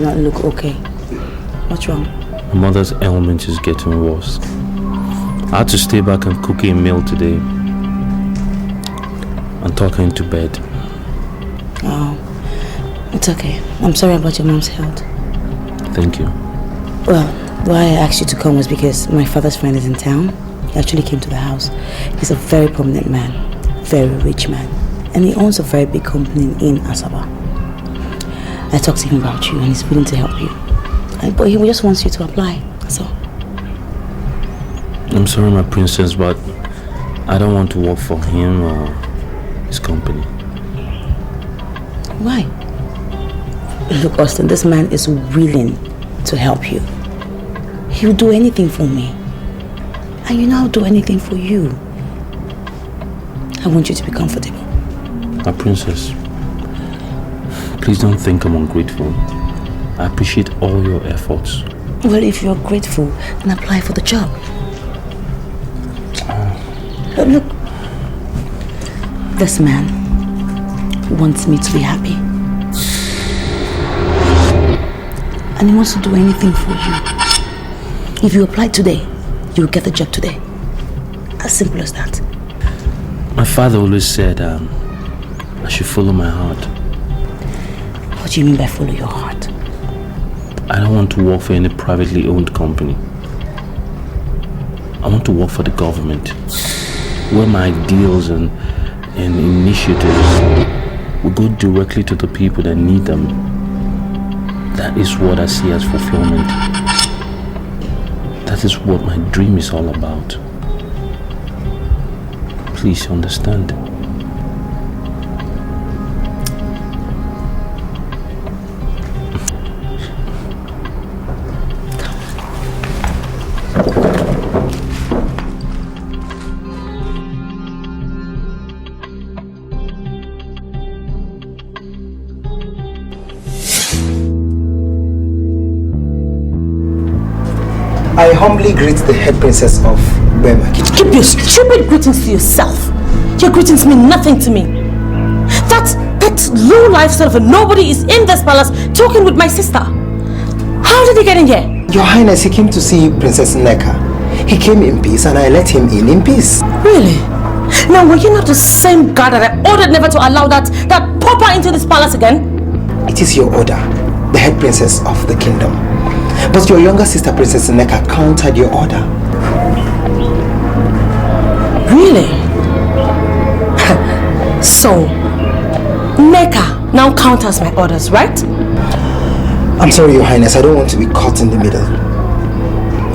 do not look okay. What's wrong? My mother's ailment is getting worse. I had to stay back and cook a meal today and tuck her into bed. Oh, it's okay. I'm sorry about your mom's health. Thank you. Well, why I asked you to come was because my father's friend is in town. He actually came to the house. He's a very prominent man, very rich man, and he owns a very big company in Asaba. I talked to him about you and he's willing to help you. But he just wants you to apply, that's all. I'm sorry, my princess, but I don't want to work for him or his company. Why? Look, Austin, this man is willing to help you. He'll do anything for me. And you know I'll do anything for you. I want you to be comfortable. My princess, please don't think I'm ungrateful. I appreciate all your efforts. Well, if you're grateful, then apply for the job. But look, this man wants me to be happy. And he wants to do anything for you. If you apply today, you'll get the job today. As simple as that. My father always said I should follow my heart. What do you mean by follow your heart? I don't want to work for any privately owned company. I want to work for the government, where my ideals and initiatives will go directly to the people that need them. That is what I see as fulfillment. That is what my dream is all about. Please understand. I humbly greet the head princess of Bema. Keep your stupid greetings to yourself. Your greetings mean nothing to me. That low-life sort of a nobody is in this palace talking with my sister. How did he get in here? Your Highness, he came to see Princess Nneka. He came in peace and I let him in peace. Really? Now, were you not the same guard that I ordered never to allow that pauper into this palace again? It is your order, the head princess of the kingdom. But your younger sister, Princess Nneka, countered your order. Really? So, Nneka now counters my orders, right? I'm sorry, Your Highness. I don't want to be caught in the middle.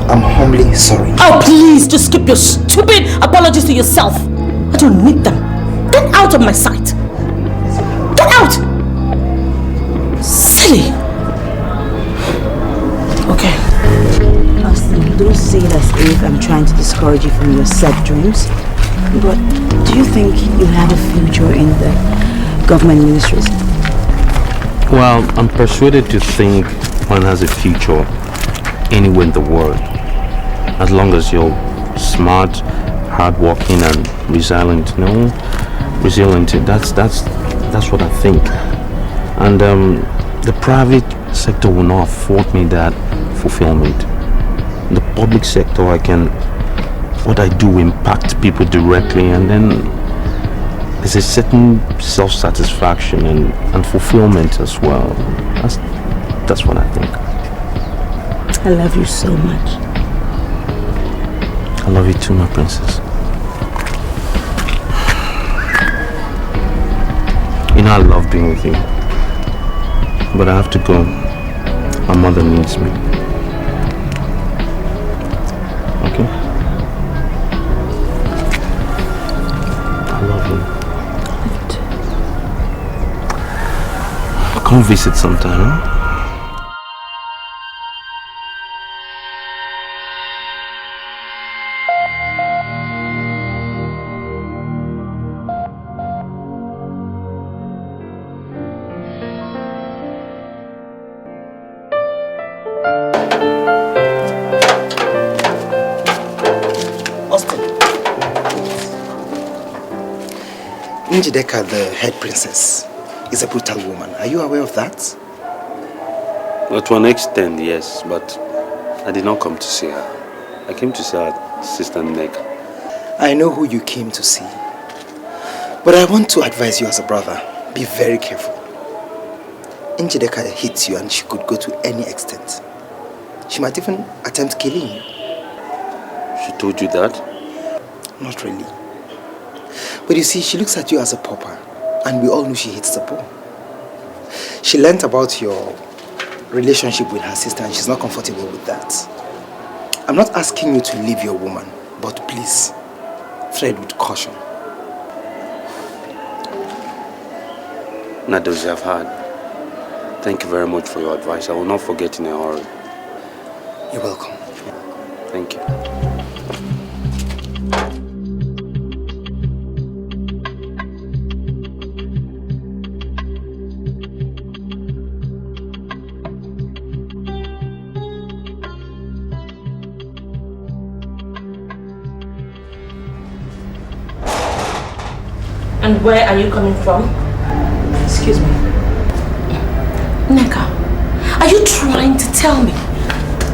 I'm humbly sorry. Oh, please, just keep your stupid apologies to yourself. I don't need them. Get out of my sight. Get out! Silly. Okay. Austin, don't say it as if I'm trying to discourage you from your sad dreams. But do you think you have a future in the government ministries? Well, I'm persuaded to think one has a future anywhere in the world, as long as you're smart, hardworking, and resilient. No, resilient. That's what I think. And the private sector will not afford me that fulfillment. In the public sector, what I do impact people directly, and then there's a certain self-satisfaction and fulfillment as well. That's what I think. I love you so much. I love you too, my princess. You know I love being with you. But I have to go. My mother needs me. Okay? I love you. Come visit sometime, huh? Njideka, the head princess, is a brutal woman. Are you aware of that? Well, to an extent, yes, but I did not come to see her. I came to see her sister Nneka. I know who you came to see. But I want to advise you as a brother, be very careful. Njideka hits you and she could go to any extent. She might even attempt killing you. She told you that? Not really. But you see, she looks at you as a pauper, and we all know she hates the poor. She learnt about your relationship with her sister and she's not comfortable with that. I'm not asking you to leave your woman, but please, tread with caution. Nadozi, I've heard. Thank you very much for your advice. I will not forget in a hurry. You're welcome. Thank you. And where are you coming from? Excuse me. Nneka, are you trying to tell me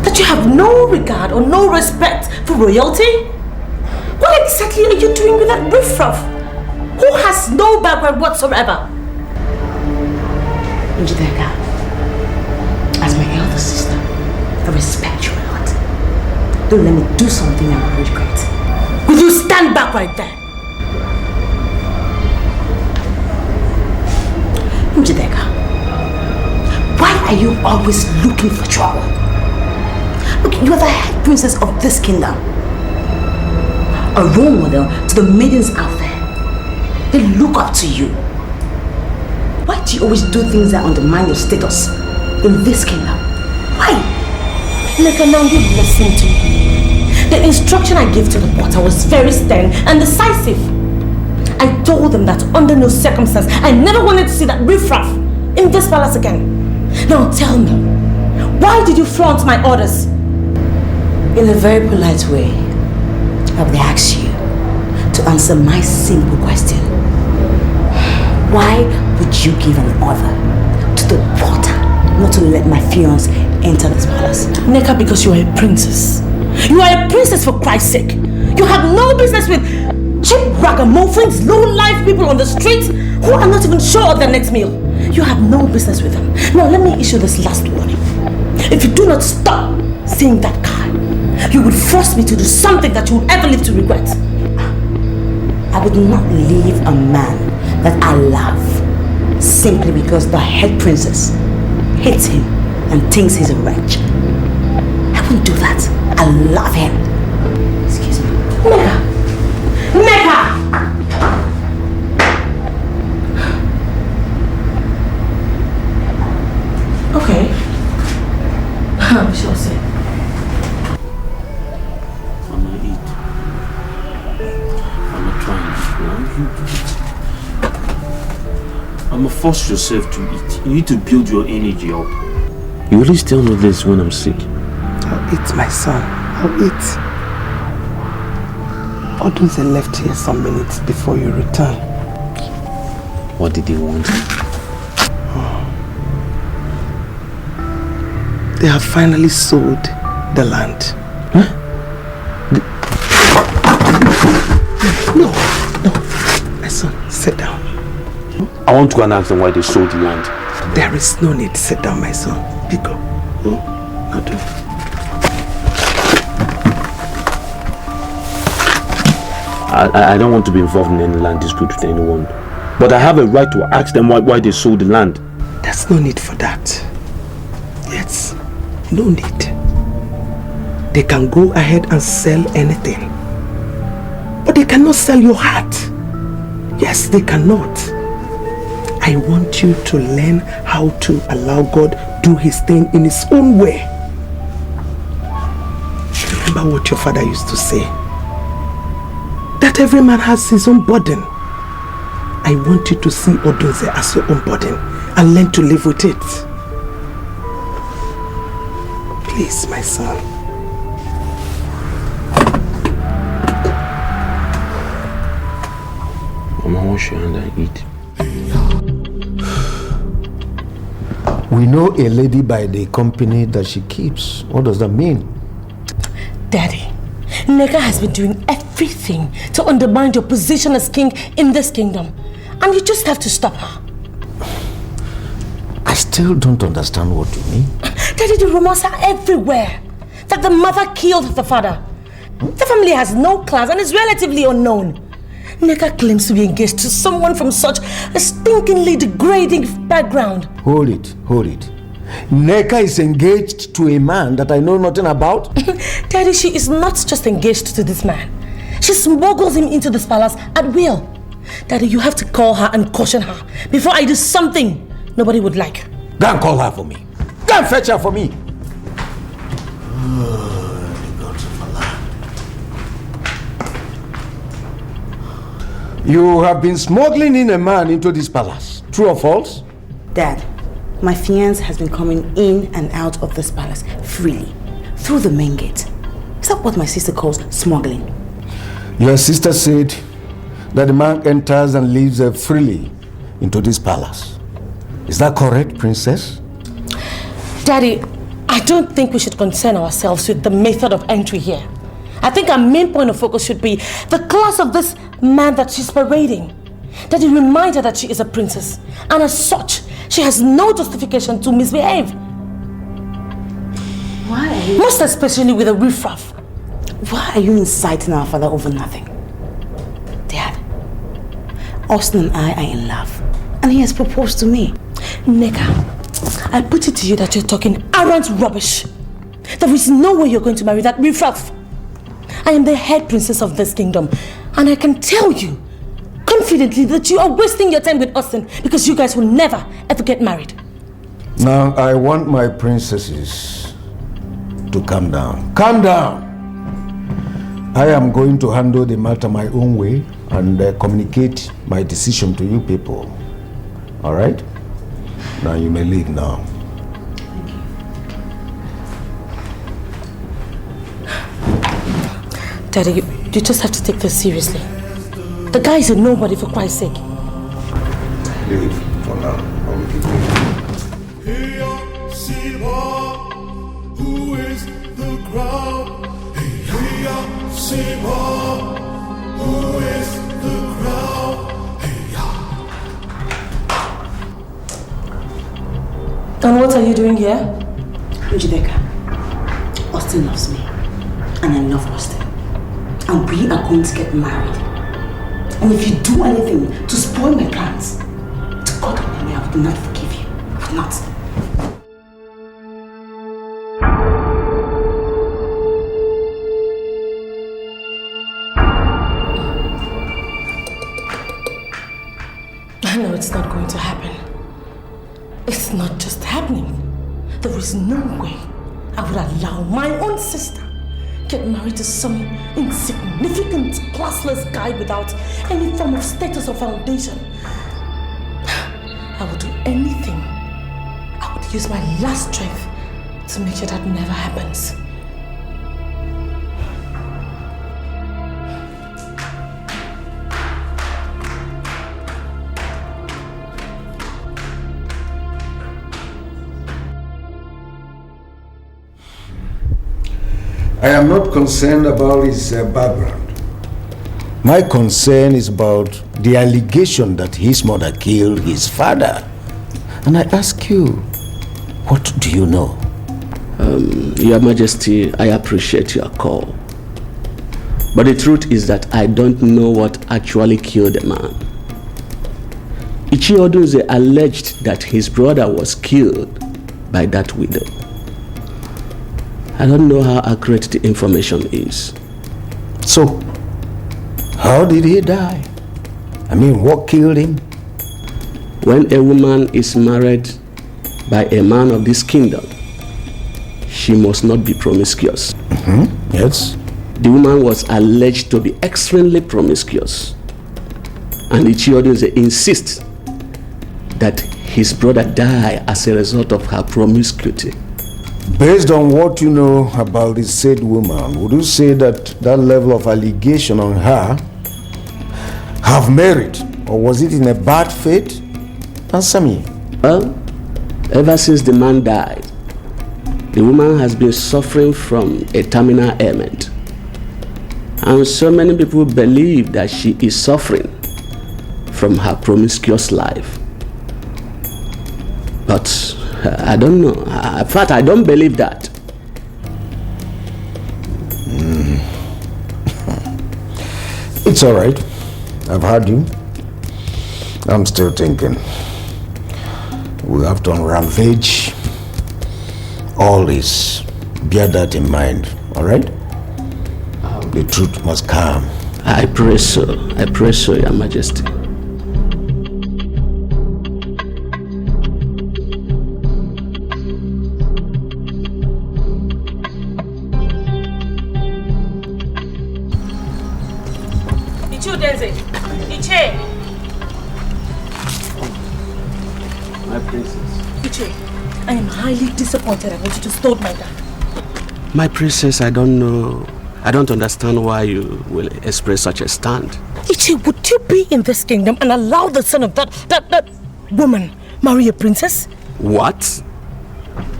that you have no regard or no respect for royalty? What exactly are you doing with that riffraff who has no background whatsoever? Njideka, as my elder sister, I respect you a lot. Don't let me do something I will regret. Will you stand back right there? Njideka, why are you always looking for trouble? Look, you are the head princess of this kingdom. A role model to the maidens out there. They look up to you. Why do you always do things that undermine your status in this kingdom? Why? Nneka, now you listen to me. The instruction I gave to the porter was very stern and decisive. I told them that under no circumstance I never wanted to see that riffraff in this palace again. Now tell me, why did you flaunt my orders? In a very polite way, I would ask you to answer my simple question. Why would you give an order to the porter not to let my fiancé enter this palace? Nneka, because you are a princess. You are a princess for Christ's sake. You have no business with cheap ragamuffins, low-life people on the street who are not even sure of their next meal. You have no business with them. Now let me issue this last warning. If you do not stop saying that card, you would force me to do something that you would ever live to regret. I would not leave a man that I love simply because the head princess hates him and thinks he's a wretch. I wouldn't do that. I love him. Excuse me. Nneka! Nneka! Okay. We shall see. Mama, eat. I'm not trying. You eat. Mama, force yourself to eat. You need to build your energy up. You always tell me this when I'm sick. I'll eat, my son. I'll eat. Oduze left here some minutes before you return. What did they want? They have finally sold the land. Huh? No. My son, sit down. I want to go and ask them why they sold the land. There is no need. Sit down, my son. Pico. Now do. I don't want to be involved in any land dispute with anyone. But I have a right to ask them why they sold the land. There's no need for that. Yes, no need. They can go ahead and sell anything. But they cannot sell your heart. Yes, they cannot. I want you to learn how to allow God do his thing in his own way. Remember what your father used to say. That every man has his own burden. I want you to see Oduze as your own burden and learn to live with it. Please, my son. Mama, wash your hand and eat. We know a lady by the company that she keeps. What does that mean? Daddy, Nneka has been doing everything to undermine your position as king in this kingdom. And you just have to stop her. I still don't understand what you mean. Daddy, the rumors are everywhere that the mother killed the father. The family has no class and is relatively unknown. Nneka claims to be engaged to someone from such a stinkingly degrading background. Hold it. Nneka is engaged to a man that I know nothing about? Daddy, she is not just engaged to this man. She smuggles him into this palace at will. Daddy, you have to call her and caution her before I do something nobody would like. Go and call her for me. Go and fetch her for me. You have been smuggling in a man into this palace. True or false? Dad, my fiancé has been coming in and out of this palace freely, through the main gate. Is that what my sister calls smuggling? Your sister said that the man enters and leaves freely into this palace. Is that correct, Princess? Daddy, I don't think we should concern ourselves with the method of entry here. I think our main point of focus should be the class of this man that she's parading. Daddy, remind her that she is a princess, and as such, she has no justification to misbehave. Why are you... Most especially with a riffraff. Why are you inciting our father over nothing? Dad, Austin and I are in love, and he has proposed to me. Nneka, I put it to you that you're talking arrant rubbish. There is no way you're going to marry that riffraff. I am the head princess of this kingdom, and I can tell you confidently that you are wasting your time with Austin because you guys will never ever get married. Now, I want my princesses to calm down. Calm down! I am going to handle the matter my own way and communicate my decision to you people. All right? Now you may leave now. Daddy, you just have to take this seriously. The guy is a nobody, for Christ's sake. Leave for now. I will keep you. Who is the crowd? Who is the crowd? And what are you doing here? Ujideka, Austin loves me, and I love Austin. And we are going to get married. And if you do anything to spoil my plans, to God only, I will not forgive you. I will not. I know it's not going to happen. It's not just happening. There is no way I would allow my own sister get married to some insignificant, classless guy without any form of status or foundation. I would do anything. I would use my last strength to make sure that never happens. I am not concerned about his background. My concern is about the allegation that his mother killed his father. And I ask you, what do you know? Your Majesty, I appreciate your call. But the truth is that I don't know what actually killed the man. Ichioduze alleged that his brother was killed by that widow. I don't know how accurate the information is. So, how did he die? I mean, what killed him? When a woman is married by a man of this kingdom, she must not be promiscuous. Yes. The woman was alleged to be extremely promiscuous. And Ichioduze insists that his brother died as a result of her promiscuity. Based on what you know about this said woman, would you say that that level of allegation on her have merit, or was it in a bad faith? Answer me. Well, Ever since the man died, the woman has been suffering from a terminal ailment. And so many people believe that she is suffering from her promiscuous life. But I don't know. In fact, I don't believe that. It's all right. I've heard you. I'm still thinking. We have to rampage all this. Bear that in mind, all right? The truth must come. I pray so. I pray so, Your Majesty. Iyke! My princess. Iyke, I am highly disappointed at what you just told my dad. My princess, I don't know. I don't understand why you will express such a stand. Iyke, would you be in this kingdom and allow the son of that woman marry a princess? What?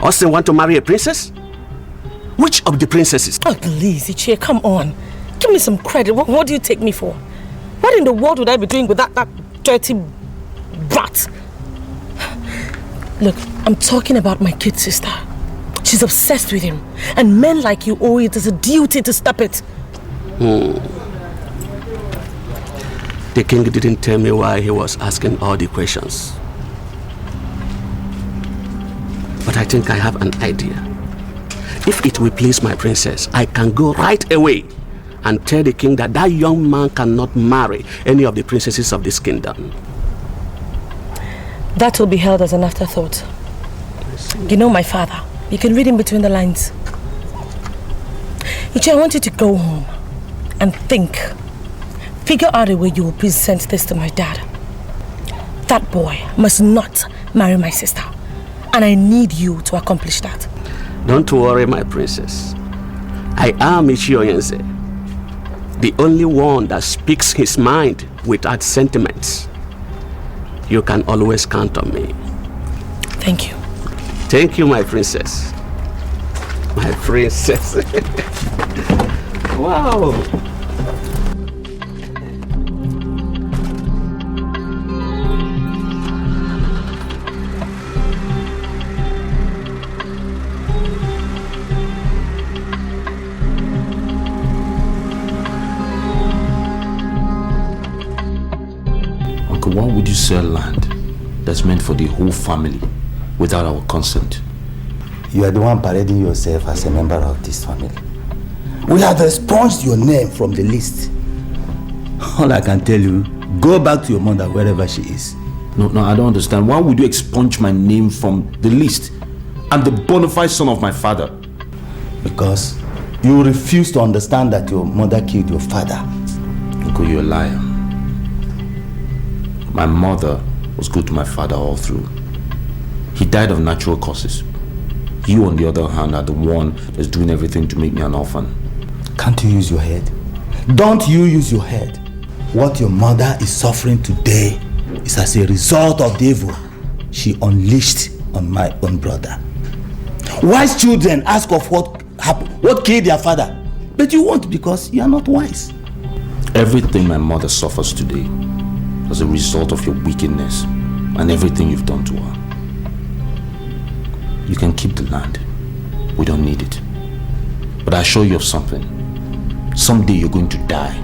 Austin want to marry a princess? Which of the princesses? Oh, please, Iyke, come on. Give me some credit. What do you take me for? What in the world would I be doing with that dirty brat? Look, I'm talking about my kid sister. She's obsessed with him. And men like you owe it as a duty to stop it. The king didn't tell me why he was asking all the questions. But I think I have an idea. If it will please my princess, I can go right away and tell the king that that young man cannot marry any of the princesses of this kingdom. That will be held as an afterthought. You know my father. You can read in between the lines. Iyke, I want you to go home and think. Figure out a way you will present this to my dad. That boy must not marry my sister. And I need you to accomplish that. Don't worry, my princess. I am Iyke, the only one that speaks his mind without sentiments. You can always count on me. Thank you. Thank you, my princess. My princess. Wow. Why would you sell land that's meant for the whole family without our consent? You are the one parading yourself as a member of this family. We have expunged your name from the list. All I can tell you, go back to your mother wherever she is. No, I don't understand. Why would you expunge my name from the list? I'm the bona fide son of my father. Because you refuse to understand that your mother killed your father. Uncle, you're a liar. My mother was good to my father all through. He died of natural causes. You, on the other hand, are the one that's doing everything to make me an orphan. Can't you use your head? Don't you use your head? What your mother is suffering today is as a result of the evil she unleashed on my own brother. Wise children ask of what happened, what killed their father, but you won't because you are not wise. Everything my mother suffers today as a result of your wickedness and everything you've done to her. You can keep the land. We don't need it. But I assure you of something. Someday you're going to die,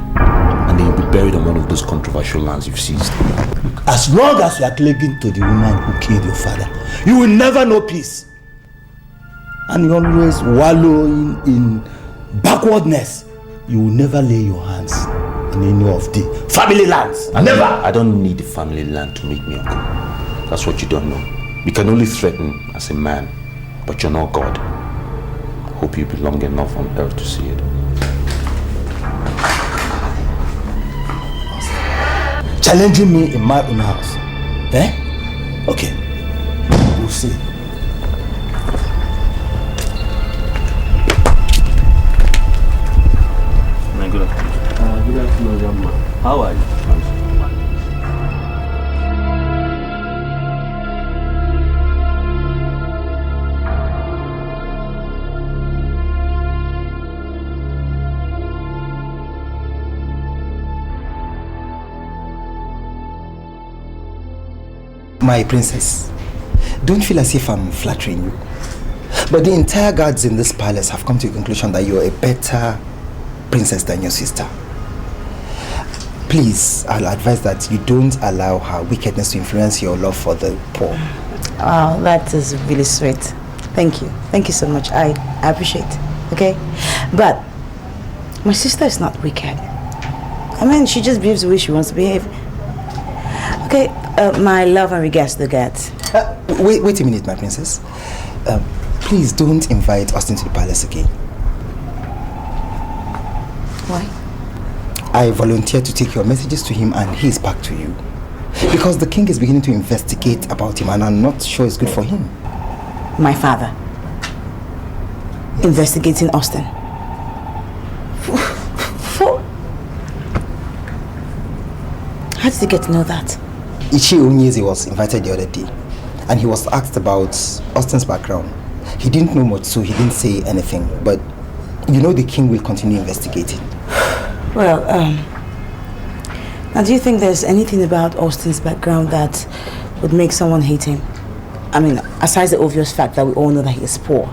and then you'll be buried on one of those controversial lands you've seized. As long as you are clinging to the woman who killed your father, you will never know peace. And you always wallow in backwardness. You will never lay your hands on any of the family lands. Never! I don't need the family land to make me uncle. That's what you don't know. You can only threaten as a man, but you're not God. Hope you be long enough on earth to see it. Challenging me in my own house. Eh? Okay. We'll see. Good afternoon. Good afternoon, young man. How are you? My princess, don't feel as if I'm flattering you. But the entire guards in this palace have come to the conclusion that you're a better princess than your sister. Please, I'll advise that you don't allow her wickedness to influence your love for the poor. Oh, that is really sweet. Thank you. Thank you so much. I appreciate it. Okay? But my sister is not wicked. I mean, she just behaves the way she wants to behave. Okay, my love and regards to the guards. Wait a minute, my princess. Please don't invite Austin to the palace again. Why? I volunteered to take your messages to him and he's back to you. Because the king is beginning to investigate about him and I'm not sure it's good for him. My father. Investigating Austin. How did you get to know that? Ugezu was invited the other day and he was asked about Austin's background. He didn't know much, so he didn't say anything. But you know the king will continue investigating. Well, now do you think there's anything about Austin's background that would make someone hate him? I mean, aside the obvious fact that we all know that he is poor.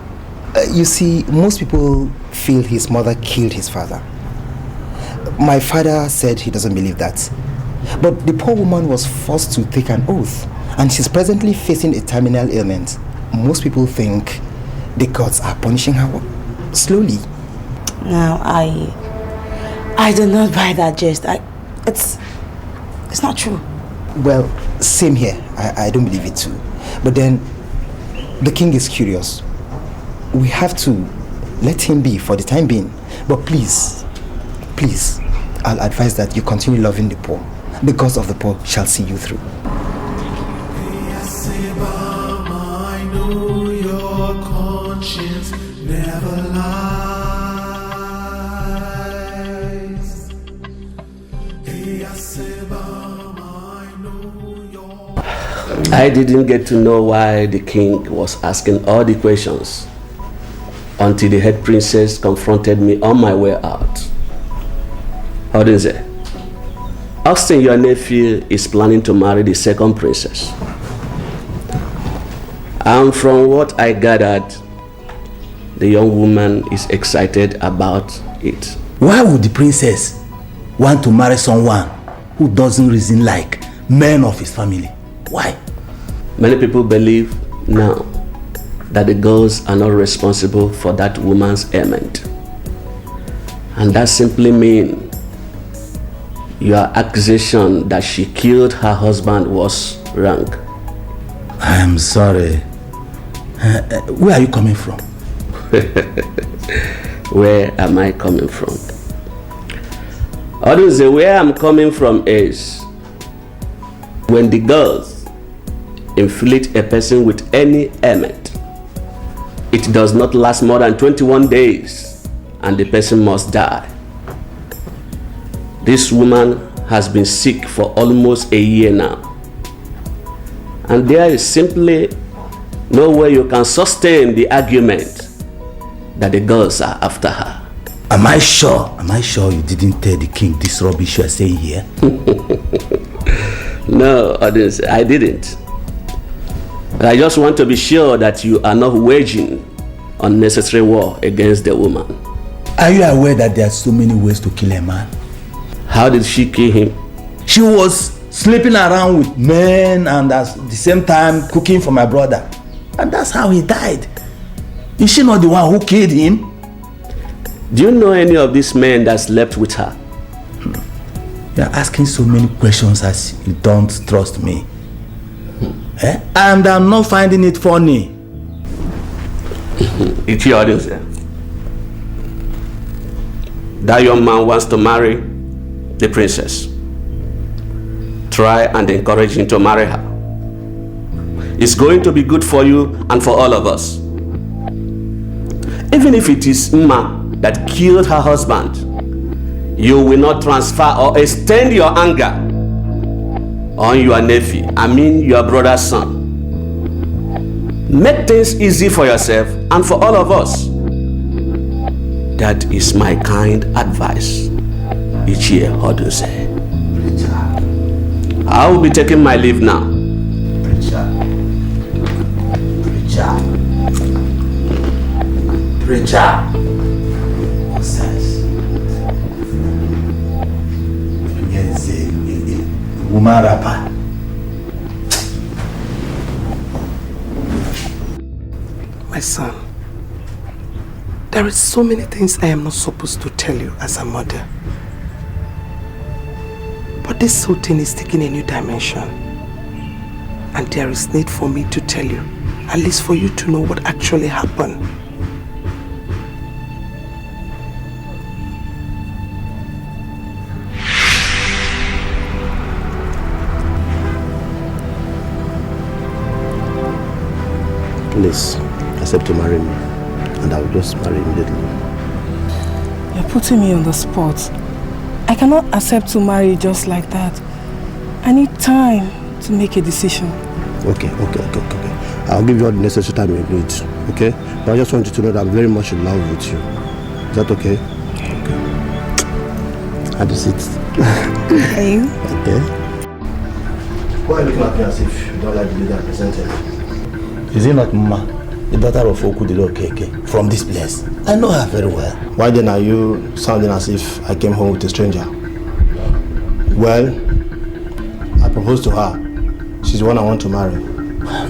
You see, most people feel his mother killed his father. My father said he doesn't believe that. But the poor woman was forced to take an oath and she's presently facing a terminal ailment. Most people think the gods are punishing her slowly. Now, I do not buy that gist. It's not true. Well, same here. I don't believe it too. But then, the king is curious. We have to let him be for the time being. But please, I'll advise that you continue loving the poor. The gods of the poor shall see you through. I know your conscience never lies. I didn't get to know why the king was asking all the questions until the head princess confronted me on my way out. How did it? Austin, your nephew, is planning to marry the second princess. And from what I gathered, the young woman is excited about it. Why would the princess want to marry someone who doesn't reason like men of his family? Why? Many people believe now that the girls are not responsible for that woman's ailment. And that simply means your accusation that she killed her husband was wrong. I am sorry. Where are you coming from? Where am I coming from? Others, where I'm coming from is when the girls inflict a person with any ailment, it does not last more than 21 days and the person must die. This woman has been sick for almost a year now. And there is simply no way you can sustain the argument that the girls are after her. Am I sure you didn't tell the king this rubbish you are saying here? No, I didn't. But I just want to be sure that you are not waging unnecessary war against the woman. Are you aware that there are so many ways to kill a man? How did she kill him? She was sleeping around with men and at the same time cooking for my brother. And that's how he died. Is she not the one who killed him? Do you know any of these men that slept with her? You're asking so many questions as you don't trust me. And I'm not finding it funny. It's your audience. That young man wants to marry the princess. Try and encourage him to marry her. It's going to be good for you and for all of us. Even if it is Mma that killed her husband, you will not transfer or extend your anger on your nephew, your brother's son. Make things easy for yourself and for all of us. That is my kind advice. Iyke, how do you say? I will be taking my leave now. Preacher. Nonsense. Yes, a woman rapper. My son, there are so many things I am not supposed to tell you as a mother. But this whole thing is taking a new dimension. And there is need for me to tell you, at least for you to know what actually happened. Please, accept to marry me, and I will just marry immediately. You're putting me on the spot. I cannot accept to marry just like that. I need time to make a decision. Okay. I'll give you all the necessary time you need, okay? But I just want you to know that I'm very much in love with you. Is that okay? Okay. Have a seat. Okay. Okay. Why are you looking at me as if you don't like the lady I presented? Is it not Mama, the daughter of Okudilo Keke, from this place? I know her very well. Why then are you sounding as if I came home with a stranger? Well, I proposed to her. She's the one I want to marry.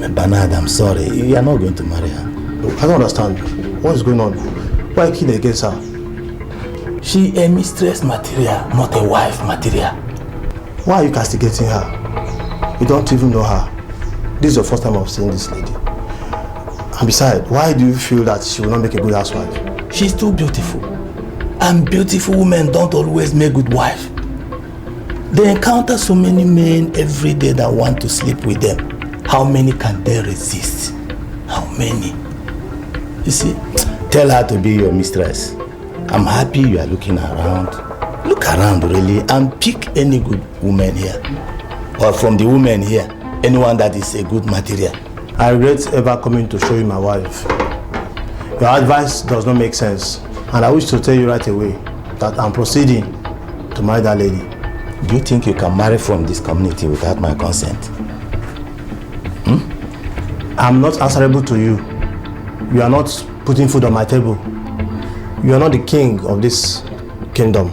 Bernard, I'm sorry. You are not going to marry her. I don't understand. What is going on? Why are you killing against her? She a mistress material, not a wife material. Why are you castigating her? You don't even know her. This is your first time of seeing this lady. And besides, why do you feel that she will not make a good housewife? She's too beautiful. And beautiful women don't always make good wife. They encounter so many men every day that want to sleep with them. How many can they resist? How many? You see, tell her to be your mistress. I'm happy you are looking around. Look around really and pick any good woman here. Or from the women here, anyone that is a good material. I regret ever coming to show you my wife. Your advice does not make sense. And I wish to tell you right away that I'm proceeding to marry that lady. Do you think you can marry from this community without my consent? I'm not answerable to you. You are not putting food on my table. You are not the king of this kingdom.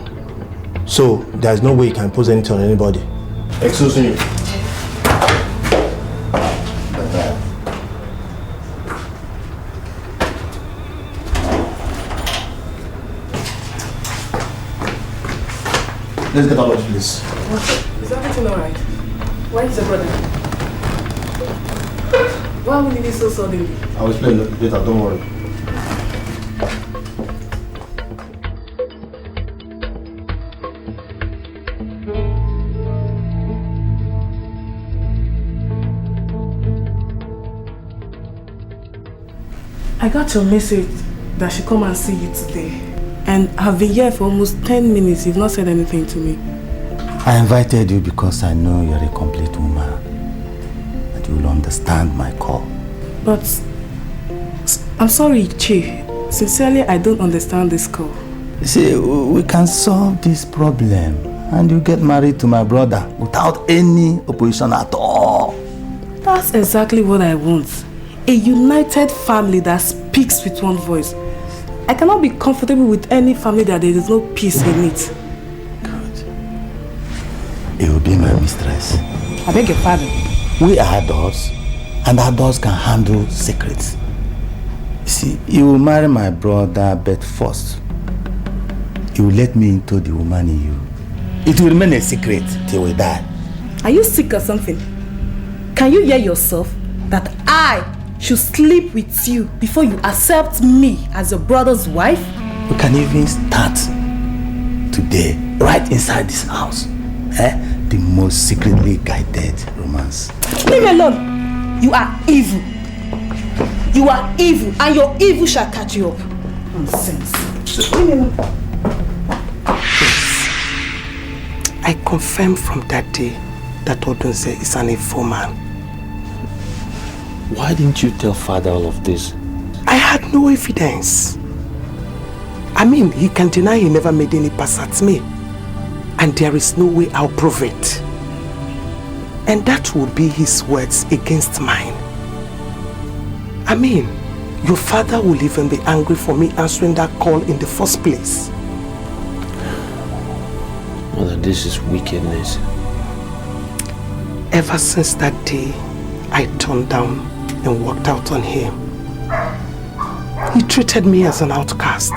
So there is no way you can impose anything on anybody. Excuse me. Let's get out of this place. Is everything alright? Where is your brother? Why will you be so suddenly? I will explain later, don't worry. I got your message that she come and see you today. And I've been here for almost 10 minutes. You've not said anything to me. I invited you because I know you're a complete woman. And you will understand my call. But I'm sorry, Chi. Sincerely, I don't understand this call. You see, we can solve this problem. And you get married to my brother without any opposition at all. That's exactly what I want. A united family that speaks with one voice. I cannot be comfortable with any family that there is no peace in it. Good. You will be my mistress. I beg your pardon. We are adults, and adults can handle secrets. See, you will marry my brother, but first, you will let me into the woman in you. It will remain a secret till we die. Are you sick or something? Can you hear yourself that I should sleep with you before you accept me as your brother's wife? We can even start today, right inside this house. The most secretly guided romance. Leave me alone. You are evil. You are evil, and your evil shall catch you up. Nonsense. Leave me alone. I confirm from that day that Odunze is an evil man. Why didn't you tell father all of this? I had no evidence. I mean, he can deny he never made any pass at me. And there is no way I'll prove it. And that would be his words against mine. I mean, your father will even be angry for me answering that call in the first place. Mother, this is wickedness. Ever since that day, I turned down and walked out on him. He treated me as an outcast.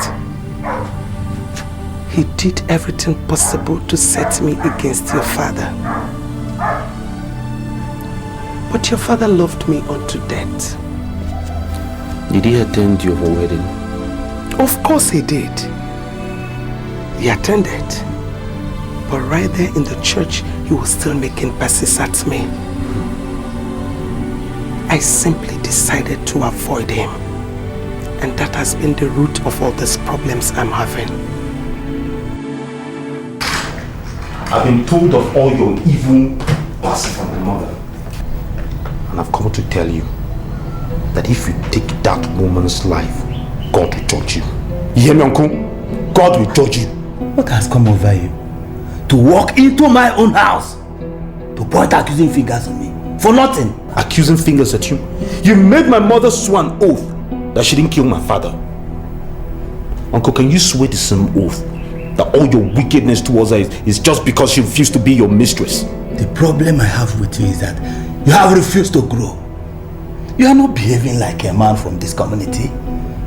He did everything possible to set me against your father. But your father loved me unto death. Did he attend your wedding? Of course he did. He attended. But right there in the church, he was still making passes at me. I simply decided to avoid him. And that has been the root of all these problems I'm having. I've been told of all your evil past from my mother. And I've come to tell you that if you take that woman's life, God will judge you. You hear me, Uncle? God will judge you. What has come over you? To walk into my own house, to point accusing fingers on me, for nothing. Accusing fingers at you? You made my mother swear an oath that she didn't kill my father. Uncle, can you swear the same oath that all your wickedness towards her is just because she refused to be your mistress? The problem I have with you is that you have refused to grow. You are not behaving like a man from this community.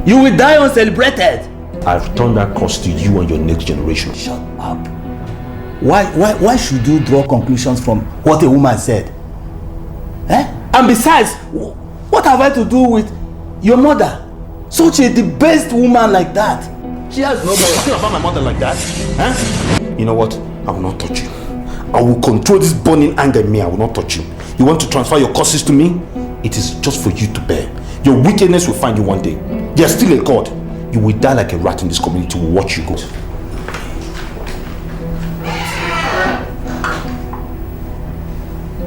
You will die uncelebrated. I've turned that curse to you and your next generation. Shut up. Why should you draw conclusions from what a woman said? And besides, what have I to do with your mother? Such a debased woman like that. She has no talking about my mother like that. You know what? I will not touch you. I will control this burning anger in me. I will not touch you. You want to transfer your curses to me? It is just for you to bear. Your wickedness will find you one day. There's still a God. You will die like a rat in this community. We'll watch you go.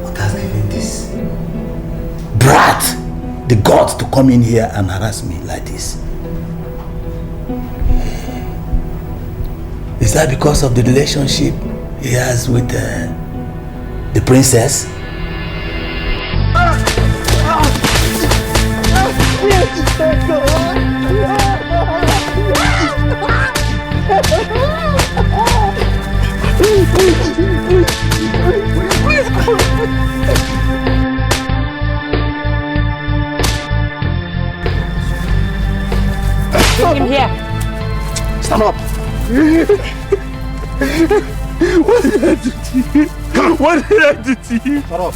What has given this brat the guts to come in here and harass me like this? Is that because of the relationship he has with the princess? Bring him here. Stand up. What did I do to you? What did I do to you? Shut up.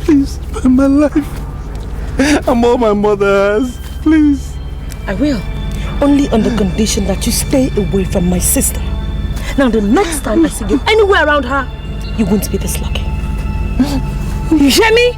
Please spare my life. I'm all my mother has. Please. I will. Only on the condition that you stay away from my sister. Now the next time I see you anywhere around her, you won't be this lucky. You hear me?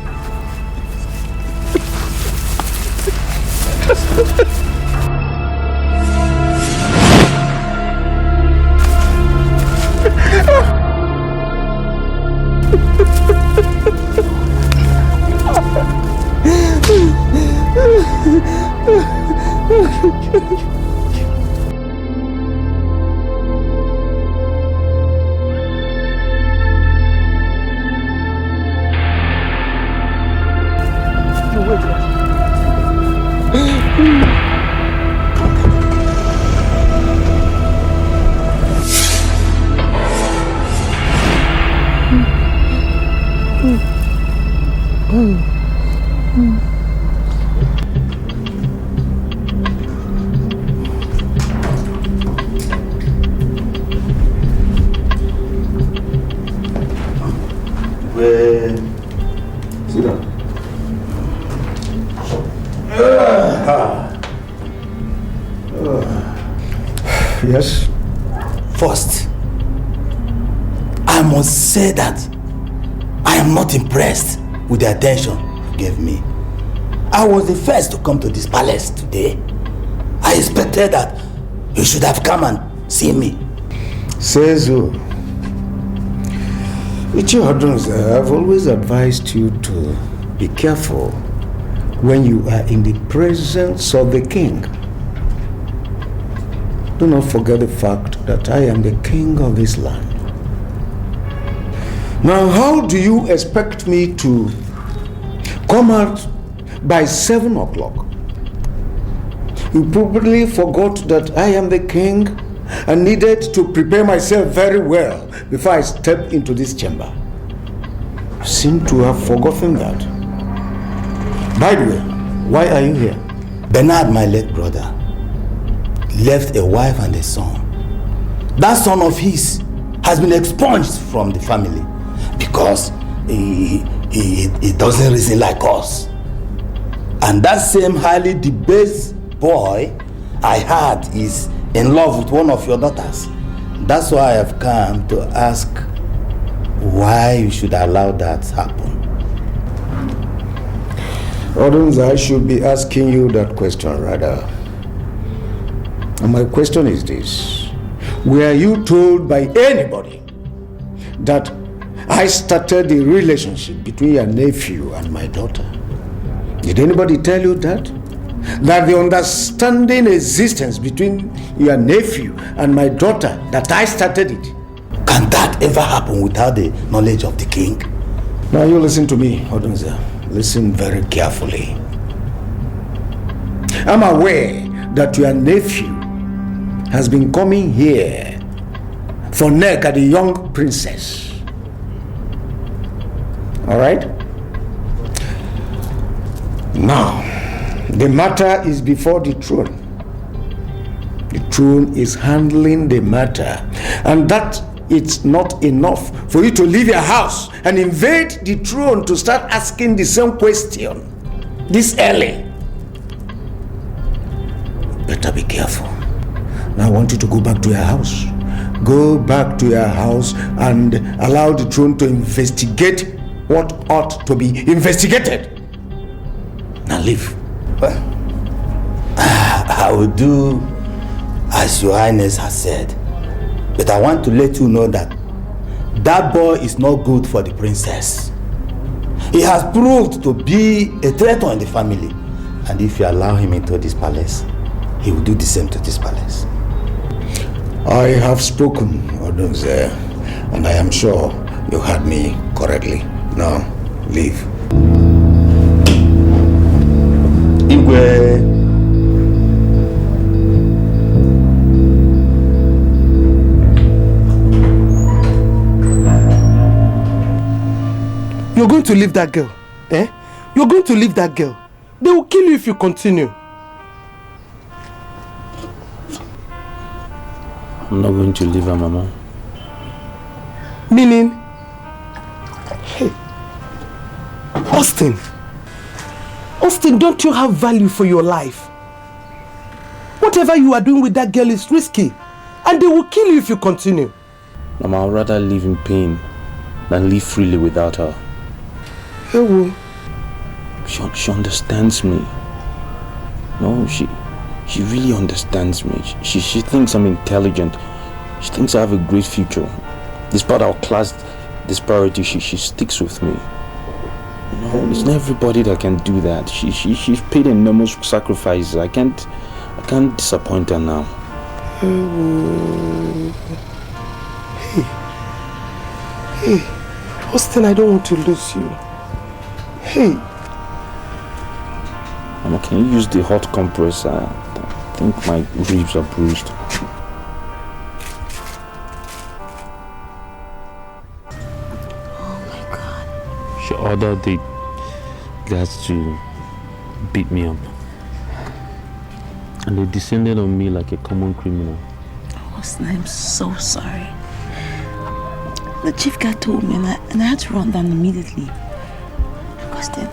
Sit down. Yes? First, I must say that I am not impressed with the attention you gave me. I was the first to come to this palace today. I expected that you should have come and seen me. Says who? With your orders, I've always advised you to be careful when you are in the presence of the king. Do not forget the fact that I am the king of this land. Now, how do you expect me to come out by 7 o'clock? You probably forgot that I am the king and needed to prepare myself very well before I step into this chamber. You seem to have forgotten that. By the way, why are you here? Bernard, my late brother, left a wife and a son. That son of his has been expunged from the family because he doesn't reason like us. And that same highly debased boy I heard is in love with one of your daughters. That's why I have come to ask why you should allow that happen. Odunza, I should be asking you that question rather. And my question is this. Were you told by anybody that I started the relationship between your nephew and my daughter? Did anybody tell you that? That the understanding existence between your nephew and my daughter, that I started it? Can that ever happen without the knowledge of the king? Now you listen to me, Odunza. Listen very carefully. I'm aware that your nephew has been coming here for neck at the young princess. All right? Now, the matter is before the throne. The throne is handling the matter, and that it's not enough for you to leave your house and invade the throne to start asking the same question this early. Better be careful. Now I want you to go back to your house. Go back to your house and allow the throne to investigate what ought to be investigated. Now leave. I will do as your highness has said. But I want to let you know that that boy is not good for the princess. He has proved to be a traitor in the family. And if you allow him into this palace, he will do the same to this palace. I have spoken, Odunze, and I am sure you heard me correctly. Now, leave. Iyke. You're going to leave that girl, eh? You're going to leave that girl. They will kill you if you continue. I'm not going to leave her, Mama. Meaning? Hey. Austin, don't you have value for your life? Whatever you are doing with that girl is risky, and they will kill you if you continue. Mama, I'd rather live in pain than live freely without her. Hey, she understands me. No, she really understands me. She thinks I'm intelligent. She thinks I have a great future. Despite our class disparity, she sticks with me. No, it's not everybody that can do that. She's paid enormous sacrifices. I can't disappoint her now. Hey, Austin, I don't want to lose you. Hey. Mama, can you use the hot compress? I think my ribs are bruised. Oh my God. She ordered the guards to beat me up. And they descended on me like a common criminal. Austin, I'm so sorry. The chief guard told me and I had to run down immediately. Austin,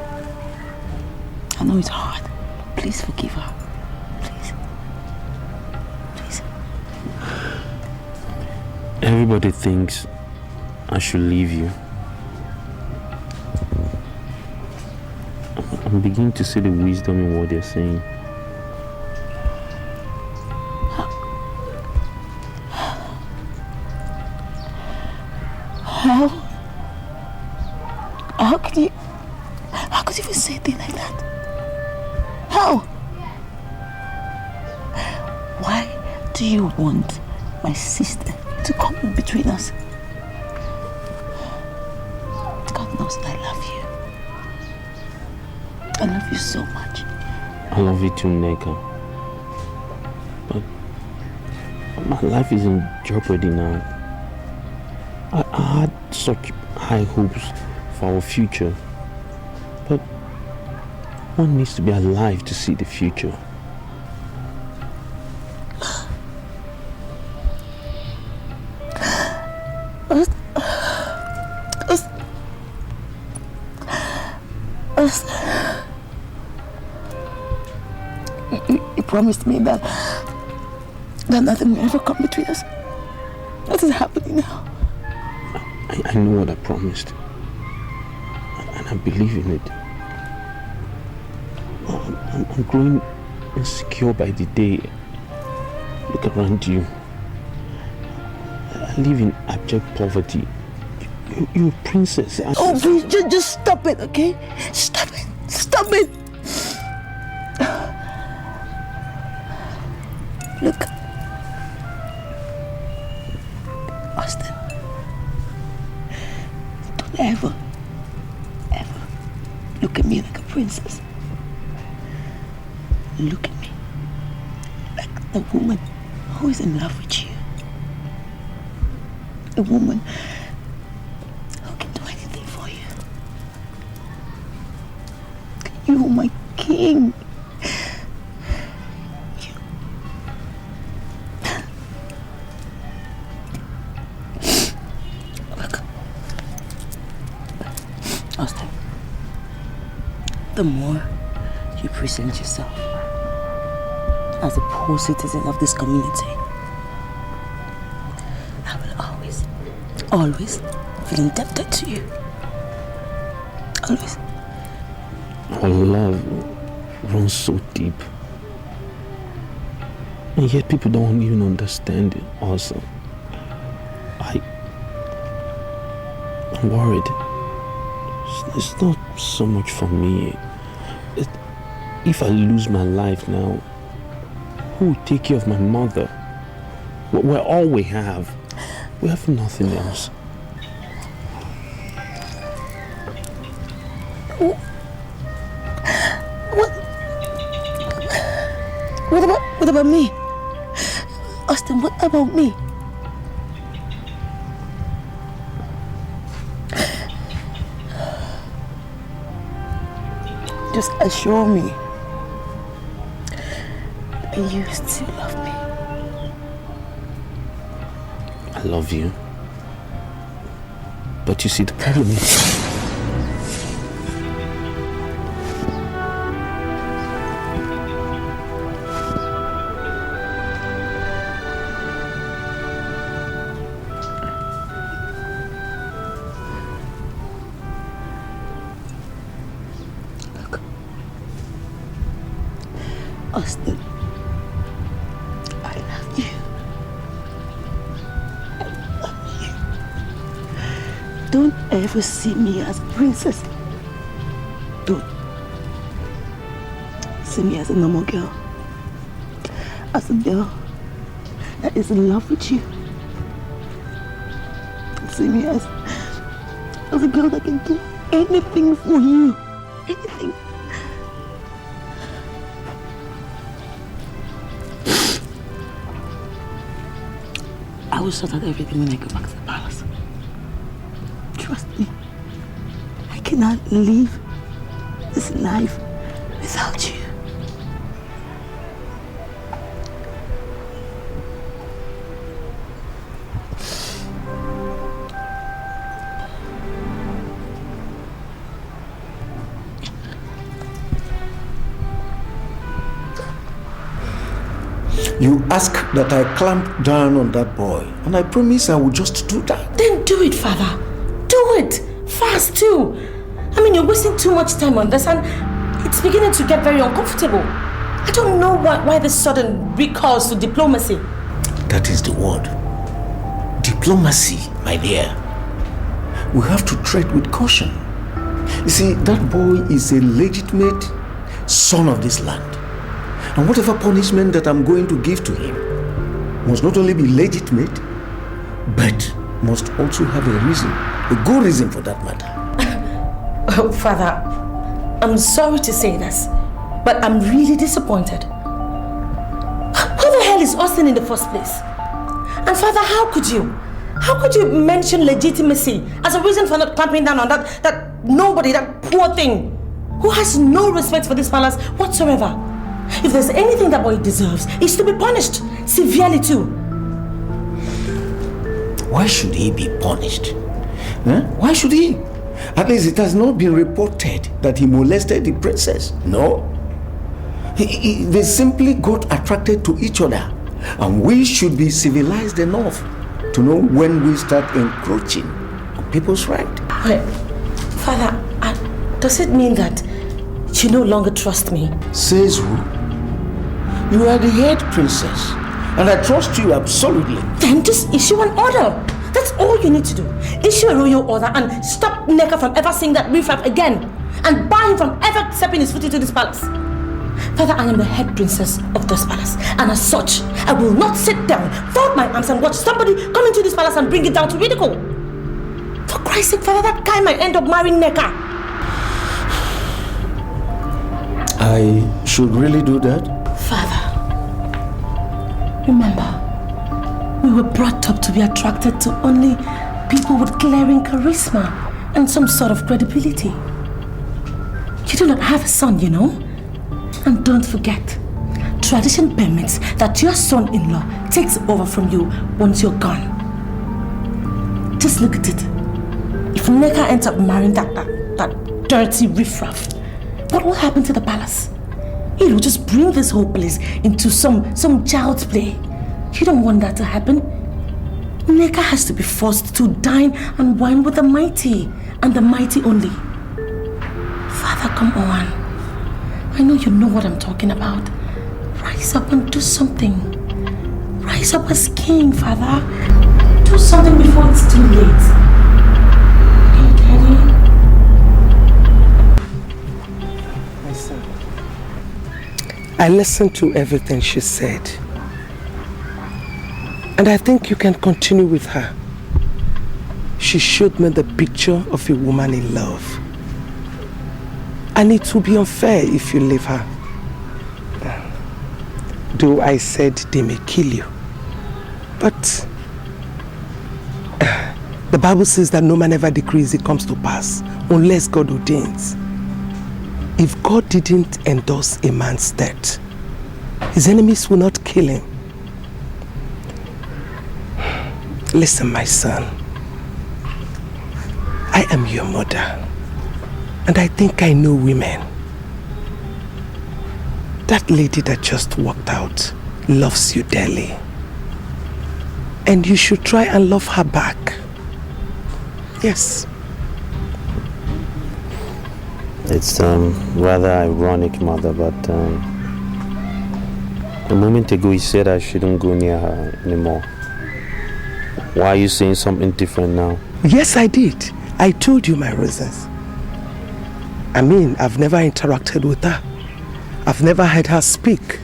I know it's hard, but please forgive her. Please. Everybody thinks I should leave you. I'm beginning to see the wisdom in what they're saying. How could you even say a thing like that? How? Why do you want my sister to come in between us? knows I love you. I love you so much. I love you too, Nneka. But my life is in jeopardy now. I had such high hopes for our future. But one needs to be alive to see the future. You promised me that nothing will ever come between us. What is happening now? I know what I promised. And I believe in it. I'm growing insecure by the day. Look around you. I live in abject poverty. You're a princess. Oh, please, just stop it, okay? Stop it. Stop it. Look. Austin. Don't ever look at me like a princess. Look at me like a woman who is in love with you. A woman who can do anything for you. You are my king. Look. Austin, the more you present yourself as a poor citizen of this community, I will always feel indebted to you. Always. Our love runs so deep. And yet people don't even understand it also. I'm worried. It's not so much for me. If I lose my life now, who will take care of my mother? We're all we have. We have nothing else. What about me? Austin, what about me? Just assure me that you still love me. I love you. But you see, the problem is... Austin, I love you. I love you. Don't ever see me as a princess. Don't. See me as a normal girl. As a girl that is in love with you. See me as a girl that can do anything for you. Anything. I will sort out everything when I go back to the palace. Trust me. I cannot live this life without you. You ask that I clamp down on that boy, and I promise I will just do that. Then do it, Father. Do it. Fast too. I mean, you're wasting too much time on this and it's beginning to get very uncomfortable. I don't know why this sudden recourse to diplomacy. That is the word. Diplomacy, my dear. We have to tread with caution. You see, that boy is a legitimate son of this land. And whatever punishment that I'm going to give to him must not only be legitimate, but must also have a reason, a good reason for that matter. Oh, Father, I'm sorry to say this, but I'm really disappointed. Who the hell is Austin in the first place? And Father, how could you mention legitimacy as a reason for not clamping down on that nobody, that poor thing, who has no respect for this palace whatsoever? If there's anything that boy deserves, it's to be punished severely too. Why should he be punished? Huh? Why should he? At least it has not been reported that he molested the princess. No. They simply got attracted to each other. And we should be civilized enough to know when we start encroaching on people's rights. Father, does it mean that you no longer trust me? Says who? You are the head princess, and I trust you absolutely. Then just issue an order. That's all you need to do. Issue a royal order and stop Nneka from ever seeing that riffraff again, and bar him from ever stepping his foot into this palace. Father, I am the head princess of this palace, and as such, I will not sit down, fold my arms and watch somebody come into this palace and bring it down to ridicule. For Christ's sake, Father, that guy might end up marrying Nneka. I should really do that? Father, remember, we were brought up to be attracted to only people with glaring charisma and some sort of credibility. You do not have a son, you know? And don't forget, tradition permits that your son-in-law takes over from you once you're gone. Just look at it. If Nneka ends up marrying that dirty riffraff, what will happen to the palace? It will just bring this whole place into some child's play. You don't want that to happen. Nneka has to be forced to dine and wine with the mighty, and the mighty only. Father, come on. I know you know what I'm talking about. Rise up and do something. Rise up as king, Father. Do something before it's too late. Okay, Daddy? My son, I listened to everything she said. And I think you can continue with her. She showed me the picture of a woman in love. And it will be unfair if you leave her. Though I said they may kill you. But the Bible says that no man ever decrees it comes to pass unless God ordains. If God didn't endorse a man's death, his enemies will not kill him. Listen, my son. I am your mother. And I think I know women. That lady that just walked out loves you dearly. And you should try and love her back. Yes. It's rather ironic, Mother, but a moment ago you said I shouldn't go near her anymore. Why are you saying something different now? Yes, I did. I told you my reasons. I mean, I've never interacted with her. I've never heard her speak.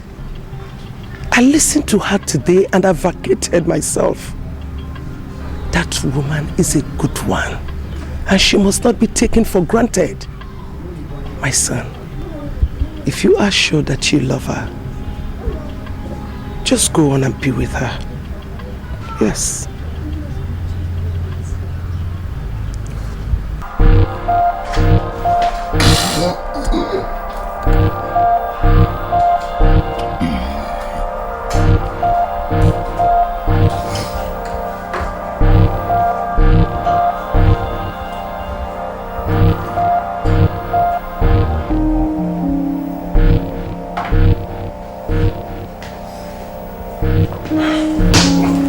I listened to her today and advocated myself. That woman is a good one, and she must not be taken for granted. My son, if you are sure that you love her, just go on and be with her. Yes.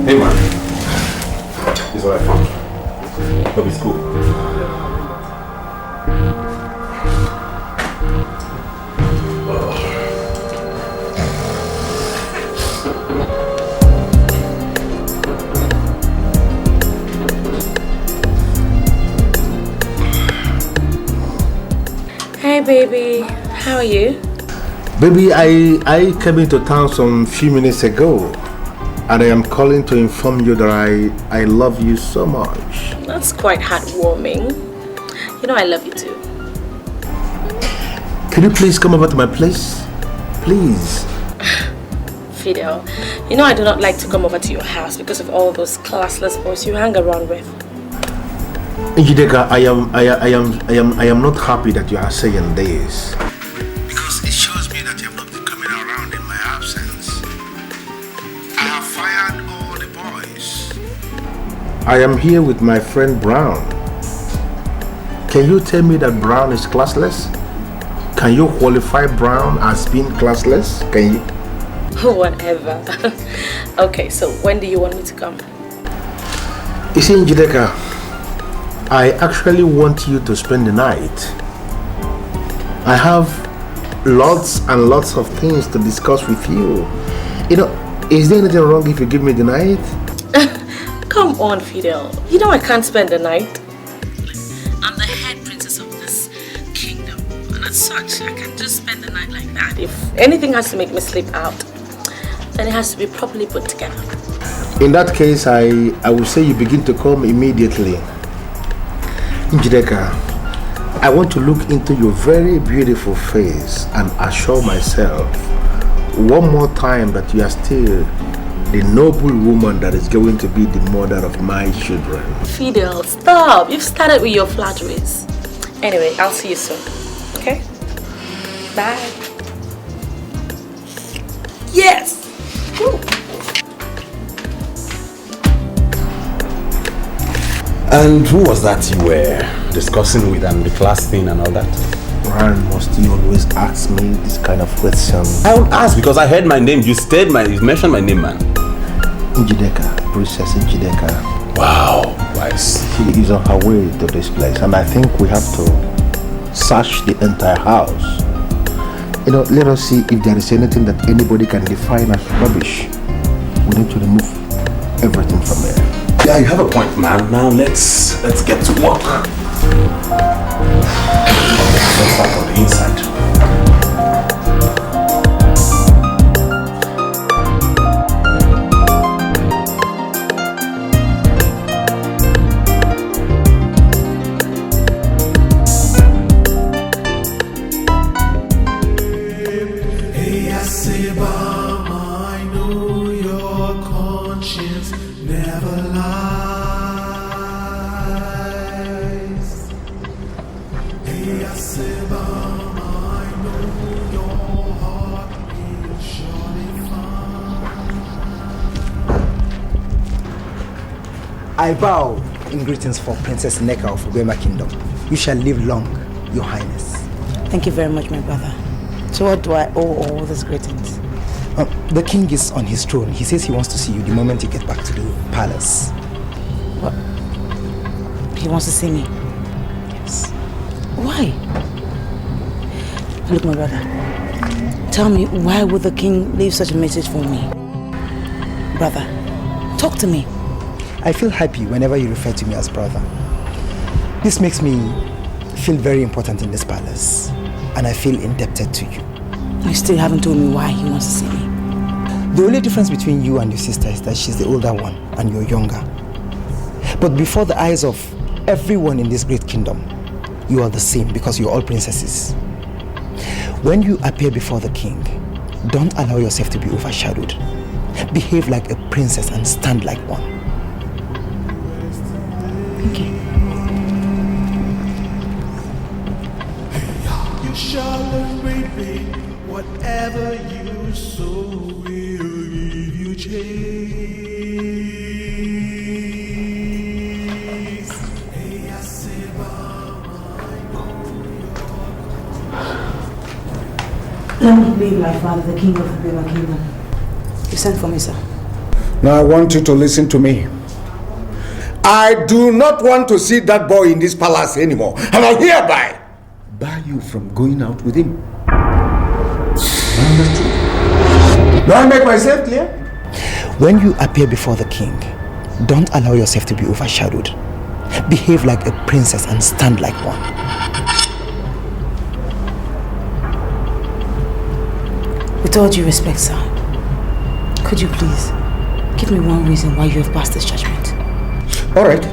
Hey man, this is what I found. Hope it's cool. Hey baby, how are you? Baby, I came into town some few minutes ago, and I am calling to inform you that I love you so much. That's quite heartwarming. You know I love you too. Could you please come over to my place? Please. Fidel, you know I do not like to come over to your house because of all those classless boys you hang around with. Njideka, I am not happy that you are saying this. Because it shows me that you have not been coming around in my absence. I have fired all the boys. I am here with my friend Brown. Can you tell me that Brown is classless? Can you qualify Brown as being classless? Can you? Whatever. Okay, so when do you want me to come? You see, Njideka, I actually want you to spend the night. I have lots and lots of things to discuss with you. You know, is there anything wrong if you give me the night? Come on, Fidel. You know I can't spend the night. I'm the head princess of this kingdom, and as such, I can't just spend the night like that. If anything has to make me sleep out, then it has to be properly put together. In that case, I will say you begin to come immediately. Njideka, I want to look into your very beautiful face and assure myself one more time that you are still the noble woman that is going to be the mother of my children. Fidel, stop. You've started with your flatteries. Anyway, I'll see you soon. Okay? Bye. Yes! Woo. And who was that you were discussing with and the class thing and all that? Ran, must you always ask me this kind of question? I won't ask because I heard my name. You mentioned my name, man. Njideka, Princess Njideka. Wow, wise. She is on her way to this place, and I think we have to search the entire house. You know, let us see if there is anything that anybody can define as rubbish. We need to remove everything from there. Yeah, you have a point, man. Now let's get to work. Let's start on the inside. I bow in greetings for Princess Neka of Ubema Kingdom. You shall live long, Your Highness. Thank you very much, my brother. So what do I owe all these greetings? The king is on his throne. He says he wants to see you the moment you get back to the palace. What? He wants to see me? Yes. Why? Look, my brother. Tell me, why would the king leave such a message for me? Brother, talk to me. I feel happy whenever you refer to me as brother. This makes me feel very important in this palace, and I feel indebted to you. You still haven't told me why he wants to see me. The only difference between you and your sister is that she's the older one and you're younger. But before the eyes of everyone in this great kingdom, you are the same because you're all princesses. When you appear before the king, don't allow yourself to be overshadowed. Behave like a princess and stand like one. Okay. You shall reap whatever you sow will give you chase. Let me leave my father, the king of the Bema Kingdom. You sent for me, sir. Now I want you to listen to me. I do not want to see that boy in this palace anymore, and I hereby bar you from going out with him. Do I make myself clear? When you appear before the king, don't allow yourself to be overshadowed. Behave like a princess and stand like one. With all due respect, sir, could you please give me one reason why you have passed this judgment? All right.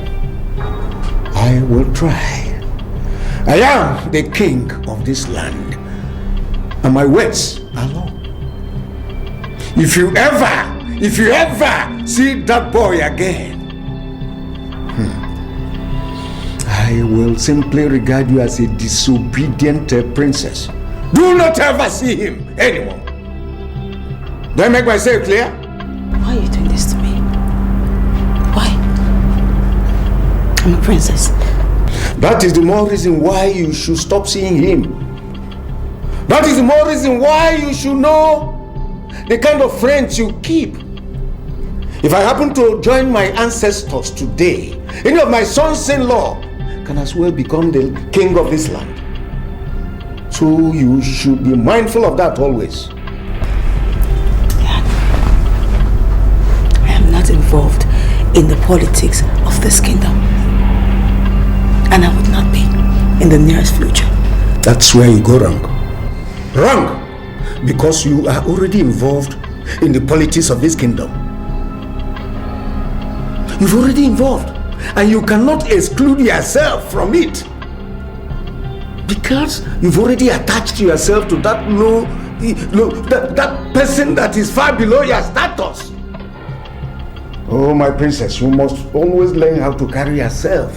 I will try. I am the king of this land, And my words are law. If you ever see that boy again, I will simply regard you as a disobedient princess. Do not ever see him anymore. Do I make myself clear? Why are you doing this to me? Why? I'm a princess. That is the more reason why you should stop seeing him. That is the more reason why you should know the kind of friends you keep. If I happen to join my ancestors today, any of my sons-in-law can as well become the king of this land. So you should be mindful of that always. I am not involved in the politics of this kingdom. And I would not be in the nearest future. That's where you go wrong. Wrong! Because you are already involved in the politics of this kingdom. You've already involved. And you cannot exclude yourself from it. Because you've already attached yourself to that that person that is far below your status. Oh, my princess, you must always learn how to carry yourself.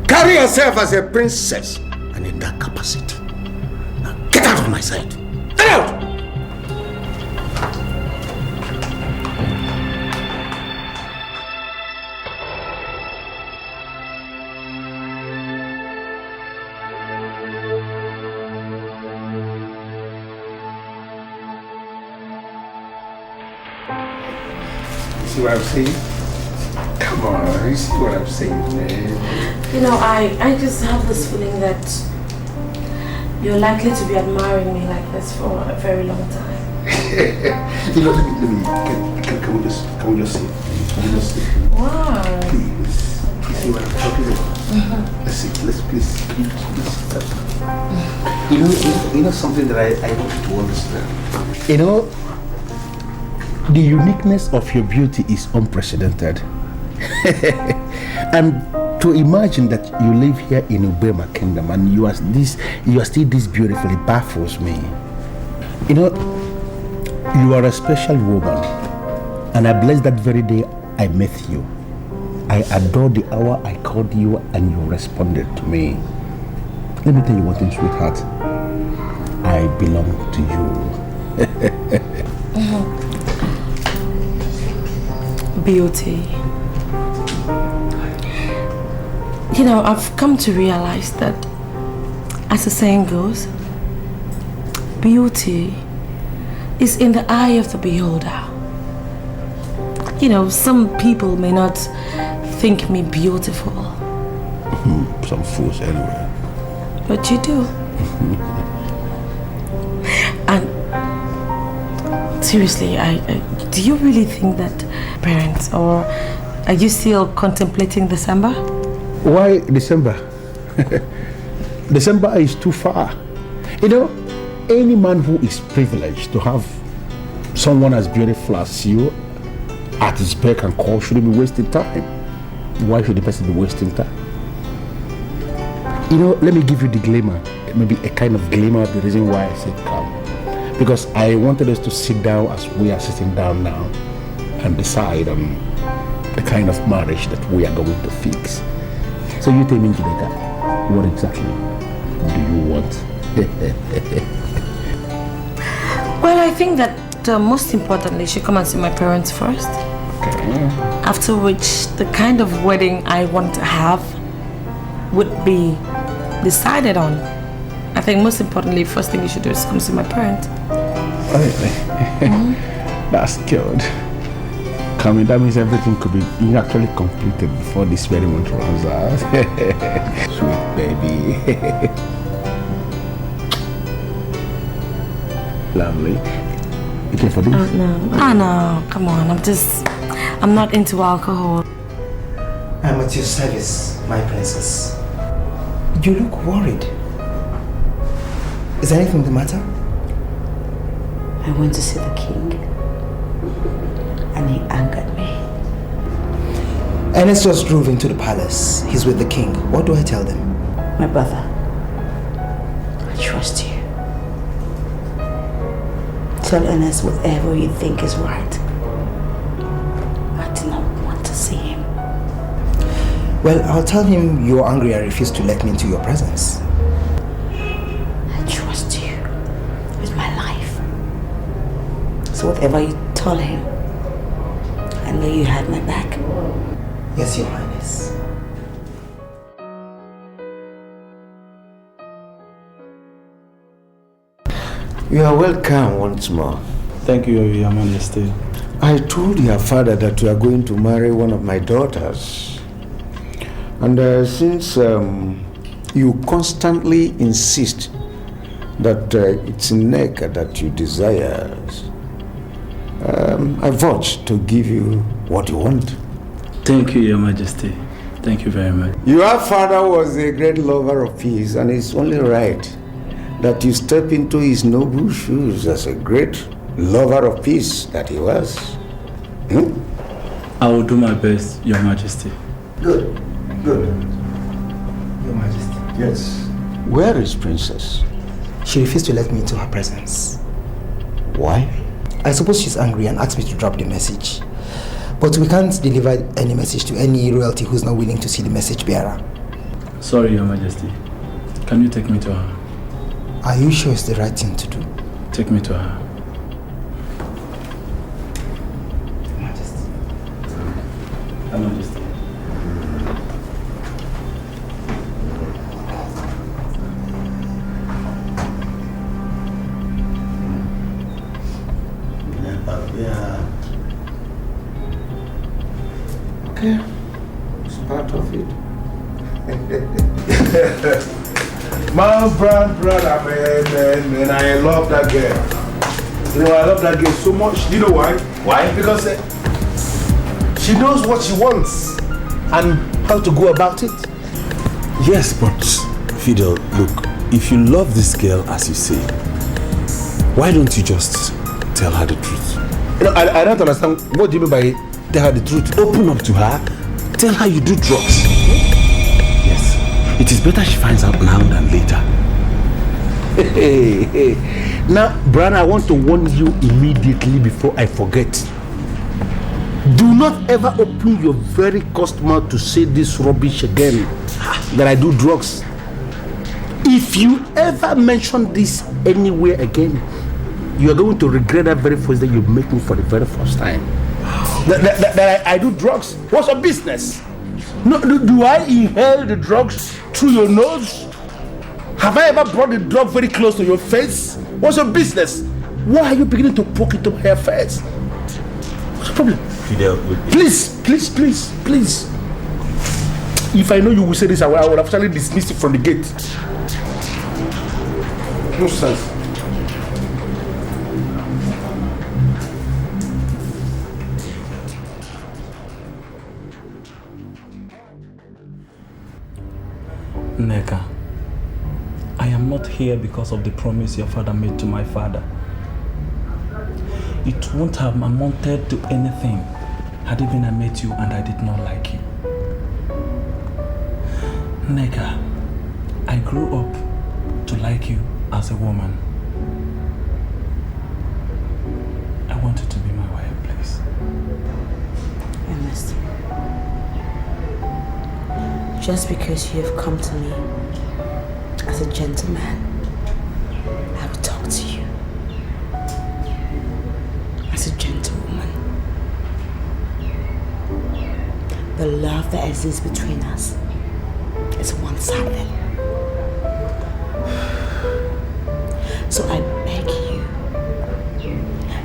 Carry yourself as a princess and in that capacity. Now get out of my sight. Get out! See what I'm saying? Come on, you see what I'm saying, man? You know, I just have this feeling that you're likely to be admiring me like this for a very long time. You know, let me can we just see? Can we just see? Wow. Please. You see what I'm talking about? Let's see, please. You know something that I want you to understand. You know, the uniqueness of your beauty is unprecedented. And to imagine that you live here in Ubema Kingdom and you are still this beautiful, it baffles me. You know, you are a special woman, and I bless that very day I met you. I adore the hour I called you and you responded to me. Let me tell you one thing, sweetheart. I belong to you. Beauty. You know, I've come to realize that, as the saying goes, beauty is in the eye of the beholder. You know, some people may not think me beautiful. Some fools anyway. But you do. And seriously, do you really think that parents, or are you still contemplating December? Why December? December is too far. You know, any man who is privileged to have someone as beautiful as you at his beck and call shouldn't be wasting time. Why should the person be wasting time? You know, let me give you the glimmer, maybe a kind of glimmer of the reason why I said come. Because I wanted us to sit down as we are sitting down now and decide on the kind of marriage that we are going to fix. So you tell me, Jideka, what exactly do you want? Well, I think that most importantly, you should come and see my parents first. Okay. After which, the kind of wedding I want to have would be decided on. I think most importantly, first thing you should do is come see my parents. Really? That's good. Coming, that means everything could be actually completed before this wedding month runs out. Sweet baby. Lovely. You care for this? No. No, come on. I'm not into alcohol. I'm at your service, my princess. You look worried. Is anything the matter? I went to see the king, and he angered me. Ernest just drove into the palace. He's with the king. What do I tell them? My brother, I trust you. Tell Ernest whatever you think is right. I do not want to see him. Well, I'll tell him you're angry and refuse to let me into your presence. I trust you with my life. So whatever you tell him, I know you had my back. Yes, Your Highness. You are welcome once more. Thank you, Your Majesty. I told your father that you are going to marry one of my daughters. And since you constantly insist that it's Nneka that you desire, I vote to give you what you want. Thank you, Your Majesty. Thank you very much. Your father was a great lover of peace, and it's only right that you step into his noble shoes as a great lover of peace that he was. I will do my best, Your Majesty. Good. Good. Your Majesty. Yes. Where is Princess? She refused to let me into her presence. Why? I suppose she's angry and asked me to drop the message. But we can't deliver any message to any royalty who's not willing to see the message bearer. Sorry, Your Majesty. Can you take me to her? Are you sure it's the right thing to do? Take me to her. Majesty. Your Majesty. Okay. It's part of it. My brother, man, I love that girl. You know, I love that girl so much. Do you know why? Why? Because she knows what she wants and how to go about it. Yes, but Fidel, look, if you love this girl as you say, why don't you just tell her the truth? You know, I don't understand. What do you mean by tell her the truth? Open up to her. Tell her you do drugs. Yes. It is better she finds out now than later. Hey. Now, Brian, I want to warn you immediately before I forget. Do not ever open your very cursed mouth to say this rubbish again, that I do drugs. If you ever mention this anywhere again, you are going to regret that very first day you make me for the very first time. That I do drugs. What's your business? No, do I inhale the drugs through your nose? Have I ever brought the drug very close to your face? What's your business? Why are you beginning to poke into my face? What's the problem? Fidel, please. If I know you will say this, I would have actually dismissed it from the gate. No sense. Nneka, I am not here because of the promise your father made to my father. It won't have amounted to anything had even I met you and I did not like you. Nneka, I grew up to like you as a woman. I want you to be my wife, please. Ernest, just because you have come to me as a gentleman, I will talk to you as a gentlewoman. The love that exists between us is one-sided. So I beg you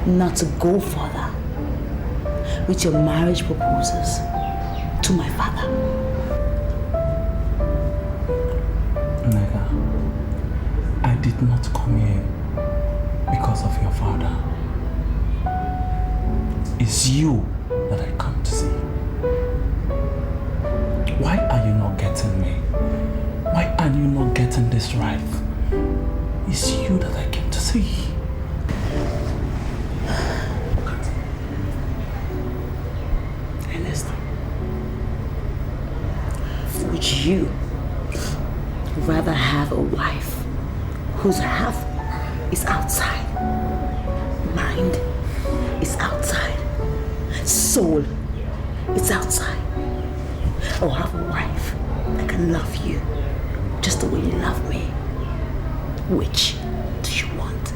not to go further with your marriage proposals to my father. Nneka, I did not come here because of your father. It's you that I come to see. Why are you not getting me? Why are you not getting this right? It's you that I came to see. Ernest, would you rather have a wife whose half is outside Mind is outside. Soul is outside. I'll have a wife that can love you just the way you love me. Which do you want?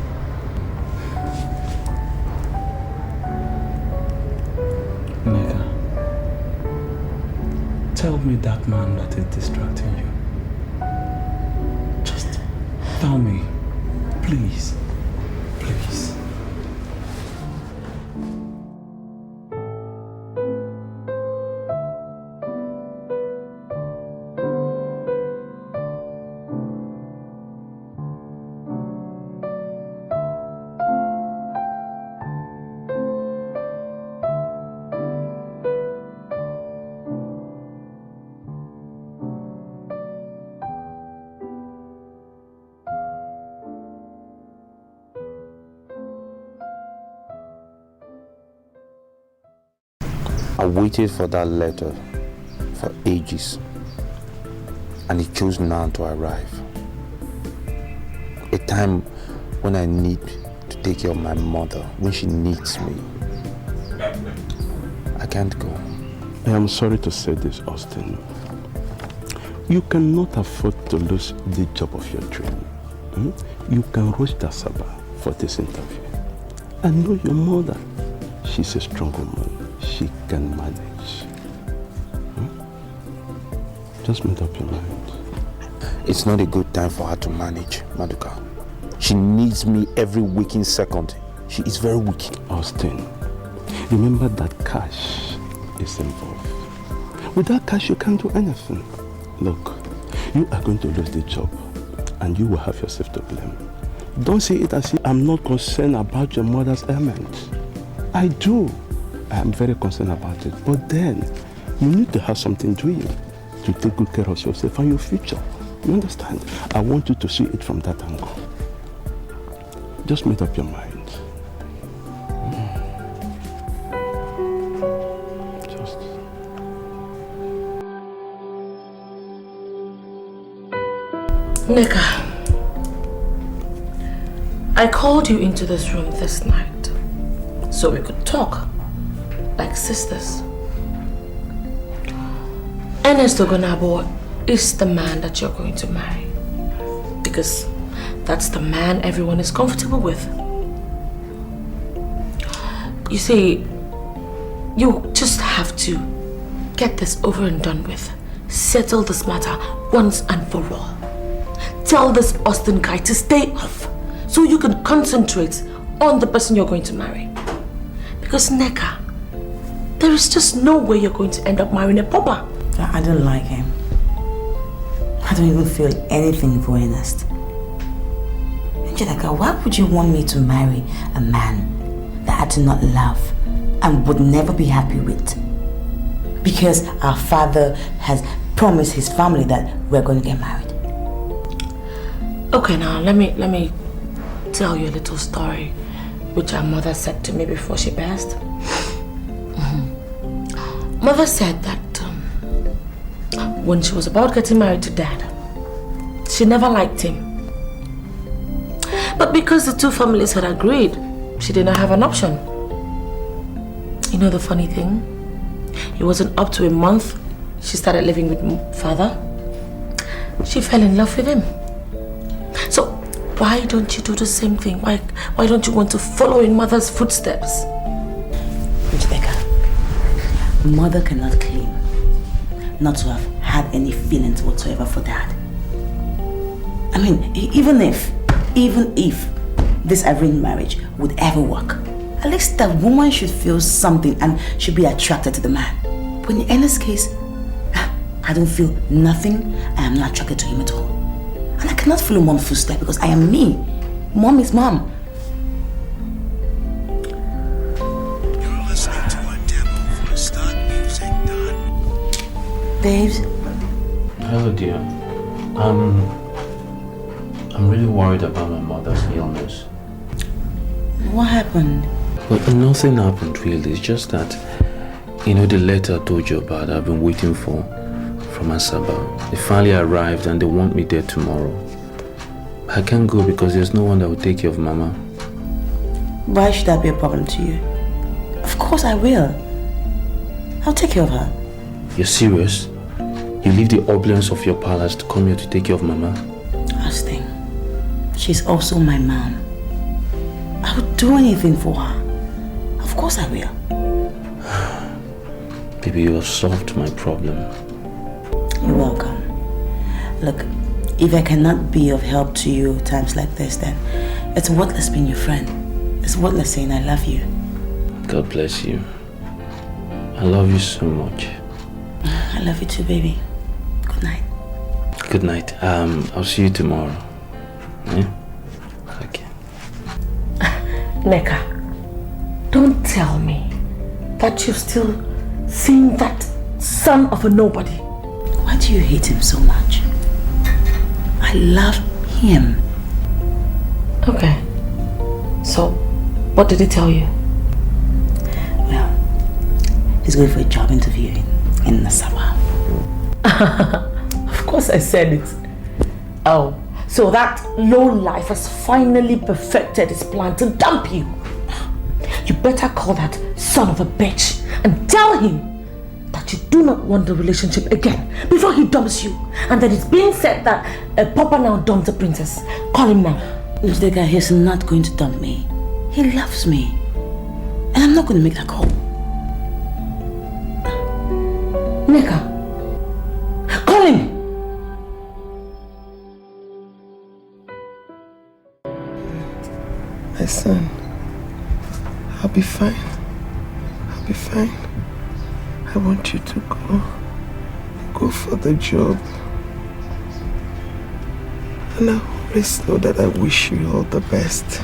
Nigga, tell me that man that is distracting you. Just tell me, please, please. I waited for that letter for ages, and it chose now to arrive. A time when I need to take care of my mother, when she needs me. I can't go. I am sorry to say this, Austin. You cannot afford to lose the job of your dream. You can rush to Asaba for this interview. I know your mother. She's a strong woman. She can manage. Just make up your mind. It's not a good time for her to manage, Maduka. She needs me every waking second. She is very weak. Austin, remember that cash is involved. Without cash, you can't do anything. Look, you are going to lose the job, and you will have yourself to blame. Don't see it as if I'm not concerned about your mother's ailment. I do. I am very concerned about it. But then, you need to have something doing to take good care of yourself and your future. You understand? I want you to see it from that angle. Just make up your mind. Just. Nneka, I called you into this room this night so we could talk like sisters. Ernest Ogonabo is the man that you're going to marry, because that's the man everyone is comfortable with. You see, you just have to get this over and done with. Settle this matter once and for all. Tell this Austin guy to stay off so you can concentrate on the person you're going to marry. Because Nneka, there is just no way you're going to end up marrying a pauper. I don't like him. I don't even feel anything for Ernest. Angelica, why would you want me to marry a man that I do not love and would never be happy with? Because our father has promised his family that we're going to get married. Okay, now let me tell you a little story which our mother said to me before she passed. Mother said that when she was about getting married to Dad, she never liked him. But because the two families had agreed, she did not have an option. You know the funny thing? It wasn't up to a month she started living with Father. She fell in love with him. So why don't you do the same thing? Why don't you want to follow in Mother's footsteps? Rebecca, Mother cannot claim not to have had any feelings whatsoever for Dad. I mean, even if this arranged marriage would ever work, at least that woman should feel something and should be attracted to the man. But in Anna's case, I don't feel nothing. I am not attracted to him at all. And I cannot follow Mom's footsteps because I am me. Mom is Mom. You're listening to a demo for StartMusic.com. Babes? Hello, dear. I'm really worried about my mother's illness. What happened? Well, nothing happened really. It's just that, you know, the letter I told you about, I've been waiting for from Asaba. They finally arrived and they want me there tomorrow. I can't go because there's no one that will take care of Mama. Why should that be a problem to you? Of course I will. I'll take care of her. You're serious? You leave the opulence of your palace to come here to take care of Mama? Austin, she's also my mom. I would do anything for her. Of course I will. Baby, you have solved my problem. You're welcome. Look, if I cannot be of help to you times like this, then it's worthless being your friend. It's worthless saying I love you. God bless you. I love you so much. I love you too, baby. Good night. Good night. I'll see you tomorrow. Yeah? Okay. Neka, don't tell me that you're still seeing that son of a nobody. Why do you hate him so much? I love him. Okay. So, what did he tell you? Well, he's going for a job interview in Nassau. Of course I said it. Oh, so that low life has finally perfected his plan to dump you. You better call that son of a bitch and tell him that you do not want the relationship again before he dumps you. And that it's being said that a papa now dumped a princess. Call him now. The guy, he's not going to dump me. He loves me. And I'm not going to make that call. Neka, call him. My son, I'll be fine. I'll be fine. I want you to go for the job. And I always know that I wish you all the best.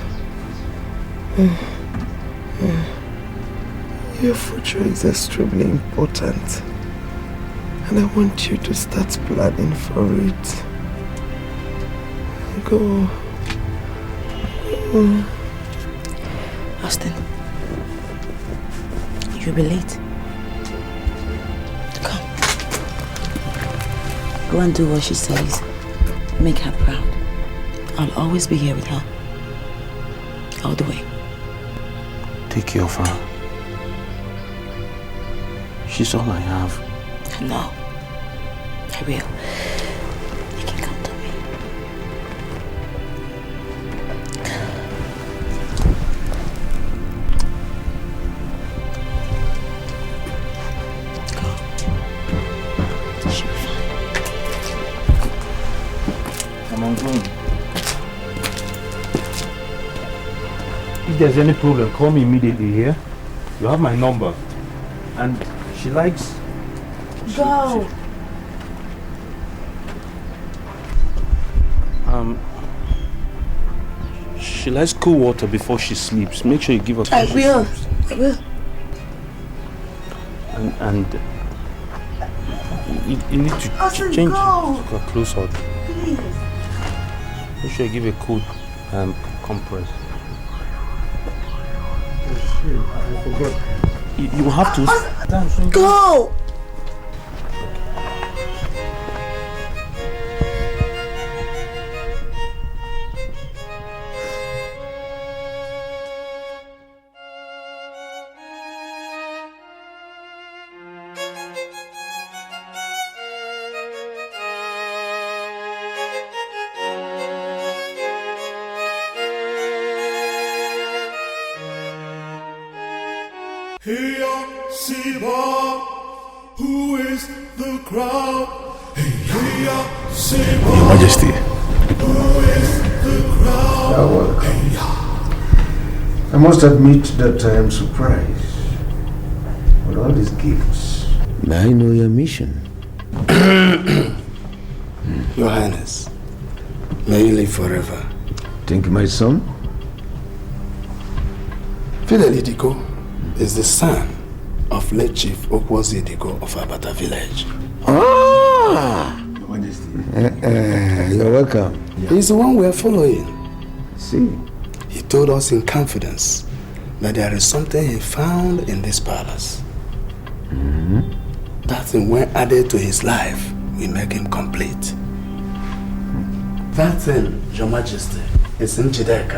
Your future is extremely important. And I want you to start planning for it. Go. Austin, you'll be late. Come. Go and do what she says. Make her proud. I'll always be here with her. All the way. Take care of her. She's all I have. I know. I will. You can count on me. Go. She'll be fine. I'm on going. If there's any problem, call me immediately here. You have my number. And she likes... Go. She likes cool water before she sleeps. Make sure you give her. I will. I will. And you need to change her clothes out. Please. Make sure you give her a cool compress. I forgot. You have to. Go! Who is the crowd? Your Majesty. Who is the crowd? You're welcome. I must admit that I am surprised with all these gifts. May I know your mission? Your Highness, may you live forever. Thank you, my son. Fidelis Dike is the son of late Chief Ugezu Dike of Abata village. Ah! Your Majesty. You're welcome. He's the one we're following. See? He told us in confidence that there is something he found in this palace. That thing, when added to his life, will make him complete. That thing, Your Majesty, is in Dike,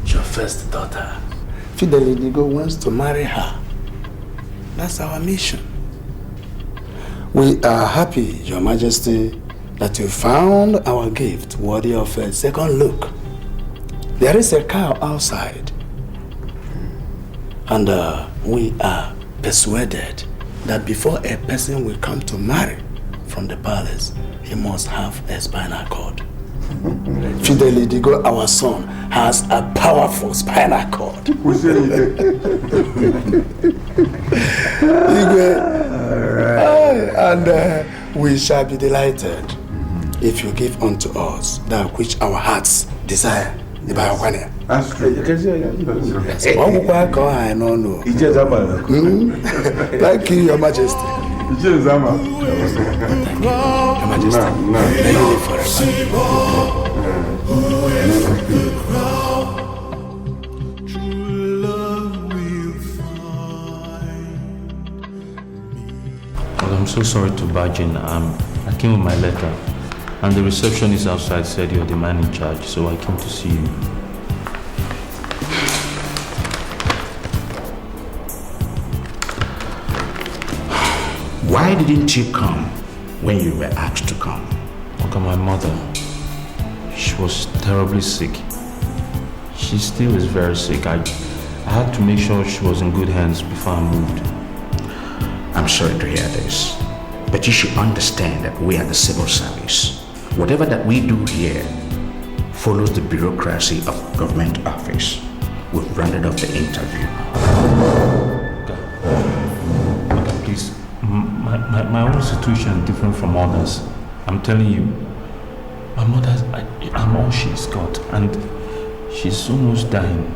your first daughter. Fidelis wants to marry her. That's our mission. We are happy, Your Majesty, that you found our gift worthy of a second look. There is a cow outside. And we are persuaded that before a person will come to marry from the palace, he must have a spinal cord. Fidelis, our son, has a powerful spinal cord. And we shall be delighted if you give unto us that which our hearts desire. That's true. Thank you, Your Majesty. Thank you, Your Majesty. May you live Well, I'm so sorry to barge in. I came with my letter, and the receptionist outside said you're the man in charge, so I came to see you. Why didn't you come when you were asked to come? Look at my mother. She was terribly sick. She still is very sick. I had to make sure she was in good hands before I moved. I'm sorry to hear this, but you should understand that we are the civil service. Whatever that we do here follows the bureaucracy of government office. We've rounded up the interview. Okay, please. My own situation is different from others. I'm telling you, my mother, I'm all she's got, and she's almost dying.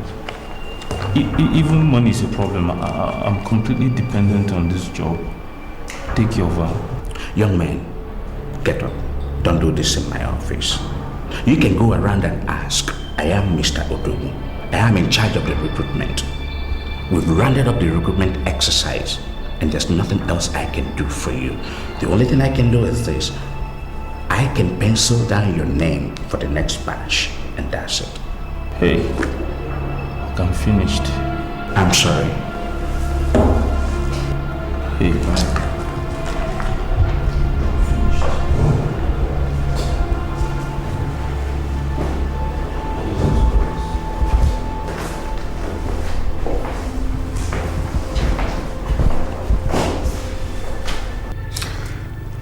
Even money is a problem. I'm completely dependent on this job. Take care of her. Young man, get up. Don't do this in my office. You can go around and ask. I am Mr. Odogu. I am in charge of the recruitment. We've rounded up the recruitment exercise, and there's nothing else I can do for you. The only thing I can do is this. I can pencil down your name for the next batch, and that's it. Hey, I'm finished. I'm sorry. Hey,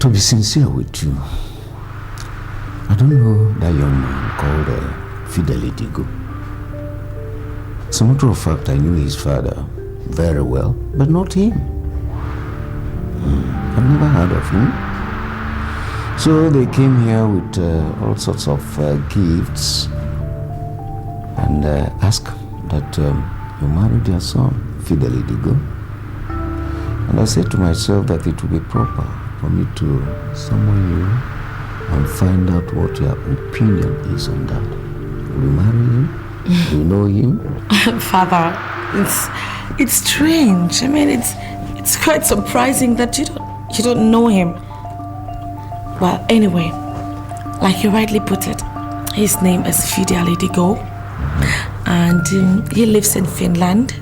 To be sincere with you, I don't know that young man called Fidelis. As a matter of fact, I knew his father very well, but not him. I've never heard of him. So they came here with all sorts of gifts and asked that you marry their son, Fidelis. And I said to myself that it would be proper for me to summon you and find out what your opinion is on that. Will you marry him? Do you know him? Father, it's strange. I mean, it's quite surprising that you don't know him. Well, anyway, like you rightly put it, his name is Fidelis, and he lives in Finland.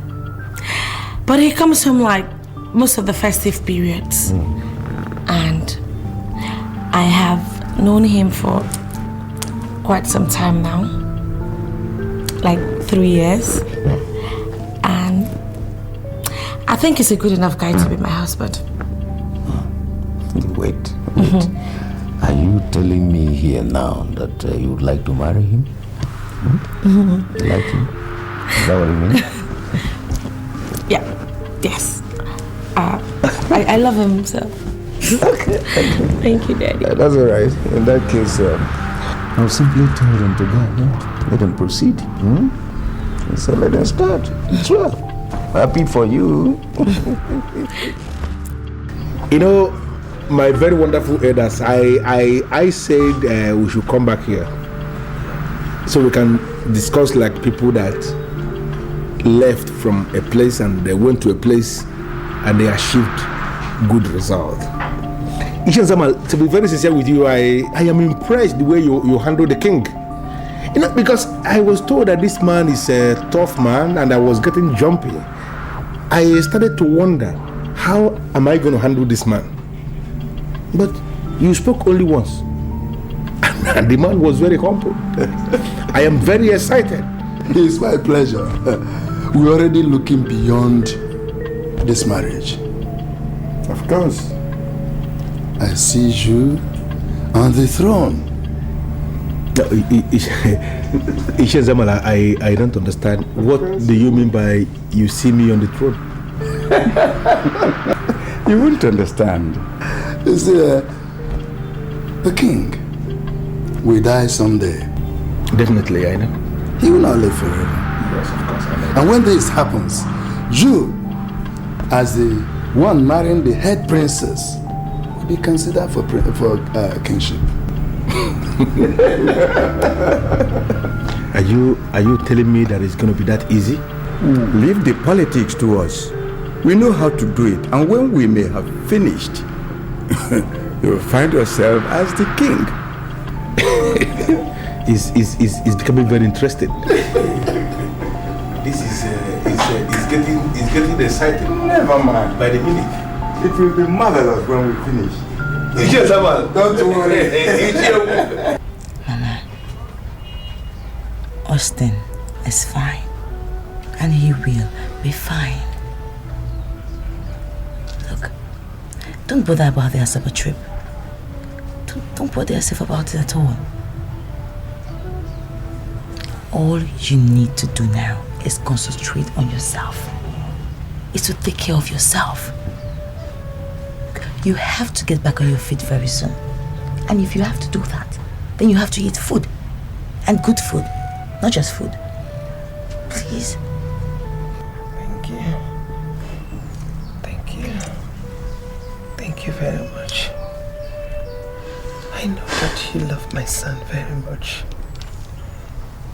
But he comes home like most of the festive periods. And I have known him for quite some time now, like 3 years, and I think he's a good enough guy to be my husband. Wait. Are you telling me here now that you would like to marry him? You like him? Is that what you mean? Yes. I love him, so. Okay. Thank you, Daddy. That's all right. In that case, I'll simply tell them to go. Let them proceed. So let them start. Sure. Happy for you. You know, my very wonderful elders, I said we should come back here so we can discuss like people that left from a place and they went to a place and they achieved good result. To be very sincere with you, I am impressed the way you handle the king. You know, because I was told that this man is a tough man and I was getting jumpy. I started to wonder, how am I going to handle this man? But you spoke only once. And the man was very humble. I am very excited. It's my pleasure. We're already looking beyond this marriage. Of course. I see you on the throne. Ishe Zamala, I don't understand. What do you mean by you see me on the throne? You won't understand. You see, the king will die someday. Definitely, I know. He will not live forever. Yes, of course, I know. And when this happens, you, as the one marrying the head princess, will be considered for kingship. Are you telling me that it's going to be that easy? Leave the politics to us. We know how to do it, and when we may have finished, you will find yourself as the king. It's becoming very interesting. This is getting exciting. Never mind. By the minute. It will be marvelous when we finish. Don't worry. Mama, Austin is fine, and he will be fine. Look, don't bother about the Asaba trip. Don't bother yourself about it at all. All you need to do now is concentrate on yourself. Is to take care of yourself. You have to get back on your feet very soon. And if you have to do that, then you have to eat food. And good food. Not just food. Please. Thank you. Thank you. Thank you very much. I know that you love my son very much.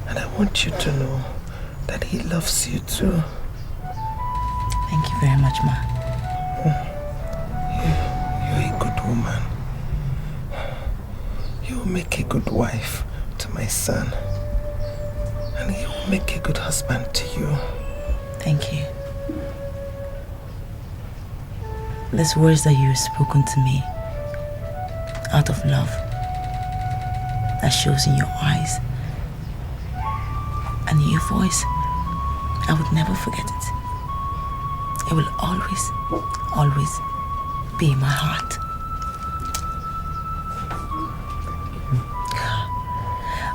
And I want you to know that he loves you too. Thank you very much, Ma. You're a good woman. You will make a good wife to my son. And he will make a good husband to you. Thank you. These words that you have spoken to me out of love, that shows in your eyes and in your voice, I would never forget it. It will always, always be in my heart.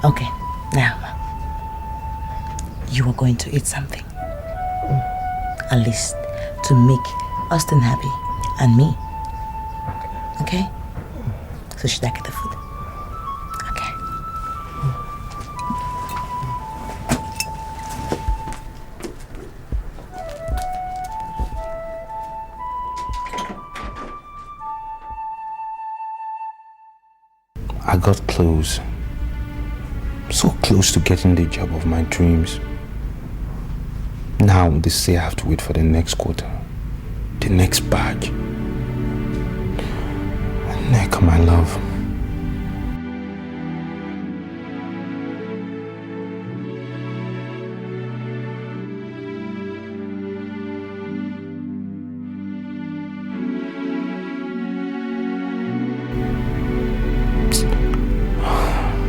Okay, now you are going to eat something. At least to make Austin happy and me. Okay? So should I get the food? Okay. I got close. So close to getting the job of my dreams. Now they say I have to wait for the next quarter. The next badge. Neck, my love.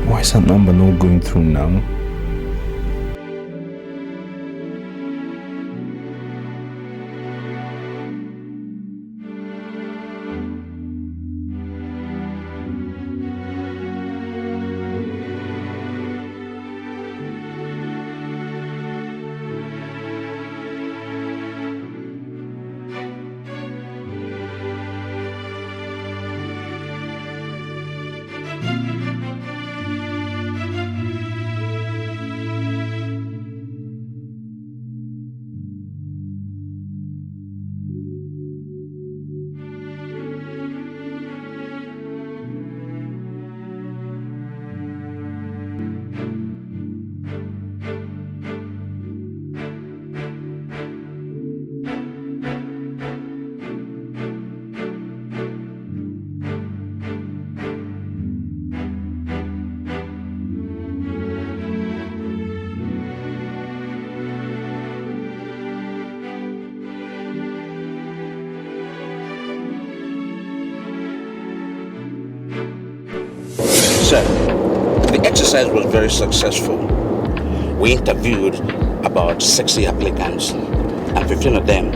Why is that number not going through now? Sir, the exercise was very successful. We interviewed about 60 applicants, and 15 of them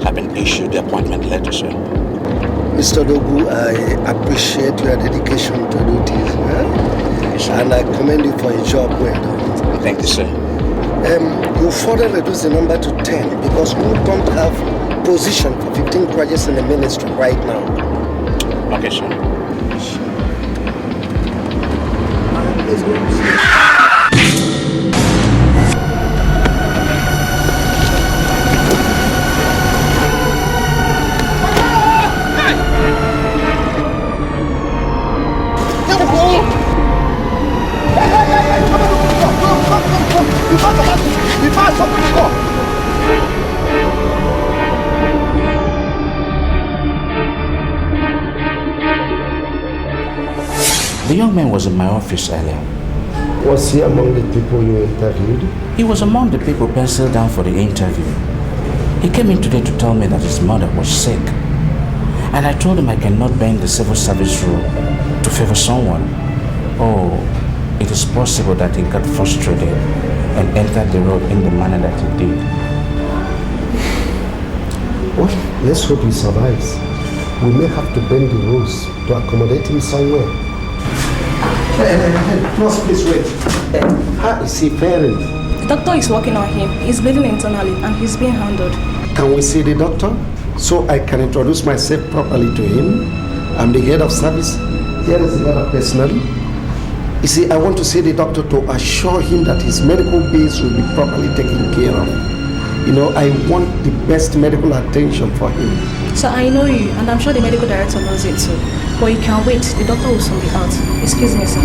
have been issued the appointment letter, sir. Mr. Dogu, I appreciate your dedication to duties, and I commend you for a job well done. Thank you, sir. You further reduce the number to 10 because we don't have position for 15 graduates in the ministry right now. Okay, sir. Let's go. The young man was in my office earlier. Was he among the people you interviewed? He was among the people penciled down for the interview. He came in today to tell me that his mother was sick. And I told him I cannot bend the civil service rule to favor someone. Oh, it is possible that he got frustrated and entered the road in the manner that he did. Well, let's hope he survives. We may have to bend the rules to accommodate him somewhere. Nurse, please wait. How is he faring? The doctor is working on him. He's bleeding internally and he's being handled. Can we see the doctor so I can introduce myself properly to him? I'm the head of service. Here is the other personnel. You see, I want to see the doctor to assure him that his medical bills will be properly taken care of. You know, I want the best medical attention for him. So I know you, and I'm sure the medical director knows it too. But you can wait. The doctor will soon be out. Excuse me, sir.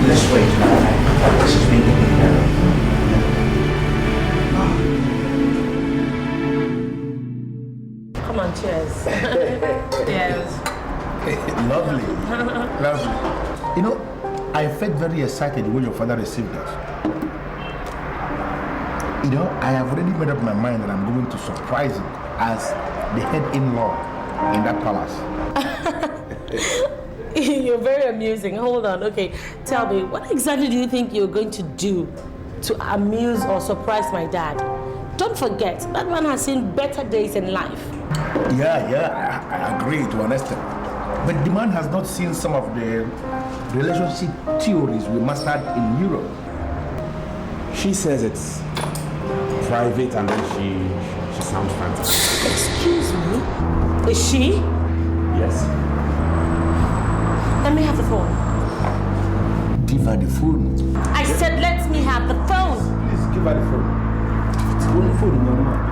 Let's wait. This is being taken care of. Come on, cheers. Cheers. Lovely. Lovely. You know, I felt very excited when your father received us. You know, I have already made up my mind that I'm going to surprise him as the head-in-law in that palace. You're very amusing. Hold on. Okay, tell me, what exactly do you think you're going to do to amuse or surprise my dad? Don't forget, that man has seen better days in life. Yeah, I agree to an extent. But the man has not seen some of the relationship theories we mastered in Europe. She says it's private and then she sounds fantastic. Excuse me? Is she? Yes. Let me have the phone. Give her the phone. I said let me have the phone. Please give her the phone. It's only phone in your mouth.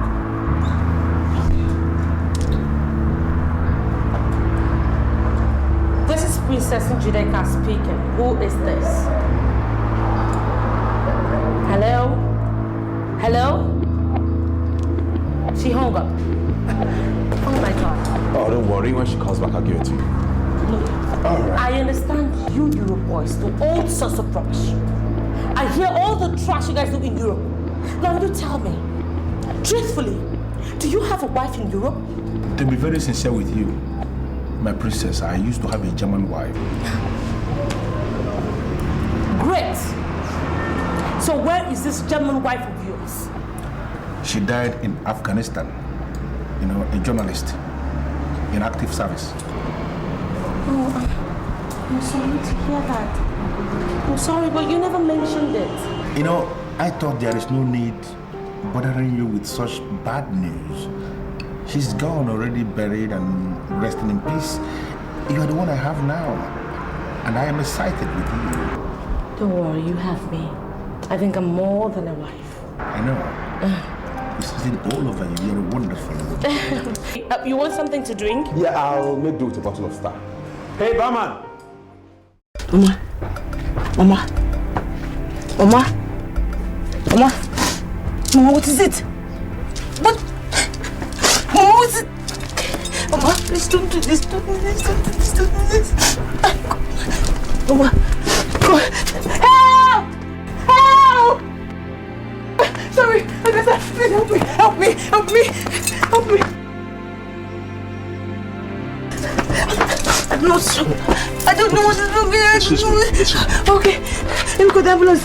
This is Princess Njideka speaking. Who is this? Hello? Hello? She hung up. Oh my God. Oh, don't worry. When she calls back, I'll give it to you. Look, I understand you Europe boys do all sorts of rubbish. I hear all the trash you guys do in Europe. Now you tell me, truthfully, do you have a wife in Europe? To be very sincere with you, my princess, I used to have a German wife. Great. So where is this German wife of yours? She died in Afghanistan. You know, a journalist in active service. Oh, I'm sorry to hear that. I'm sorry, but you never mentioned it. You know, I thought there is no need bothering you with such bad news. She's gone, already buried and resting in peace. You are the one I have now, and I am excited with you. Don't worry, you have me. I think I'm more than a wife. I know. It's sitting all over you. You're wonderful. You want something to drink? Yeah, I'll make do with a bottle of Star. Hey, barman! Mama. Mama. Mama. Mama. Mama, what is it? What? Mama, what is it? Mama, please don't do this. Don't do this. Don't do this. Don't do this. Mama. Help! Help! Sorry. Please help me. Help me. Help me. Help me. What's wrong? I don't know what is wrong. Okay, let me go to the ambulance.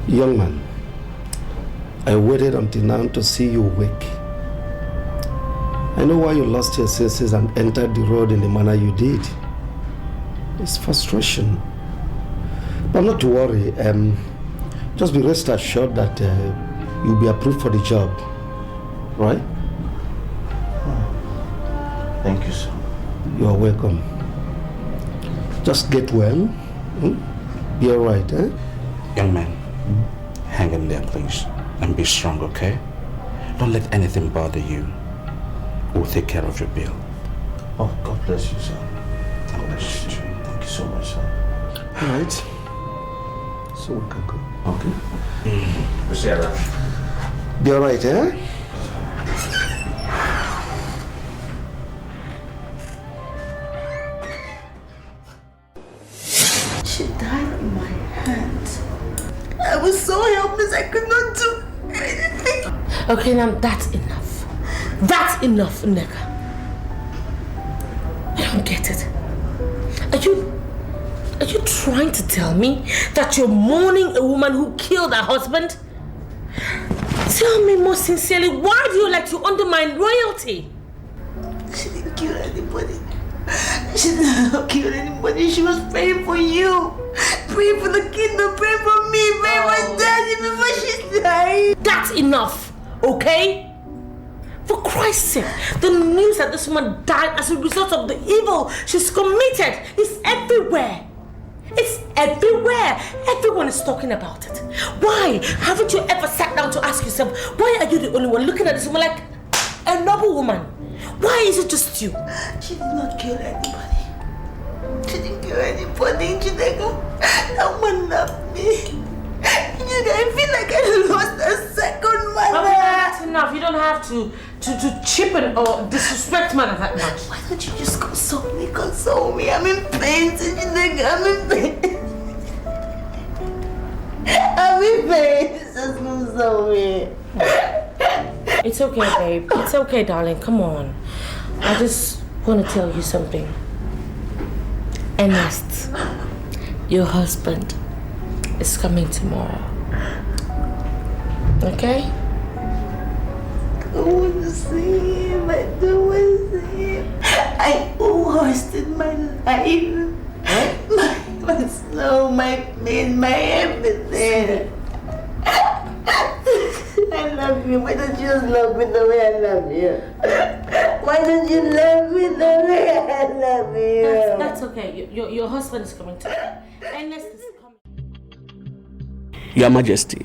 Young man, I waited until now to see you wake. I know why you lost your senses and entered the road in the manner you did. It's frustration. But not to worry, just be rest assured that you'll be approved for the job, right? Thank you, sir. You are welcome. Just get well. Be alright, eh? Young man, hang in there, please. And be strong, okay? Don't let anything bother you. We'll take care of your bill. Oh, God bless you, sir. God bless you. Thank you so much, sir. Alright. So we can go. Okay. We'll see you around. Be alright, eh? She died in my hands. I was so helpless, I could not do anything. Okay, now that's enough. That's enough, Nneka. I don't get it. Are you trying to tell me that you're mourning a woman who killed her husband? Tell me more sincerely, why do you like to undermine royalty? She didn't kill anybody. She didn't kill anybody. She was praying for you. Praying for the kingdom. Praying for me. Praying for my daddy before she died. That's enough, okay? For Christ's sake, the news that this woman died as a result of the evil she's committed is everywhere. It's everywhere. Everyone is talking about it. Why? Haven't you ever sat down to ask yourself, why are you the only one looking at this woman like a noble woman? Why is it just you? She did not kill anybody. She didn't kill anybody. That woman loved me. I feel like I lost a second mother. That's enough. You don't have to cheapen or disrespect mother that much. Why don't you just console me? Console me. I'm in pain. I'm in pain. I'm in pain. Just console me. It's okay, babe. It's okay, darling. Come on. I just want to tell you something. Ernest, your husband is coming tomorrow. Okay? I want to see him. I don't want to see him. I wasted my life. My soul, my pain, my everything. I love you. Why don't you just love me the way I love you? Why don't you love me the way I love you? That's okay. Your husband is coming tomorrow. Ernest is coming. Your Majesty,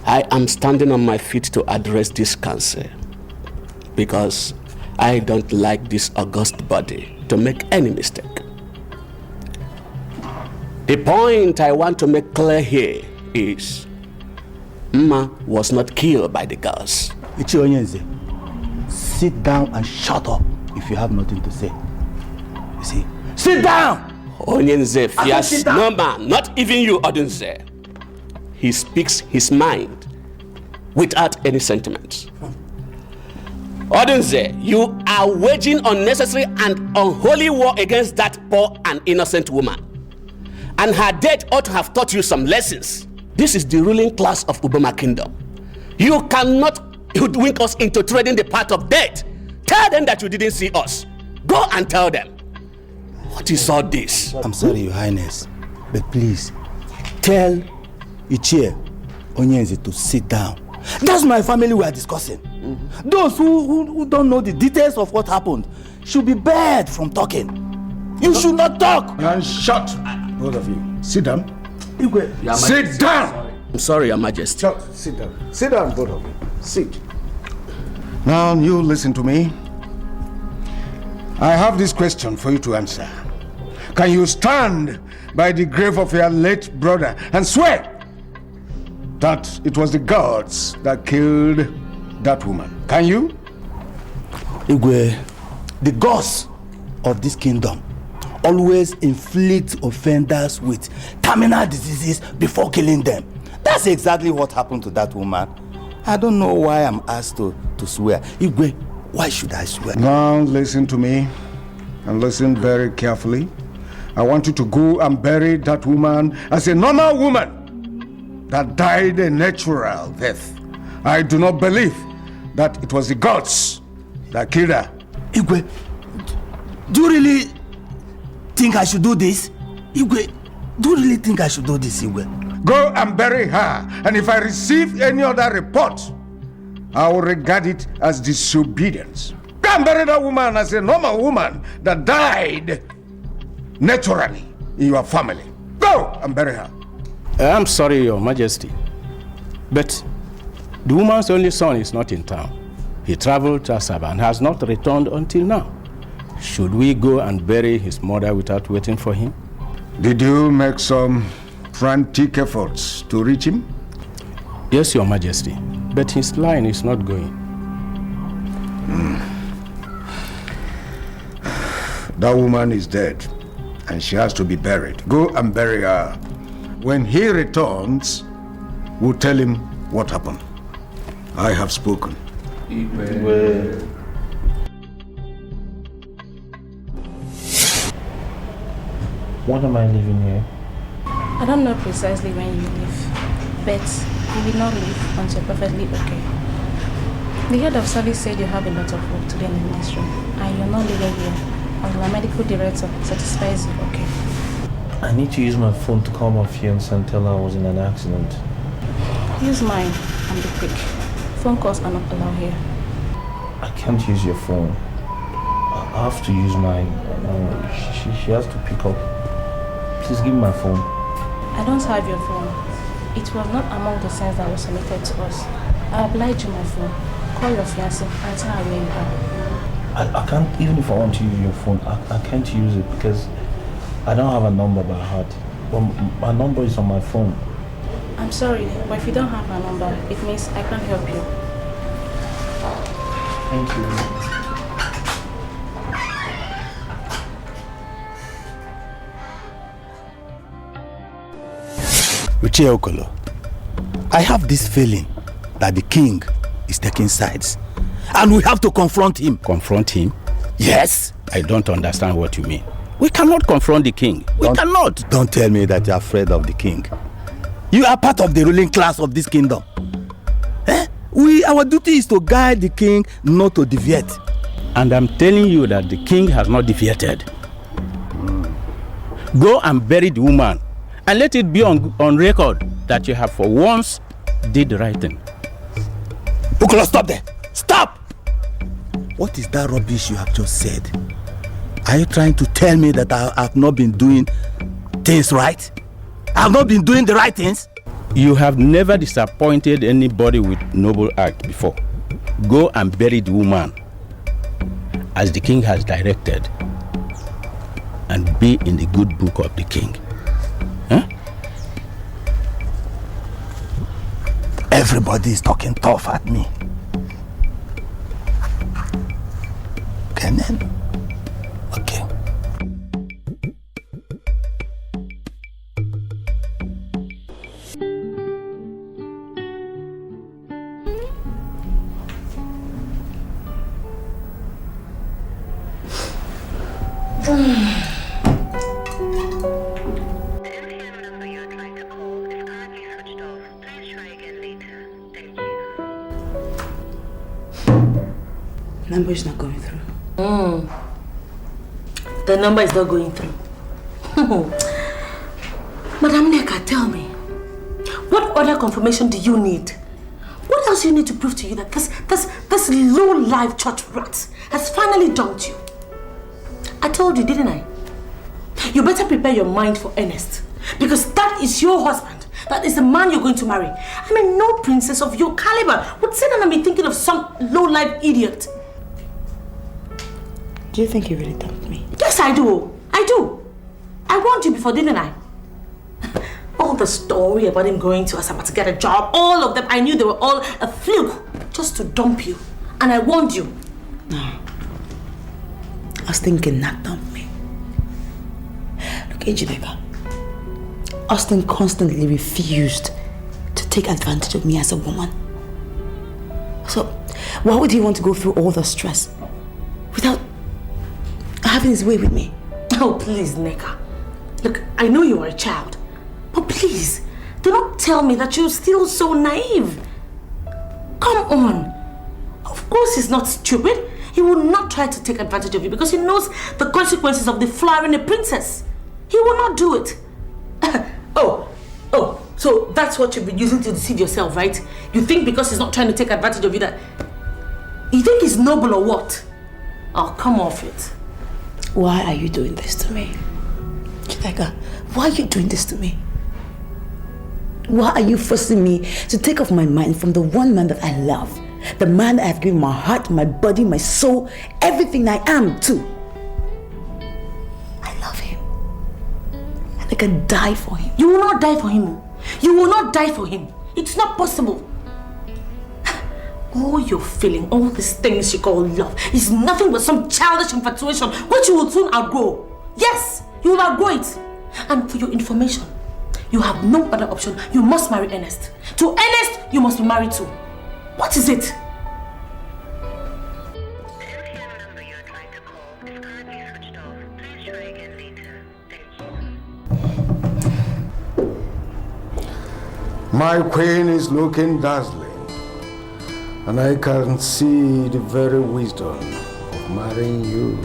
I am standing on my feet to address this council because I don't like this august body to make any mistake. The point I want to make clear here is Mma was not killed by the girls. Onyenze, sit down and shut up if you have nothing to say. You see? Sit down! Onyenze fears no man, not even you, Odunze. He speaks his mind without any sentiments. Odunze, you are waging unnecessary and unholy war against that poor and innocent woman. And her death ought to have taught you some lessons. This is the ruling class of Uboma Kingdom. You cannot hoodwink us into treading the path of death. Tell them that you didn't see us. Go and tell them. What is all this? I'm sorry, Your Highness, but please tell Iyke Onyenze to sit down. That's my family we are discussing. Those who don't know the details of what happened should be barred from talking. You should not talk. And shut, both of you. Sit down. Iyke, sit down! I'm sorry, Your Majesty. Sit down. Sit down, both of you. Sit. Now, you listen to me. I have this question for you to answer. Can you stand by the grave of your late brother and swear that it was the gods that killed that woman? Can you? Iyke, the gods of this kingdom always inflict offenders with terminal diseases before killing them. That's exactly what happened to that woman. I don't know why I'm asked to swear. Iyke, why should I swear? Now listen to me and listen very carefully. I want you to go and bury that woman as a normal woman that died a natural death. I do not believe that it was the gods that killed her. Iyke, do you really think I should do this? Iyke, do you really think I should do this, Iyke? Go and bury her, and if I receive any other report, I will regard it as disobedience. Go and bury that woman as a normal woman that died naturally in your family. Go and bury her. I'm sorry, Your Majesty, but the woman's only son is not in town. He traveled to Asaba and has not returned until now. Should we go and bury his mother without waiting for him? Did you make some frantic efforts to reach him? Yes, Your Majesty, but his line is not going. That woman is dead, and she has to be buried. Go and bury her. When he returns, we'll tell him what happened. I have spoken. When am I leaving here? I don't know precisely when you leave, but you will not leave until you're perfectly okay. The head of service said you have a lot of work to do in the ministry, and you're not leaving here until my medical director satisfies you okay. I need to use my phone to call my fiancé and tell her I was in an accident. Use mine and be quick. Phone calls are not allowed here. I can't use your phone. I have to use mine. She has to pick up. Please give me my phone. I don't have your phone. It was not among the sins that was submitted to us. I oblige you my phone. Call your fiancé and tell her where you are. I can't, even if I want to use your phone, I can't use it because I don't have a number by heart. Well, my number is on my phone. I'm sorry, but if you don't have my number, it means I can't help you. Thank you. Okolo, I have this feeling that the king is taking sides. And we have to confront him. Confront him? Yes. I don't understand what you mean. We cannot confront the king. We cannot. Don't tell me that you're afraid of the king. You are part of the ruling class of this kingdom. Our duty is to guide the king, not to deviate. And I'm telling you that the king has not deviated. Go and bury the woman. And let it be on record that you have for once did the right thing. Okolo, stop there. Stop! What is that rubbish you have just said? Are you trying to tell me that I have not been doing things right? I have not been doing the right things? You have never disappointed anybody with noble act before. Go and bury the woman as the king has directed and be in the good book of the king. Huh? Everybody is talking tough at me. Okay, then. Okay. Number is not going through. The number is not going through. Madam Neka, tell me, what other confirmation do you need? What else do you need to prove to you that this low-life church rat has finally dumped you? I told you, didn't I? You better prepare your mind for earnest. Because that is your husband. That is the man you're going to marry. I mean, no princess of your caliber would sit down and be thinking of some low-life idiot. Do you think you really dumped me? Yes, I do. I do. I warned you before, didn't I? All the story about him going to Asaba to get a job, all of them, I knew they were all a fluke just to dump you. And I warned you. No. I was thinking not dump me. Look, Ejideka. Austin constantly refused to take advantage of me as a woman. So, why would he want to go through all the stress without having his way with me? Oh, please, Neka. Look, I know you are a child, but please, do not tell me that you're still so naive. Come on. Of course he's not stupid. He will not try to take advantage of you because he knows the consequences of deflowering a princess. He will not do it. So that's what you've been using to deceive yourself, right? You think because he's not trying to take advantage of you that... You think he's noble or what? Oh, come off it. Why are you doing this to me? Ijideka, why are you doing this to me? Why are you forcing me to take off my mind from the one man that I love? The man that I've given my heart, my body, my soul, everything I am to. I love him. And I can die for him. You will not die for him. You will not die for him. It's not possible. All you're feeling, all these things you call love, is nothing but some childish infatuation which you will soon outgrow. Yes, you will outgrow it. And for your information, you have no other option. You must marry Ernest. To Ernest, you must be married to. What is it? My queen is looking dazzling, and I can see the very wisdom of marrying you.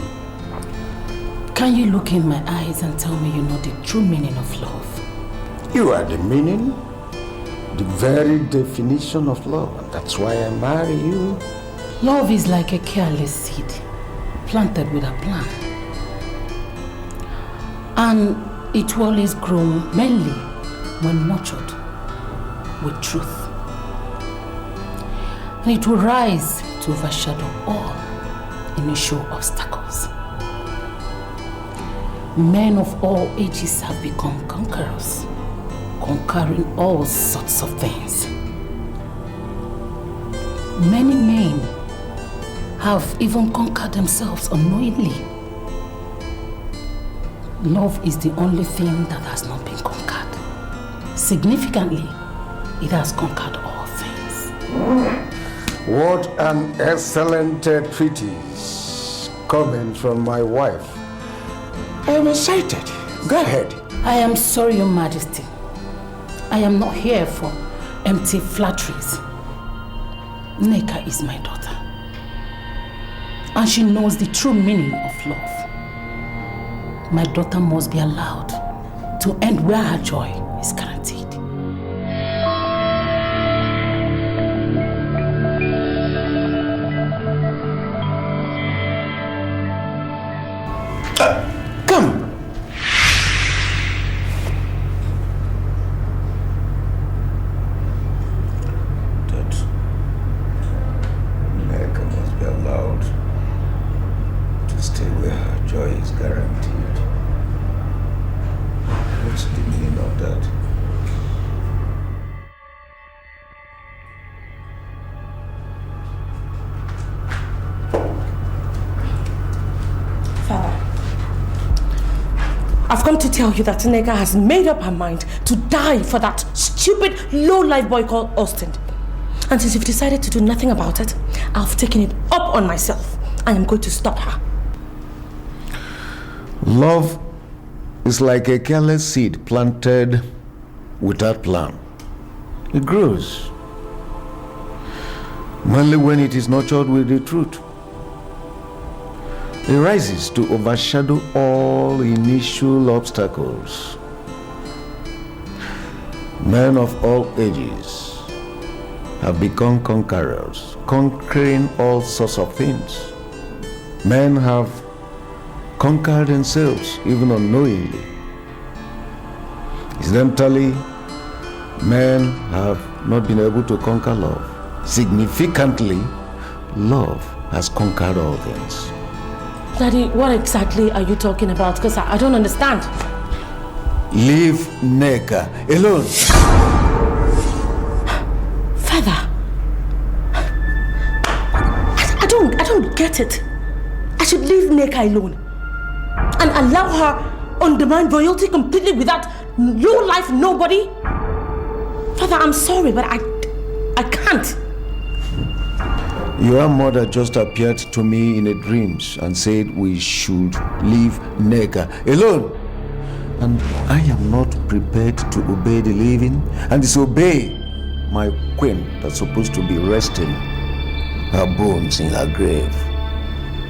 Can you look in my eyes and tell me you know the true meaning of love? You are the meaning, the very definition of love, and that's why I marry you. Love is like a careless seed planted with a plan, and it will always grow mainly when nurtured with truth, and it will rise to overshadow all initial obstacles. Men of all ages have become conquerors, conquering all sorts of things. Many men have even conquered themselves unknowingly. Love is the only thing that has not been conquered. Significantly, it has conquered all things. What an excellent treatise coming from my wife. I am excited. Go ahead. I am sorry, Your Majesty. I am not here for empty flatteries. Neka is my daughter, and she knows the true meaning of love. My daughter must be allowed to end where her joy is guaranteed. Come. Neka must be allowed to stay where her joy is guaranteed. What's the meaning of that? I've come to tell you that Neka has made up her mind to die for that stupid, low-life boy called Austin. And since you've decided to do nothing about it, I've taken it up on myself. I am going to stop her. Love is like a careless seed planted without plan. It grows only when it is nurtured with the truth. It rises to overshadow all initial obstacles. Men of all ages have become conquerors, conquering all sorts of things. Men have conquered themselves, even unknowingly. Incidentally, men have not been able to conquer love. Significantly, love has conquered all things. Daddy, what exactly are you talking about? Because I don't understand. Leave Nneka alone. Father, I don't get it. I should leave Nneka alone and allow her undermine royalty completely without low life nobody? Father, I'm sorry, but I can't. Your mother just appeared to me in a dreams and said we should leave Nneka alone. And I am not prepared to obey the living and disobey my queen that's supposed to be resting her bones in her grave.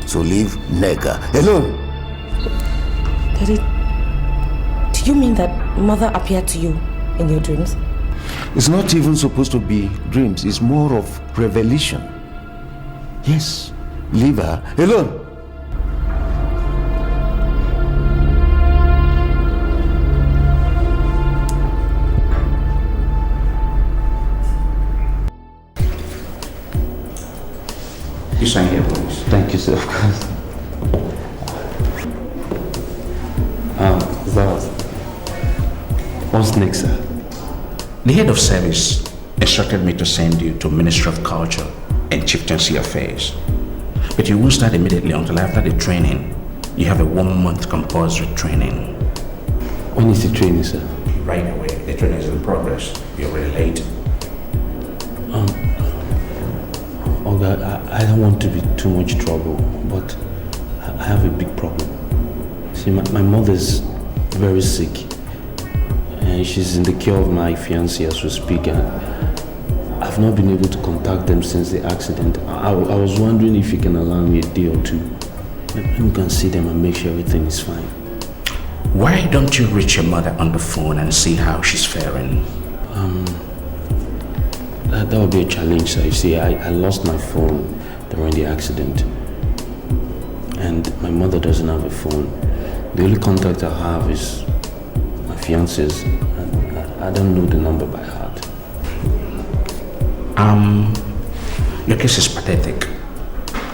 So leave Nneka alone. Daddy, do you mean that mother appeared to you in your dreams? It's not even supposed to be dreams. It's more of revelation. Yes, leave her alone. You sign here, please. Thank you, sir, of course. What's next, sir? The head of service instructed me to send you to Ministry of Culture and Chieftaincy Affairs. But you won't start immediately until after the training. You have a 1-month compulsory training. When is the training, sir? Right away. The training is in progress. You're really late. Oh God, I don't want to be too much trouble, but I have a big problem. See, my mother's very sick, and she's in the care of my fiancé as we speak, and I've not been able to contact them since the accident. I was wondering if you can allow me a day or two. Maybe we can see them and make sure everything is fine. Why don't you reach your mother on the phone and see how she's faring? That would be a challenge, sir. You see, I lost my phone during the accident, and my mother doesn't have a phone. The only contact I have is my fiance's, and I don't know the number by heart. Your case is pathetic.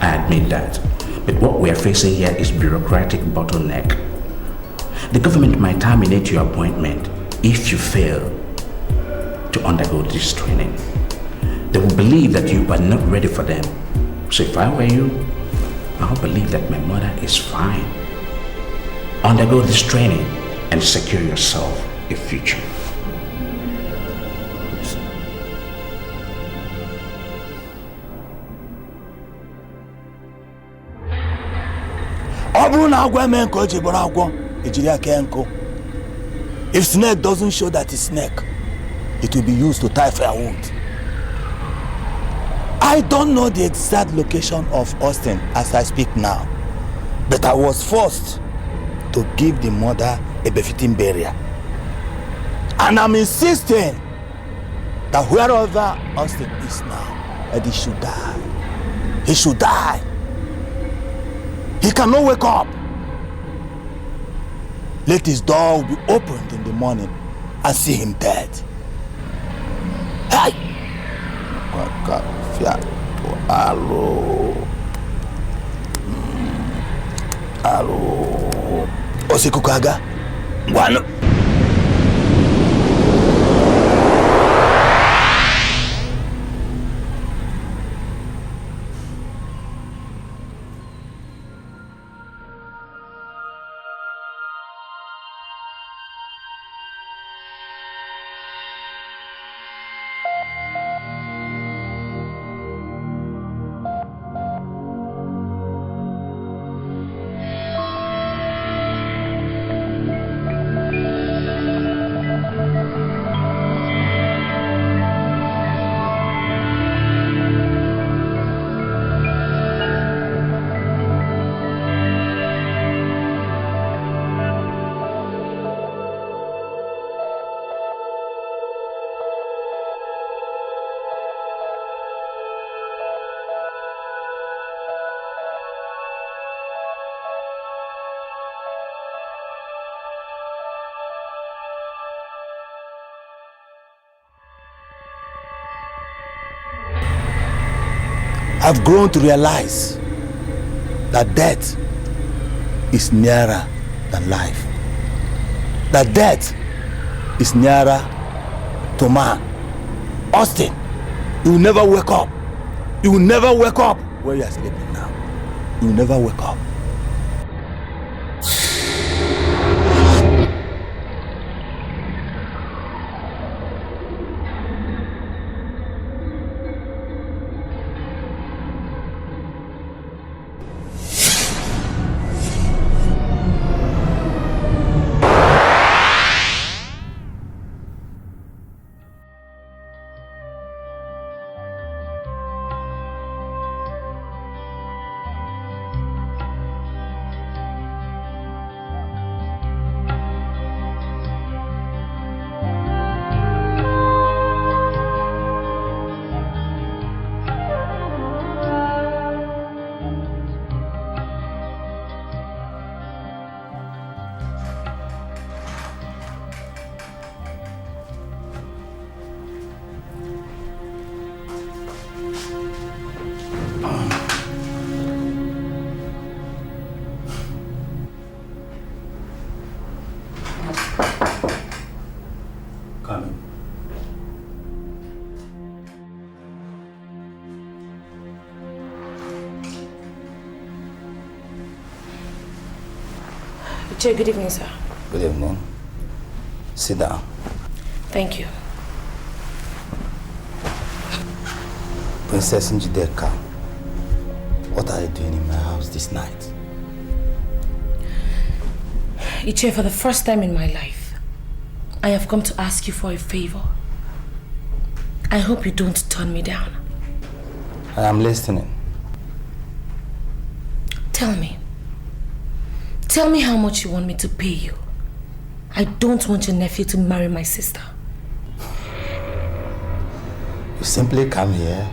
I admit that. But what we are facing here is bureaucratic bottleneck. The government might terminate your appointment if you fail to undergo this training. They will believe that you are not ready for them. So if I were you, I would believe that my mother is fine. Undergo this training and secure yourself a future. If snake doesn't show that it's snake, it will be used to tie fire wound. I don't know the exact location of Austin as I speak now, but I was forced to give the mother a befitting burial. And I'm insisting that wherever Austin is now, that he should die. He should die. He cannot wake up. Let his door be opened in the morning and see him dead. Hey! Hello. Osikukaga. One. I've grown to realize that death is nearer than life. That death is nearer to man. Austin, you will never wake up. You will never wake up where you are sleeping now. You will never wake up. Good evening, sir. Good evening. Sit down. Thank you. Princess Njideka, what are you doing in my house this night? Iyke, for the first time in my life, I have come to ask you for a favor. I hope you don't turn me down. I am listening. Tell me. Tell me how much you want me to pay you. I don't want your nephew to marry my sister. You simply come here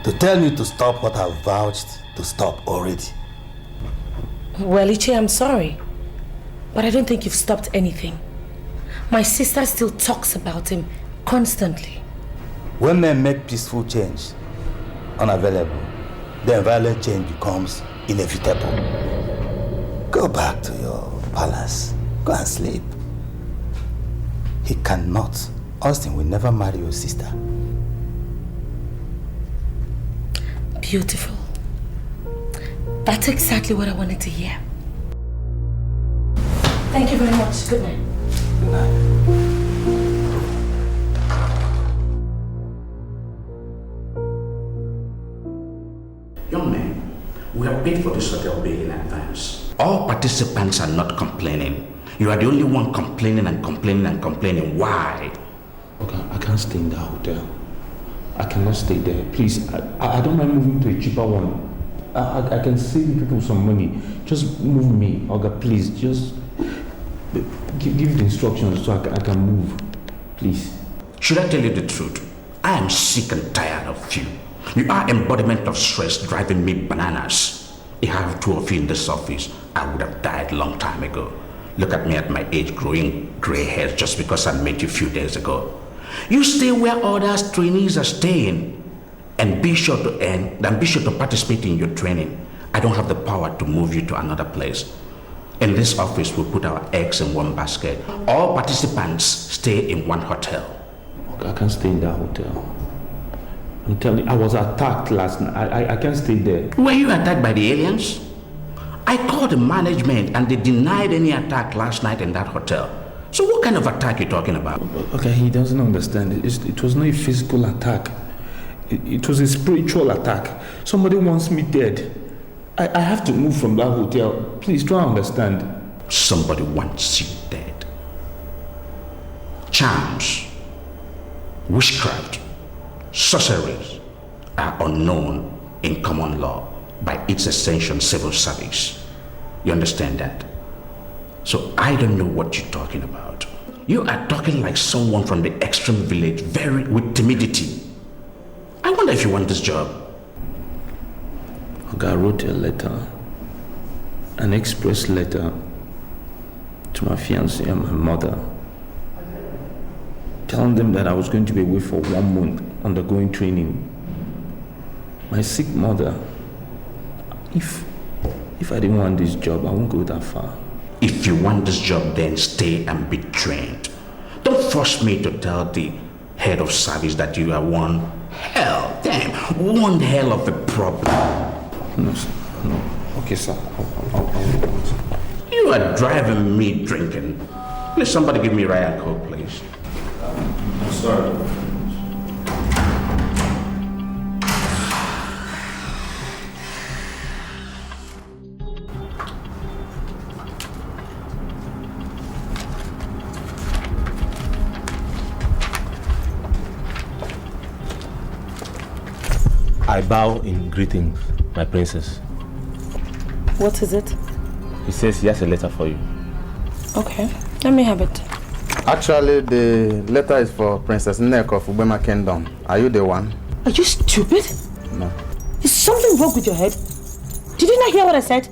to tell me to stop what I've vouched to stop already. Well, Iyke, I'm sorry, but I don't think you've stopped anything. My sister still talks about him constantly. When men make peaceful change unavailable, then violent change becomes inevitable. Go back to your palace. Go and sleep. He cannot. Austin will never marry your sister. Beautiful. That's exactly what I wanted to hear. Thank you very much. Good night. Good night. Young man, we have paid for this hotel bill in advance. All participants are not complaining. You are the only one complaining and complaining and complaining. Why? Okay, I can't stay in that hotel. I cannot stay there. Please, I don't mind moving to a cheaper one. I can save people some money. Just move me. Olga, please, just give the instructions so I can move. Please. Should I tell you the truth? I am sick and tired of you. You are embodiment of stress driving me bananas. If I have two of you in this office, I would have died a long time ago. Look at me at my age, growing gray hairs just because I met you a few days ago. You stay where others trainees are staying and be sure to participate in your training. I don't have the power to move you to another place. In this office, we put our eggs in one basket. All participants stay in one hotel. I can't stay in that hotel. I'm telling you, I was attacked last night. I can't stay there. Were you attacked by the aliens? I called the management and they denied any attack last night in that hotel. So what kind of attack are you talking about? Okay, he doesn't understand. It was not a physical attack. It was a spiritual attack. Somebody wants me dead. I have to move from that hotel. Please try to understand. Somebody wants you dead. Charms, witchcraft, sorceries are unknown in common law by its essential civil service. You understand that? So I don't know what you're talking about. You are talking like someone from the extreme village, very with timidity. I wonder if you want this job. I wrote a letter, an express letter to my fiancée and my mother, telling them that I was going to be away for 1 month undergoing training. My sick mother. If I didn't want this job, I won't go that far. If you want this job, then stay and be trained. Don't force me to tell the head of service that you are one hell of a problem. No, sir. No. Okay, sir. I'll You are driving me drinking. Please, somebody give me Ryan Coke, please. I'm sorry. I bow in greetings, my princess. What is it? He says he has a letter for you. Okay, let me have it. Actually, the letter is for Princess Nneka of Ubema Kingdom. Are you the one? Are you stupid? No. Is something wrong with your head? Did you not hear what I said?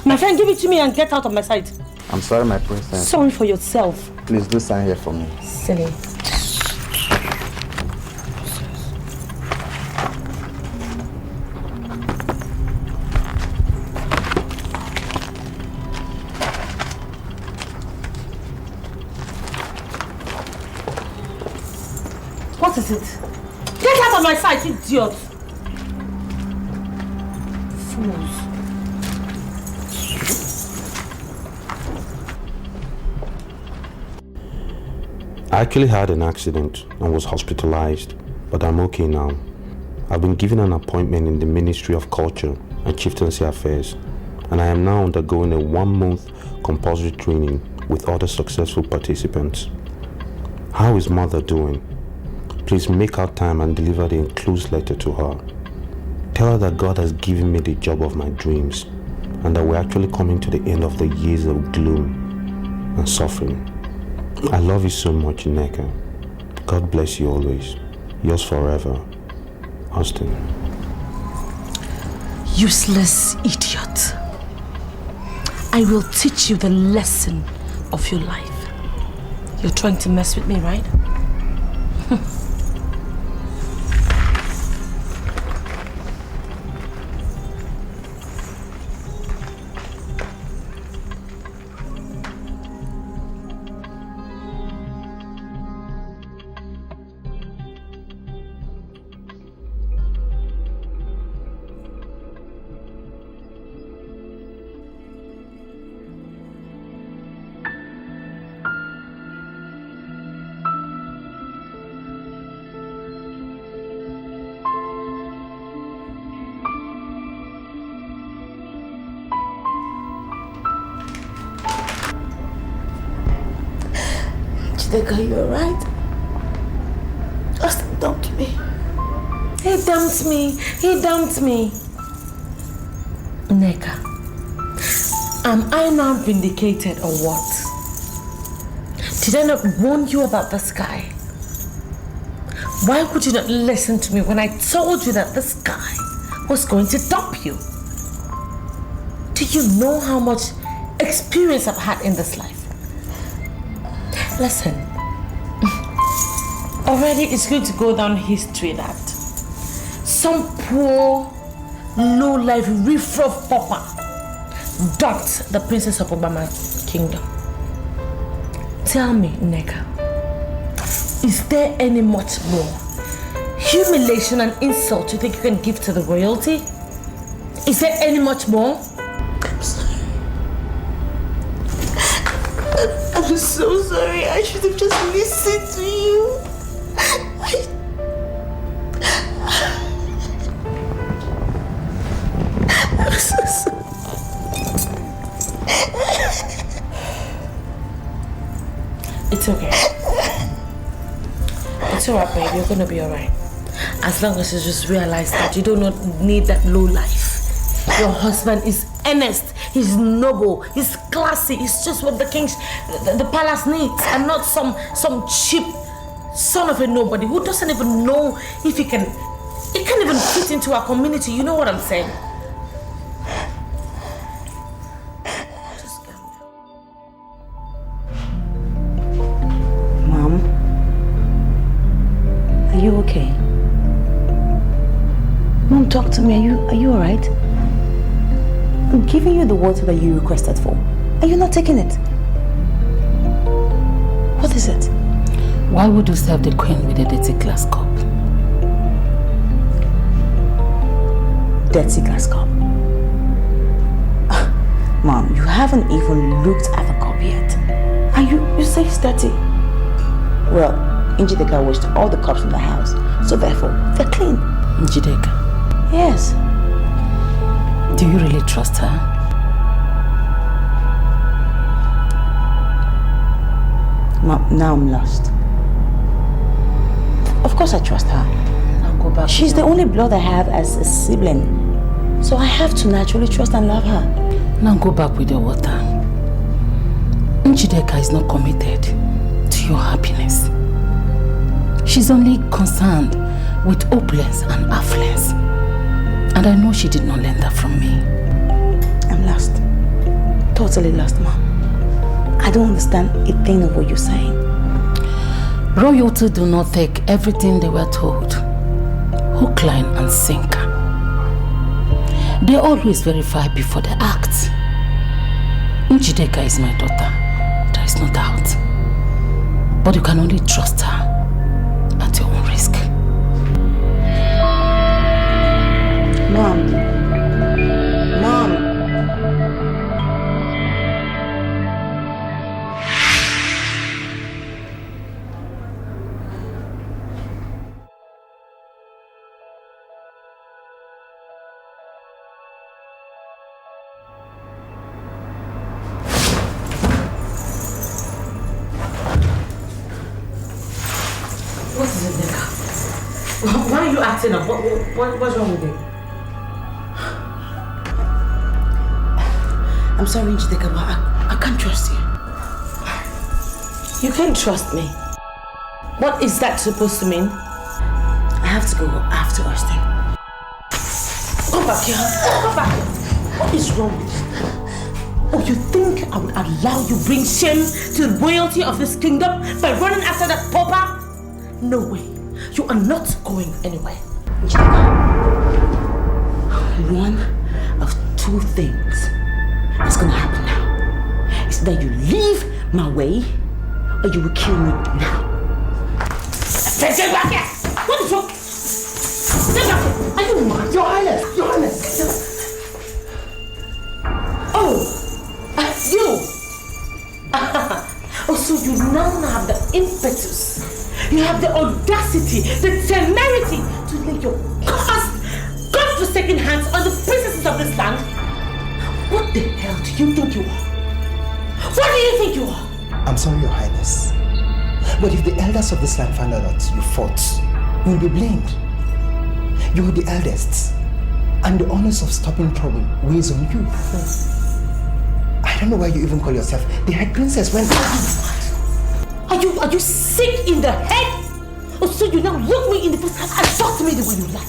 My friend, give it to me and get out of my sight. I'm sorry, my princess. Sorry for yourself. Please do sign here for me. Silly. What is it? Get out of my sight, idiot! Fools. I actually had an accident and was hospitalized, but I'm okay now. I've been given an appointment in the Ministry of Culture and Chieftaincy Affairs, and I am now undergoing a 1-month compulsory training with other successful participants. How is Mother doing? Please make out time and deliver the enclosed letter to her. Tell her that God has given me the job of my dreams and that we're actually coming to the end of the years of gloom and suffering. I love you so much, Nneka. God bless you always. Yours forever, Austin. Useless idiot. I will teach you the lesson of your life. You're trying to mess with me, right? Dike, you alright? Austin dumped me. He dumped me. He dumped me. Nneka, am I now vindicated or what? Did I not warn you about this guy? Why would you not listen to me when I told you that this guy was going to dump you? Do you know how much experience I've had in this life? Listen, already it's going to go down history that some poor, low-life, riff-raff pauper dumped the princess of Obama Kingdom. Tell me, Nneka, is there any much more humiliation and insult you think you can give to the royalty? Is there any much more? I'm sorry. I'm so sorry. I should have just listened to you. I'm so sorry. It's okay. It's alright, babe. You're gonna be alright. As long as you just realize that you do not need that low life. Your husband is earnest, he's noble, he's classy, he's just what the palace needs, and not some cheap son of a nobody who doesn't even know if he can't even fit into our community. You know what I'm saying? Just calm down. Mom, are you okay? Talk to me, are you alright? I'm giving you the water that you requested for. Are you not taking it? What is it? Why would you serve the queen with a dirty glass cup? Dirty glass cup? Mom, you haven't even looked at the cup yet. And you say it's dirty. Well, Njideka washed all the cups in the house, so therefore, they're clean. Njideka? Yes. Do you really trust her? Mom, now I'm lost. Of course I trust her. I'll go back. She's the only blood I have as a sibling. So I have to naturally trust and love her. Now go back with your water. Njideka is not committed to your happiness. She's only concerned with opulence and affluence. And I know she did not learn that from me. I'm lost. Totally lost, Mom. I don't understand a thing of what you're saying. Royalty do not take everything they were told. Hook, line, and sinker. They always verify before they act. Njideka is my daughter. There is no doubt. But you can only trust her at your own risk. Mom. Mom. What is it, Nneka? Why are you acting up? What's wrong with you? I'm sorry, Njideka, but I can't trust you. You can't trust me. What is that supposed to mean? I have to go after Austin. Come back here. Come back here. What is wrong with you? Oh, you think I would allow you bring shame to the royalty of this kingdom by running after that pauper? No way. You are not going anywhere. One of two things is gonna happen now. It's that you leave my way or you will kill me now. Get back here! What is wrong? Get back here! Are you mad? Your Highness! Your Highness! Oh! You! Oh, so you now have the impetus. You have the audacity, the temerity to lay your God-forsaken hands on the princesses of this land. What the hell do you think you are? What do you think you are? I'm sorry, Your Highness. But if the elders of this land find out that you fought, you will be blamed. You are the eldest, and the honors of stopping trouble weighs on you. I don't know why you even call yourself the head princess when... Are you sick in the head? Or so you now look me in the face and talk to me the way you like?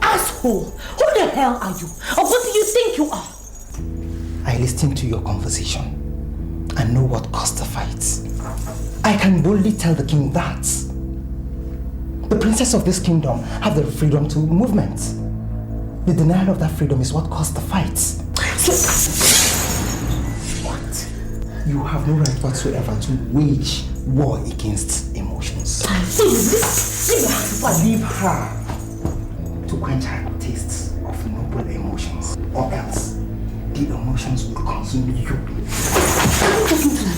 Asshole! Who the hell are you? Or what do you think you are? I listened to your conversation and know what caused the fight. I can boldly tell the king that the princess of this kingdom have the freedom to movement. The denial of that freedom is what caused the fight. What? You have no right whatsoever to wage war against emotions. Leave her to quench her tastes of noble emotions, or else the emotions will consume you. Are you talking to me?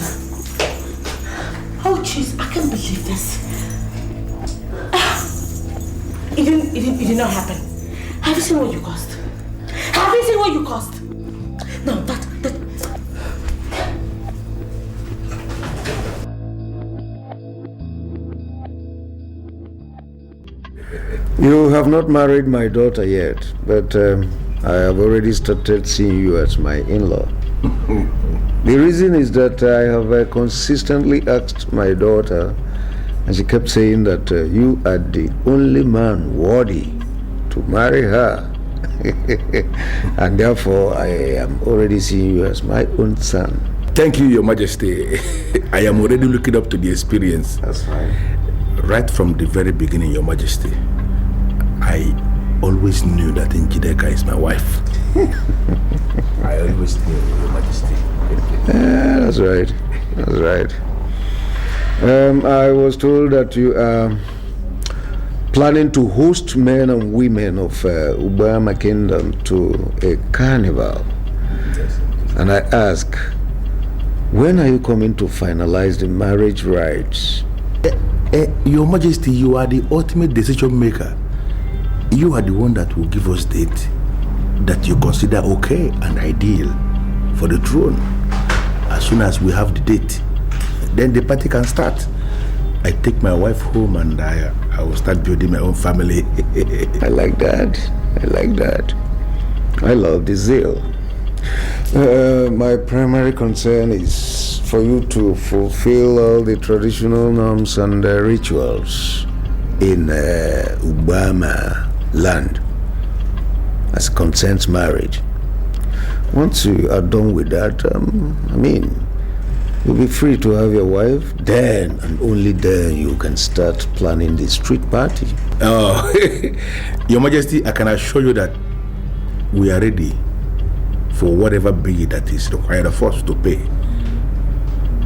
Oh jeez, I can't believe this. It did not happen. Have you seen what you cost? Have you seen what you cost? No, that. You have not married my daughter yet, but I have already started seeing you as my in-law. The reason is that I have consistently asked my daughter, and she kept saying that you are the only man worthy to marry her. And therefore, I am already seeing you as my own son. Thank you, Your Majesty. I am already looking up to the experience. That's fine. Right from the very beginning, Your Majesty, I always knew that Njideka is my wife. I always knew, Your Majesty. Yeah, that's right. That's right. I was told that you are planning to host men and women of Ubama Kingdom to a carnival. Yes. And I ask, when are you coming to finalize the marriage rites? Your Majesty, you are the ultimate decision maker. You are the one that will give us date that you consider okay and ideal for the throne. As soon as we have the date, then the party can start. I take my wife home and I will start building my own family. I like that. I like that. I love the zeal. My primary concern is for you to fulfill all the traditional norms and rituals in Ubama land as concerns marriage. Once you are done with that, you'll be free to have your wife. Then and only then you can start planning the street party. Oh, Your Majesty, I can assure you that we are ready for whatever bill that is required of us to pay.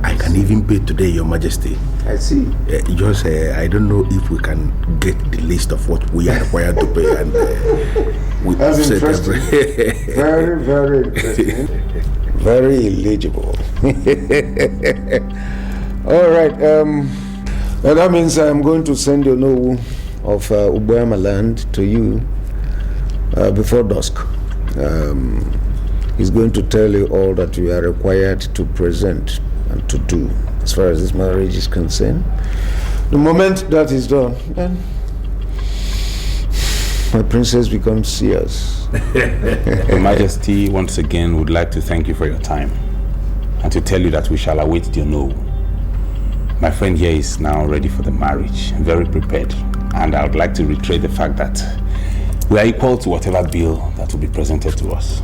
I can even pay today, Your Majesty. I see. I don't know if we can get the list of what we are required to pay, and that's interesting. Very, very interesting. Very illegible. All right. That means I'm going to send your Nowu of Ubama land to you before dusk. He's going to tell you all that you are required to present and to do as far as this marriage is concerned. The moment that is done, then my princess becomes seers. Your Majesty, once again, would like to thank you for your time and to tell you that we shall await your no. My friend here is now ready for the marriage, very prepared, and I would like to reiterate the fact that we are equal to whatever bill that will be presented to us.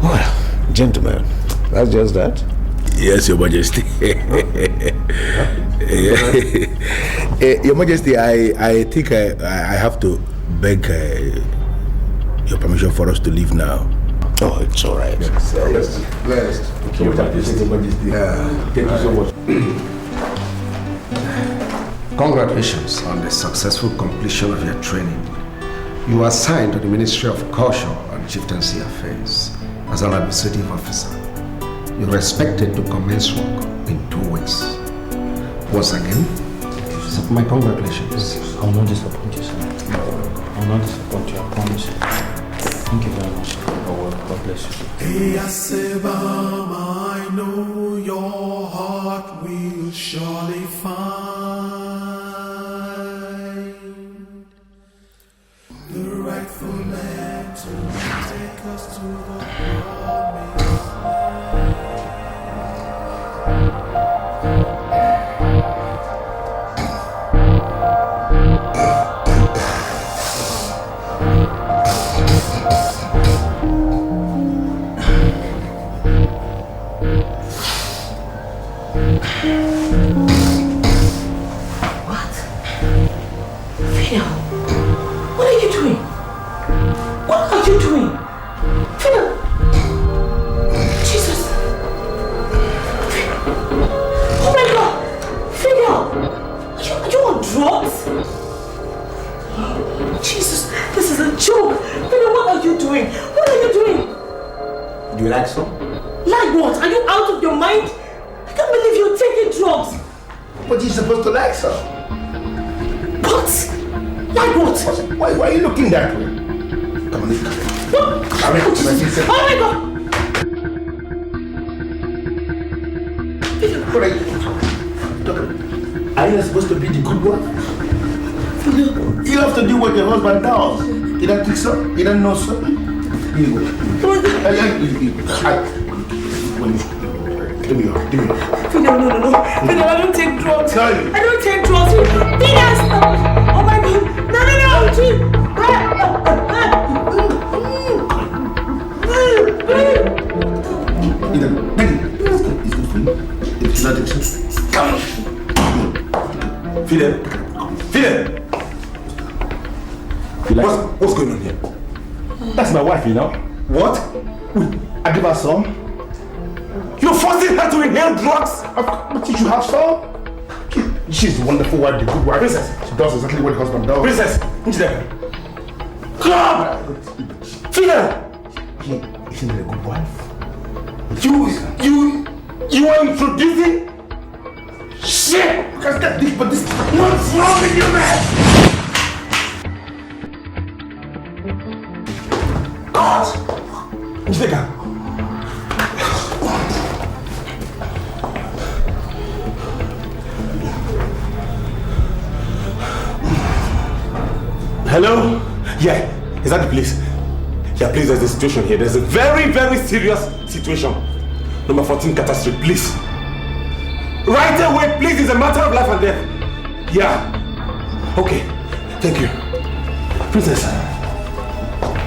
Well, gentlemen, that's just that. Yes, Your Majesty. Your Majesty, I think I have to beg your permission for us to leave now. Oh, it's all right. Yes. Blessed. Thank you, Your Majesty. Thank you so much. Congratulations on the successful completion of your training. You are assigned to the Ministry of Culture and Chieftaincy Affairs as an administrative officer. You're expected to commence work in 2 weeks. Once again, my congratulations. I will not disappoint you, sir. I will not disappoint you, I promise you. Thank you very much for your work. God bless you. Sebam, I know your heart will surely find the rightful man to take us to the promise. What? Phil, what are you doing? What are you doing? Phil! Jesus! Oh my God! Phil! Are you on drugs? Jesus, this is a joke! Phil, what are you doing? What are you doing? Do you like some? Like what? Are you out of your mind? I can't believe you're taking drugs. But you're supposed to like some. What? Like what? Why are you looking that way? Come on, What? Oh my God! Are you not supposed to be the good one? You have to do what your husband does. You don't think so? You don't know so? Give me your. No. Peter, I don't take drugs. I don't take drugs. Peter, stop. Oh my God. No. It's not acceptable. Come on. Fidel. What's going on here? That's my wife, you know. What? I give her some. You're forcing her to inhale drugs? But you should have some. She's a wonderful wife, a good wife. Princess. She does exactly what the husband does. Princess, who's there? Come! Fidel! Isn't it a good wife? You are introducing shit! Because but this, what's wrong with you, man? God! Jigga! Hello? Yeah, is that the police? Yeah, please, there's a situation here. There's a very, very serious situation. Number 14 catastrophe, please. Right away, please. It's a matter of life and death. Yeah. Okay. Thank you. Princess.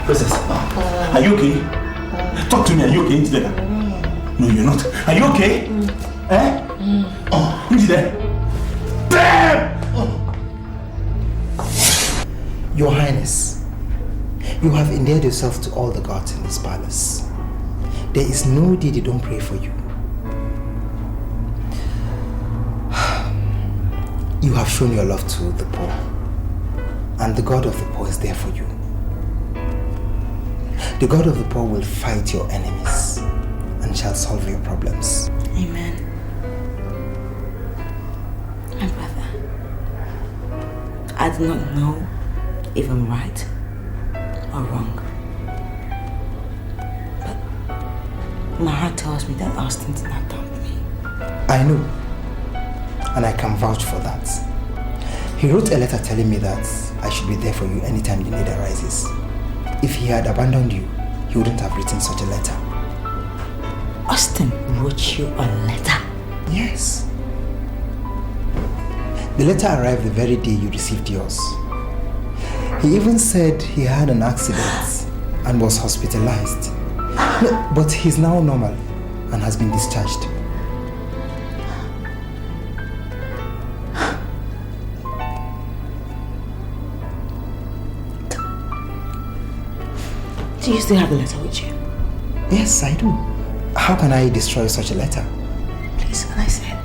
Princess. Are you okay? Talk to me. Are you okay? No, you're not. Are you okay? Eh? Oh, who's there? Damn! Your Highness, you have endeared yourself to all the gods in this palace. There is no day they don't pray for you. You have shown your love to the poor, and the God of the poor is there for you. The God of the poor will fight your enemies and shall solve your problems. Amen. My brother, I do not know if I'm right or wrong. But my heart tells me that Austin did not dump me. I know, and I can vouch for that. He wrote a letter telling me that I should be there for you anytime the need arises. If he had abandoned you, he wouldn't have written such a letter. Austin wrote you a letter? Yes. The letter arrived the very day you received yours. He even said he had an accident and was hospitalized. No, but he's now normal and has been discharged. Do you still have the letter with you? Yes, I do. How can I destroy such a letter? Please, can I see it?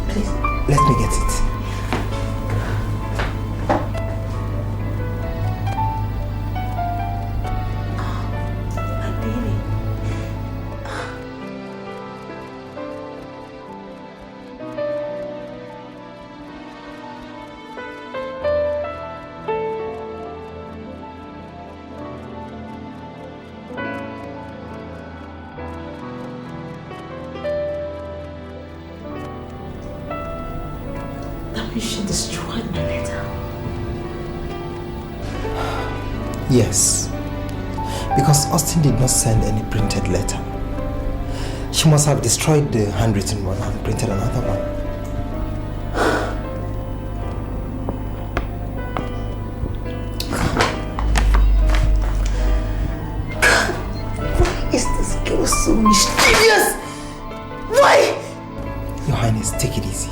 Please. Let me get it. Yes, because Austin did not send any printed letter. She must have destroyed the handwritten one and printed another one. Why is this girl so mischievous? Why? Your Highness, take it easy.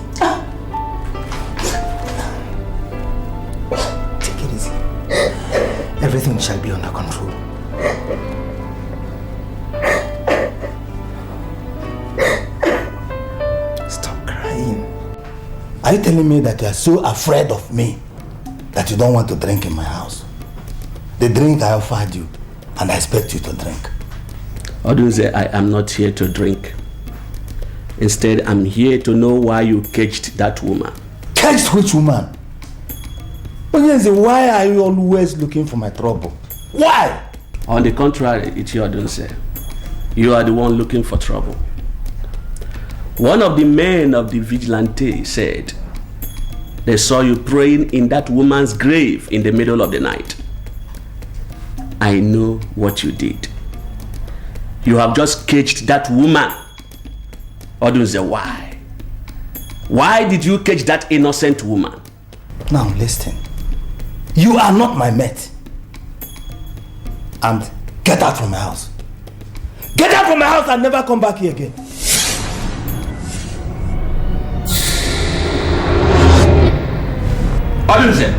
Take it easy. Everything shall be under control. Stop crying. Are you telling me that you are so afraid of me that you don't want to drink in my house? The drink I offered you, and I expect you to drink. Odunze, I am not here to drink. Instead, I'm here to know why you caged that woman. Caged which woman? Odunze, why are you always looking for my trouble? Why? On the contrary, it's your Odunze. You are the one looking for trouble. One of the men of the vigilante said they saw you praying in that woman's grave in the middle of the night. I know what you did. You have just caged that woman. Odunze, why? Why did you cage that innocent woman? Now listen. You are not my mate. And get out from my house. Get out from my house and never come back here again. Odunze,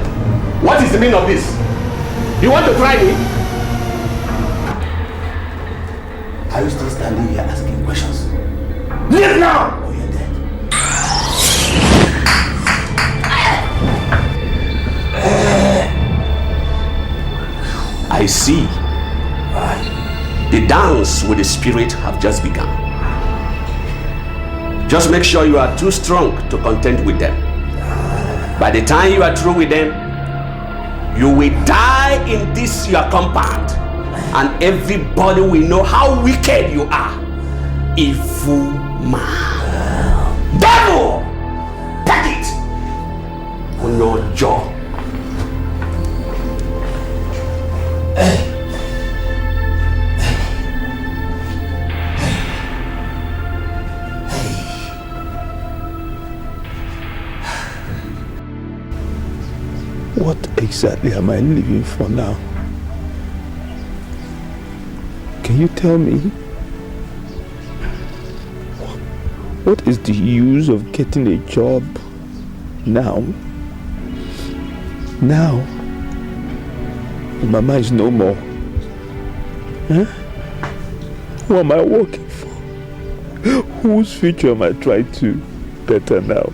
what is the meaning of this? You want to try me? Are you still standing here asking questions? Leave now! Or you're dead? I see. The dance with the spirit have just begun. Just make sure you are too strong to contend with them. By the time you are through with them, you will die in this your compound, and everybody will know how wicked you are. Evil man. Devil! Pack it on your jaw. What exactly am I living for now? Can you tell me? What is the use of getting a job now? Now, Mama is no more. Huh? Who am I working for? Whose future am I trying to better now?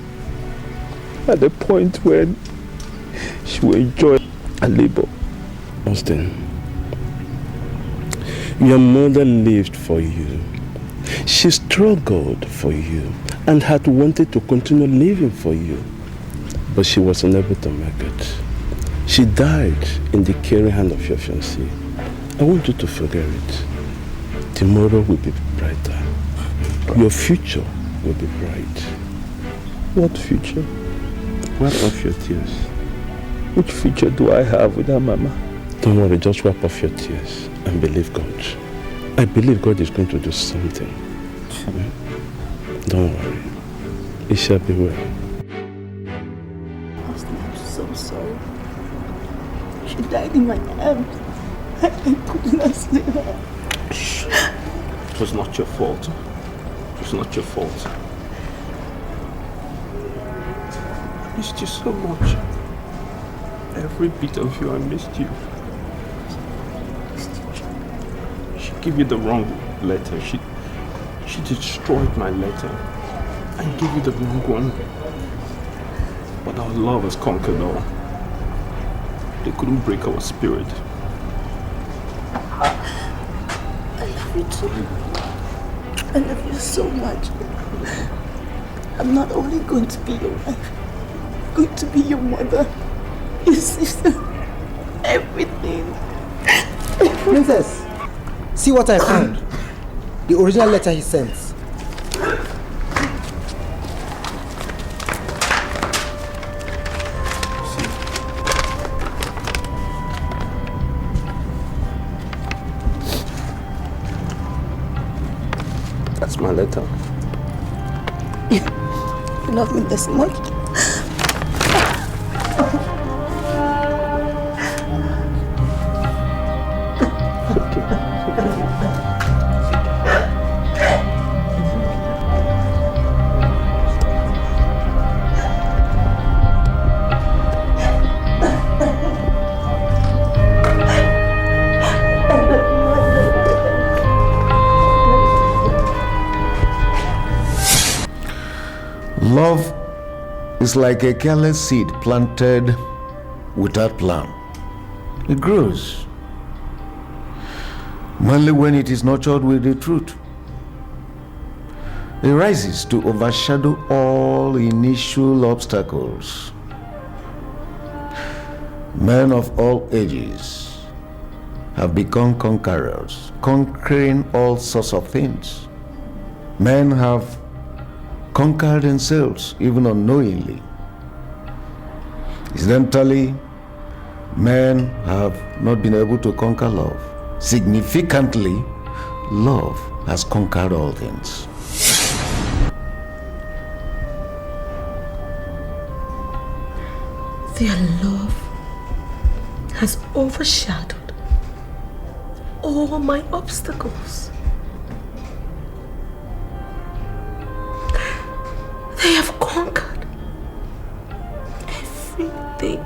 At the point when she will enjoy her labor. Austin, your mother lived for you. She struggled for you and had wanted to continue living for you, but she was unable to make it. She died in the caring hand of your fiancé. I want you to forget it. Tomorrow will be brighter. Your future will be bright. What future? Wipe off your tears. Which future do I have with her, Mama? Don't worry, just wipe off your tears and believe God. I believe God is going to do something. Don't worry. It shall be well. Austin, I'm so sorry. She died in my arms. I could not save her. Shh. It was not your fault. It was not your fault. I missed you so much. Every bit of you, I missed you. She gave you the wrong letter. She destroyed my letter and gave you the wrong one. But our love has conquered all. They couldn't break our spirit. I love you too. I love you so much. I'm not only going to be your wife, I'm going to be your mother, your sister, everything. Princess, see what I found. The original letter he sent. That's my letter. You love me this much? Love is like a careless seed planted without plan. It grows only when it is nurtured with the truth. It rises to overshadow all initial obstacles. Men of all ages have become conquerors, conquering all sorts of things. Men have conquered themselves, even unknowingly. Incidentally, men have not been able to conquer love. Significantly, love has conquered all things. Their love has overshadowed all my obstacles. They have conquered everything.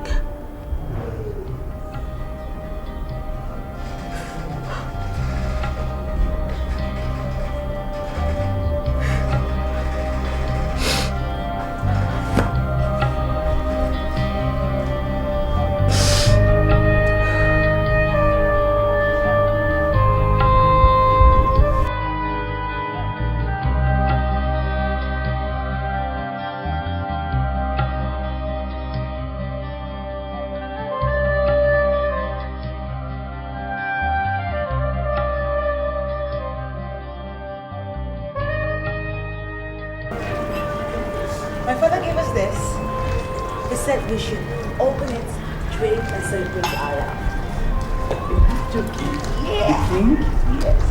father gave us this. He said we should open it, drink, and celebrate our love. Yeah. Yes.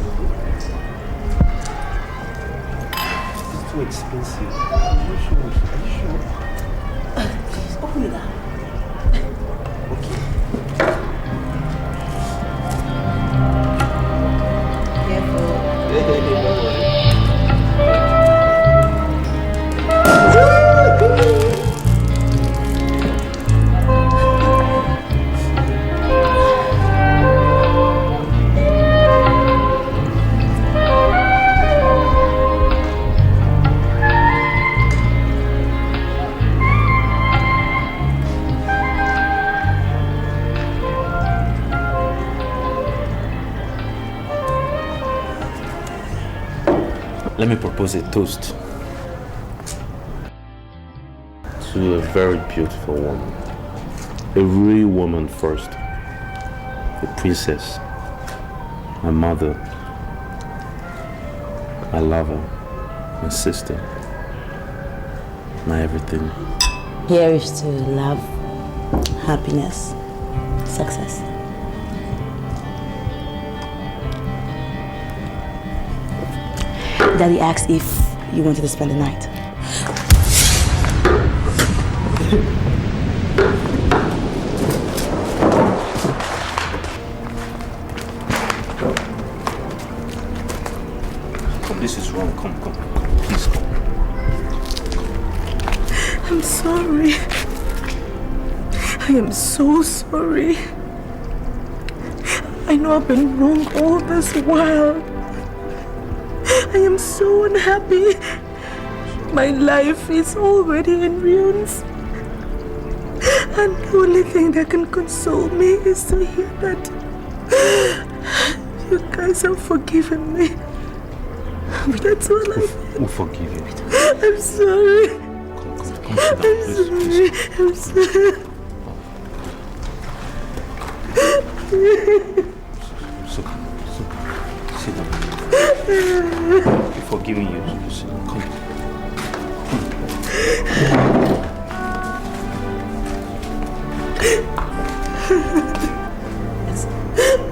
It's too expensive. Are you sure? Please open it up. Let me propose a toast to a very beautiful woman. A real woman first. A princess. My mother. My lover. My sister. My everything. Here is to love, happiness, success. Daddy asked if you wanted to spend the night. Come, this is wrong. Come, please come. I'm sorry. I am so sorry. I know I've been wrong all this while. I am so unhappy. My life is already in ruins. And the only thing that can console me is to hear that you guys have forgiven me. But that's all I need. We'll forgive you. I'm sorry. Come sit down, please. I'm sorry. Sit down. I'm forgiving you. Sit down. Come.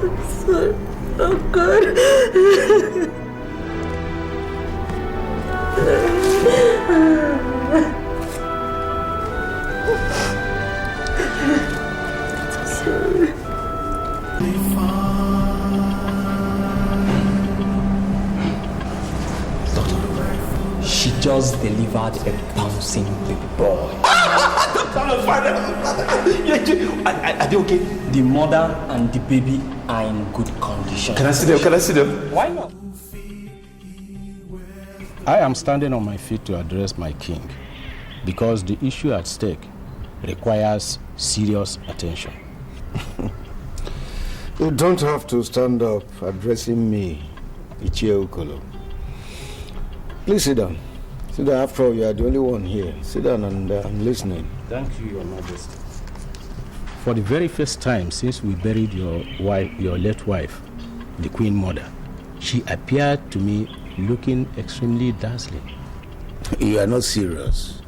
I'm sorry. Oh God. She just delivered a bouncing baby boy. Are they okay? The mother and the baby are in good condition. Can I see them? Can I see them? Why not? I am standing on my feet to address my king because the issue at stake requires serious attention. You don't have to stand up addressing me, Iyke. Please sit down. Sit down. After all, you are the only one here. Sit down and I'm listening. Thank you, Your Majesty. For the very first time since we buried your late wife, the Queen Mother, she appeared to me looking extremely dazzling. You are not serious,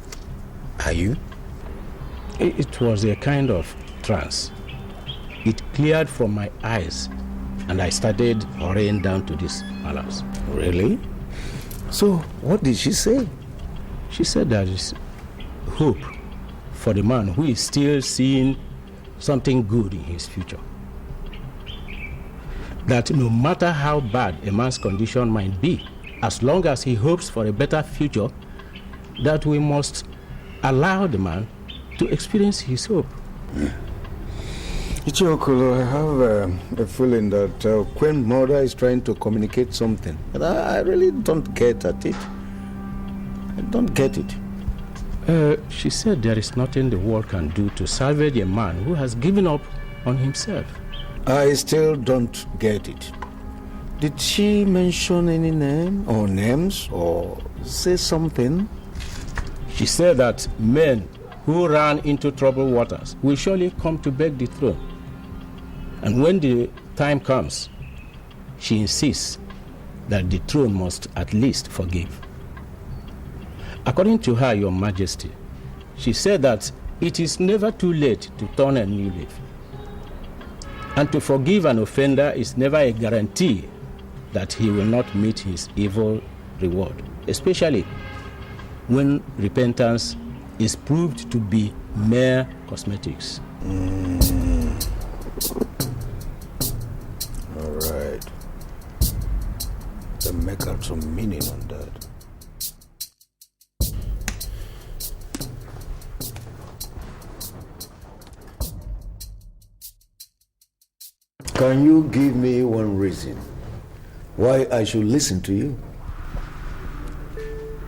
are you? It was a kind of trance. It cleared from my eyes and I started hurrying down to this palace. Really? So, what did she say? She said there is hope for the man who is still seeing something good in his future. That no matter how bad a man's condition might be, as long as he hopes for a better future, that we must allow the man to experience his hope. Iyke, I have a feeling that Queen Mother is trying to communicate something. But I really don't get at it. I don't get it. She said there is nothing the world can do to salvage a man who has given up on himself. I still don't get it. Did she mention any name or names or say something? She said that men who ran into troubled waters will surely come to beg the throne. And when the time comes, she insists that the throne must at least forgive. According to her, Your Majesty, She said that it is never too late to turn a new leaf. And to forgive an offender is never a guarantee that he will not meet his evil reward, especially when repentance is proved to be mere cosmetics. All right. Then make out some meaning on that. Can you give me one reason why I should listen to you?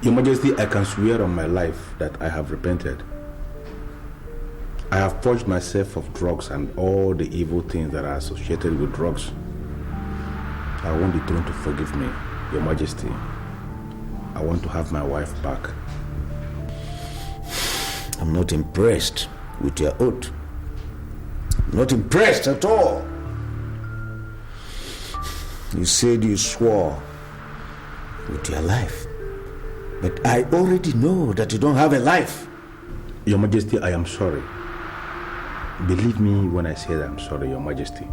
Your Majesty, I can swear on my life that I have repented. I have purged myself of drugs and all the evil things that are associated with drugs. I want the throne to forgive me, Your Majesty. I want to have my wife back. I'm not impressed with your oath. Not impressed at all. You said you swore with your life. But I already know that you don't have a life. Your Majesty, I am sorry. Believe me when I say that I'm sorry, Your Majesty.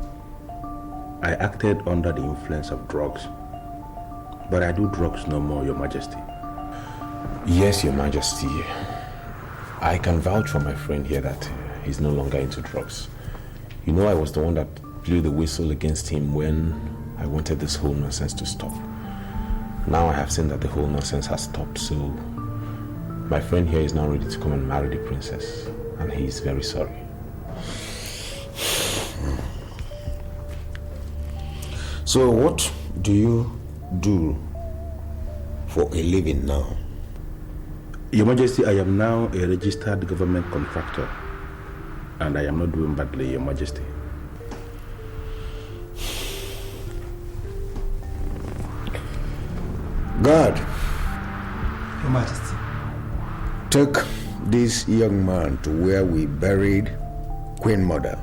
I acted under the influence of drugs. But I do drugs no more, Your Majesty. Yes, Your Majesty. I can vouch for my friend here that he's no longer into drugs. You know, I was the one that blew the whistle against him when I wanted this whole nonsense to stop. Now I have seen that the whole nonsense has stopped, so my friend here is now ready to come and marry the princess, and he is very sorry. So what do you do for a living now? Your Majesty, I am now a registered government contractor, and I am not doing badly, Your Majesty. God, Your Majesty, take this young man to where we buried Queen Mother.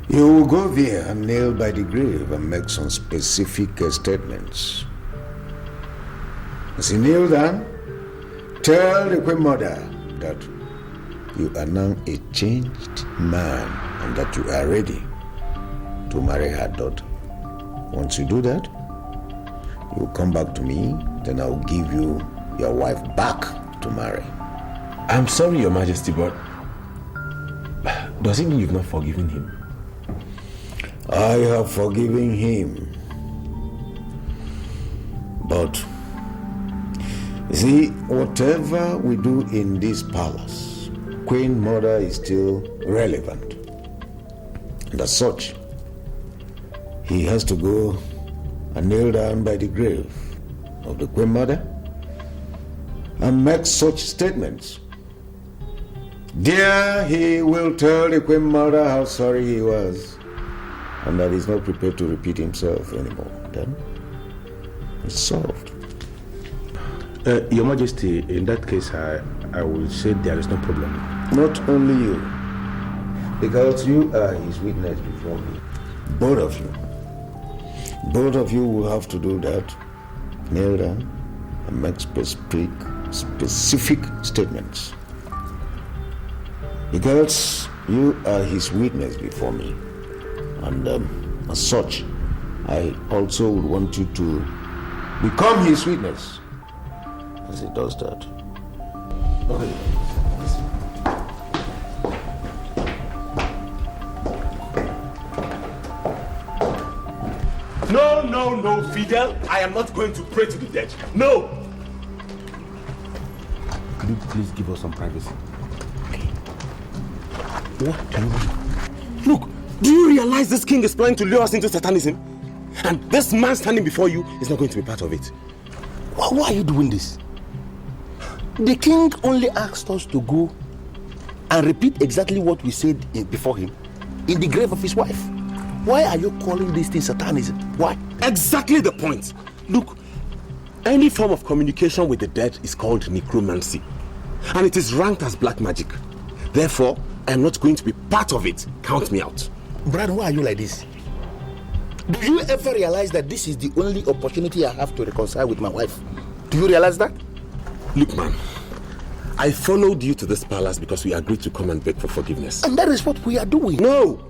You will go there and kneel by the grave and make some specific statements. As you kneel down, tell the Queen Mother that you are now a changed man and that you are ready to marry her daughter. Once you do that, you will come back to me, then I will give you your wife back to marry. I'm sorry, Your Majesty, but does it mean you've not forgiven him? I have forgiven him. But, you see, whatever we do in this palace, Queen Mother is still relevant. And as such, he has to go and kneel down by the grave of the Queen Mother and make such statements. There he will tell the Queen Mother how sorry he was and that he's not prepared to repeat himself anymore. Then it's solved. Your Majesty, in that case, I will say there is no problem. Not only you, because you are his witness before me. Both of you. Both of you will have to do that. Kneel down and make specific statements. Because you are his witness before me. And as such, I also would want you to become his witness as he does that. Okay. No, Fidel. I am not going to pray to the dead. No! Could you please give us some privacy? What do you mean? Look, do you realize this king is planning to lure us into Satanism? And this man standing before you is not going to be part of it. Why are you doing this? The king only asked us to go and repeat exactly what we said before him in the grave of his wife. Why are you calling this thing Satanism? Why? Exactly the point. Look, any form of communication with the dead is called necromancy. And it is ranked as black magic. Therefore, I am not going to be part of it. Count me out. Brad, why are you like this? Do you ever realize that this is the only opportunity I have to reconcile with my wife? Do you realize that? Look, man. I followed you to this palace because we agreed to come and beg for forgiveness. And that is what we are doing. No!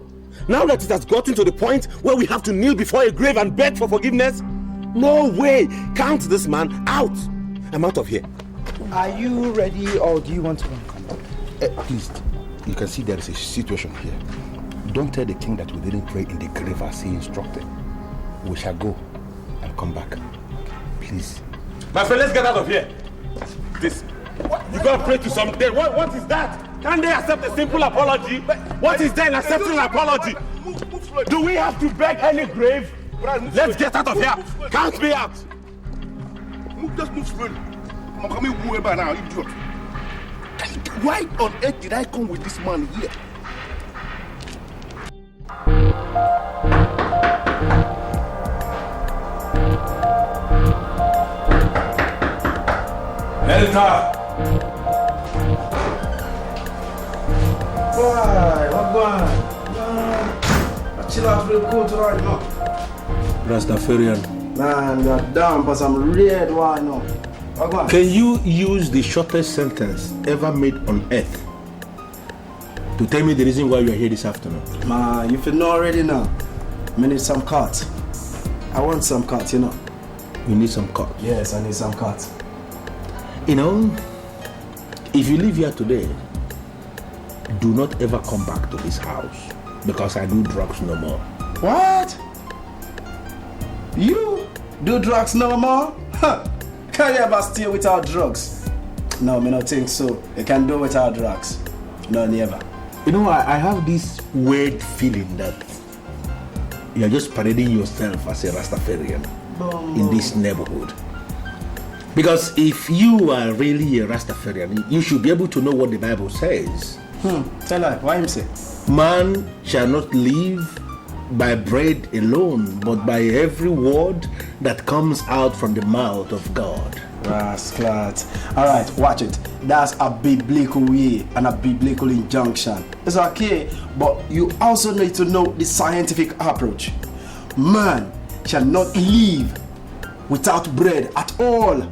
Now that it has gotten to the point where we have to kneel before a grave and beg for forgiveness, no way! Count this man out! I'm out of here. Are you ready or do you want to come back? Please, you can see there is a situation here. Don't tell the king that we didn't pray in the grave as he instructed. We shall go and come back. Please. My friend, let's get out of here. This. You gotta pray to some dead. What is that? Can they accept a simple apology? What is there in accepting an apology? Do we have to beg any grave? Let's get out of here. Count me out. Just move slowly. I'm coming whoever now, idiot. Why on earth did I come with this man here? Elta! Why? What going? I chill out real cool tonight, no? Rastafarian. Man, you're down, but I'm red, why no? What going? Can you use the shortest sentence ever made on earth to tell me the reason why you are here this afternoon? Man, you know already now. I need some cards. I want some cards, you know. You need some cards? Yes, I need some cards. You know, if you live here today, do not ever come back to this house because I do drugs no more. What? You do drugs no more? Huh. Can you ever stay without drugs? No, me not think so. You can do without drugs. No, never. You know, I have this weird feeling that you're just parading yourself as a Rastafarian in this neighborhood. Because if you are really a Rastafarian, you should be able to know what the Bible says. Tell her, why him say? Man shall not live by bread alone, but by every word that comes out from the mouth of God. Rasclat. Alright, watch it. That's a biblical way and a biblical injunction. It's okay, but you also need to know the scientific approach. Man shall not live without bread at all,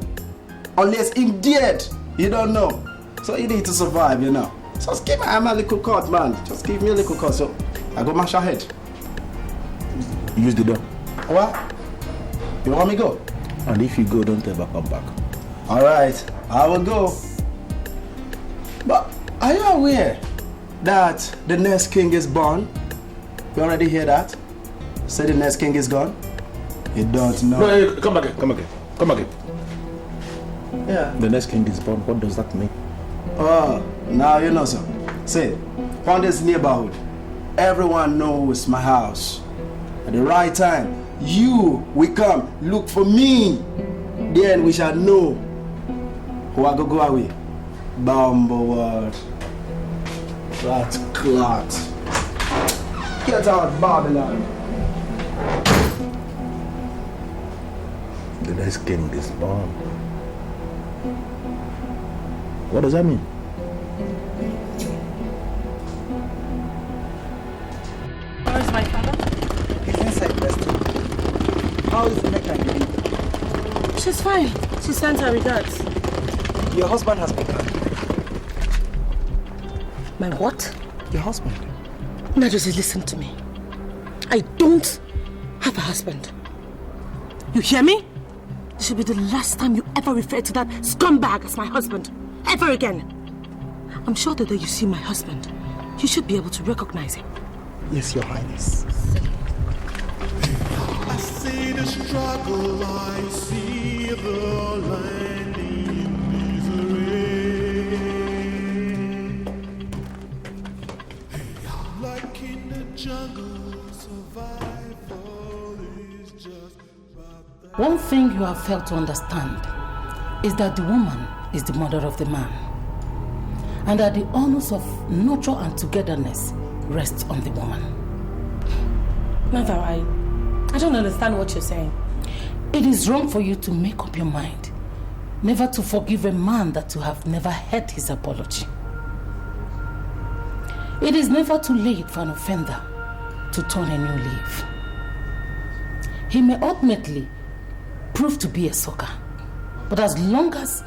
unless he's dead. You don't know. So you need to survive, you know. So just give me a little cut, man. Just give me a little cut. So I go mash your head. Use the door. What? You want me to go? And if you go, don't ever come back. Alright, I will go. But are you aware that the next king is born? You already hear that? Say the next king is gone? You don't know. No, hey, come back, come again. Come again. Yeah. The next king is born. What does that mean? Oh, now you know, sir. Say, on this neighborhood, everyone knows my house. At the right time, you will come look for me. Then we shall know who I go away. Bumbleworld. Rat clot. Get out, Babylon. The next king is born. What does that mean? Where is my father? He's inside resting. How is Nneka? She's fine. She sent her regards. Your husband has been back. My what? Your husband. Now just listen to me. I don't have a husband. You hear me? This should be the last time you ever refer to that scumbag as my husband. Ever again. I'm sure that you see my husband, you should be able to recognize him. Yes, Your Highness. I see the struggle, I see the land in misery. Like in the jungle, survival is just One thing you have failed to understand is that the woman is the mother of the man, and that the honors of nurture and togetherness rests on the woman. Mother, I don't understand what you're saying. It is wrong for you to make up your mind never to forgive a man that you have never heard his apology. It is never too late for an offender to turn a new leaf. He may ultimately prove to be a sucker, but as long as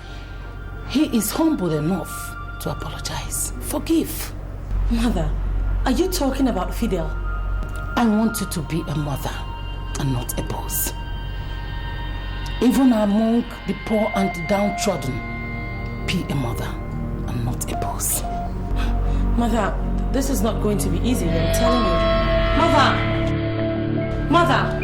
He is humble enough to apologize. Forgive. Mother, are you talking about Fidel? I want you to be a mother and not a boss. Even among the poor and the downtrodden, be a mother and not a boss. Mother, this is not going to be easy, I'm telling you. Mother! Mother!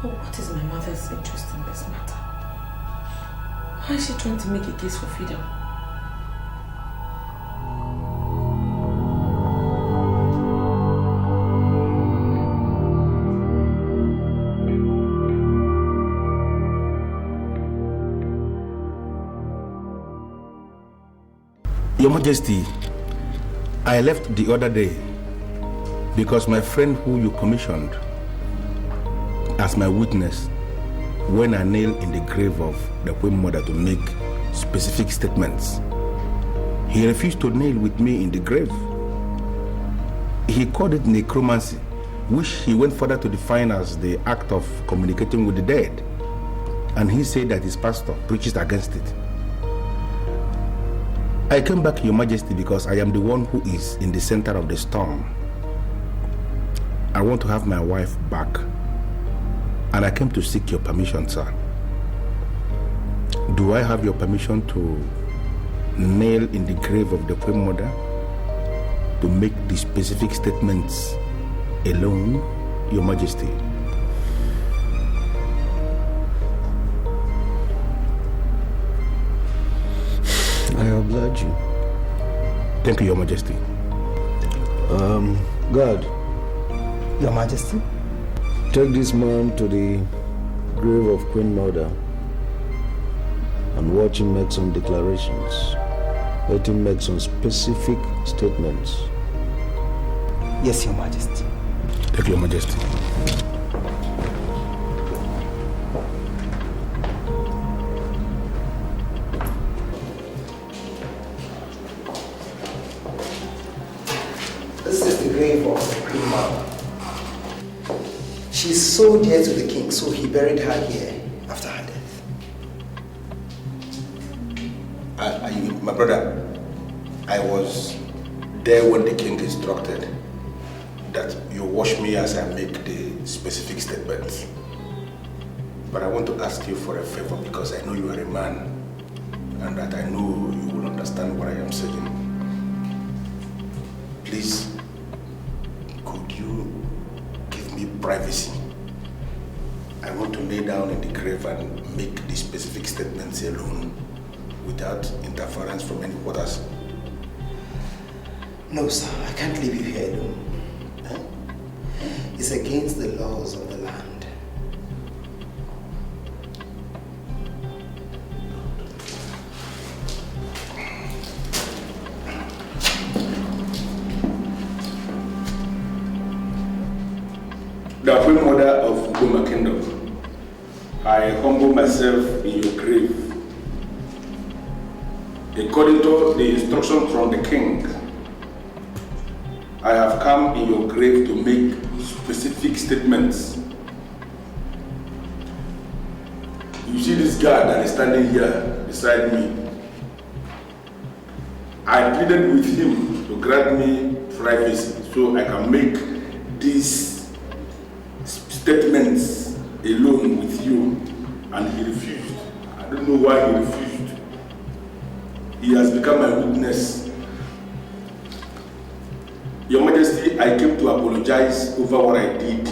What is my mother's interest in this matter? Why is she trying to make a case for Fidel? Your Majesty, I left the other day because my friend who you commissioned as my witness when I nailed in the grave of the Queen Mother to make specific statements. He refused to nail with me in the grave. He called it necromancy, which he went further to define as the act of communicating with the dead. And he said that his pastor preaches against it. I came back, Your Majesty, because I am the one who is in the center of the storm. I want to have my wife back. And I came to seek your permission, sir. Do I have your permission to nail in the grave of the Queen Mother to make the specific statements alone, Your Majesty? I oblige you. Thank you, Your Majesty. God. Your Majesty? Take this man to the grave of Queen Mother and watch him make some declarations. Let him make some specific statements. Yes, Your Majesty. Thank you, Your Majesty. This is the grave of Queen Mother. She's so dear to the king, so he buried her here after her death. My brother, I was there when the king instructed that you watch me as I make the specific statements. But I want to ask you for a favor because I know you are a man and that I know you will understand what I am saying. Please, could you give me privacy? I want to lay down in the grave and make the specific statements alone without interference from any others. No, sir, I can't leave you here alone. Huh? It's against the laws of the land. The Queen Mother of Ugoma Kingdom, I humble myself in your grave. According to the instruction from the king, I have come in your grave to make specific statements. You see this guy that is standing here beside me. I pleaded with him to grant me privacy so I can make these statements alone with you, and he refused. I don't know why he refused. He has become my witness. Your Majesty, I came to apologize over what I did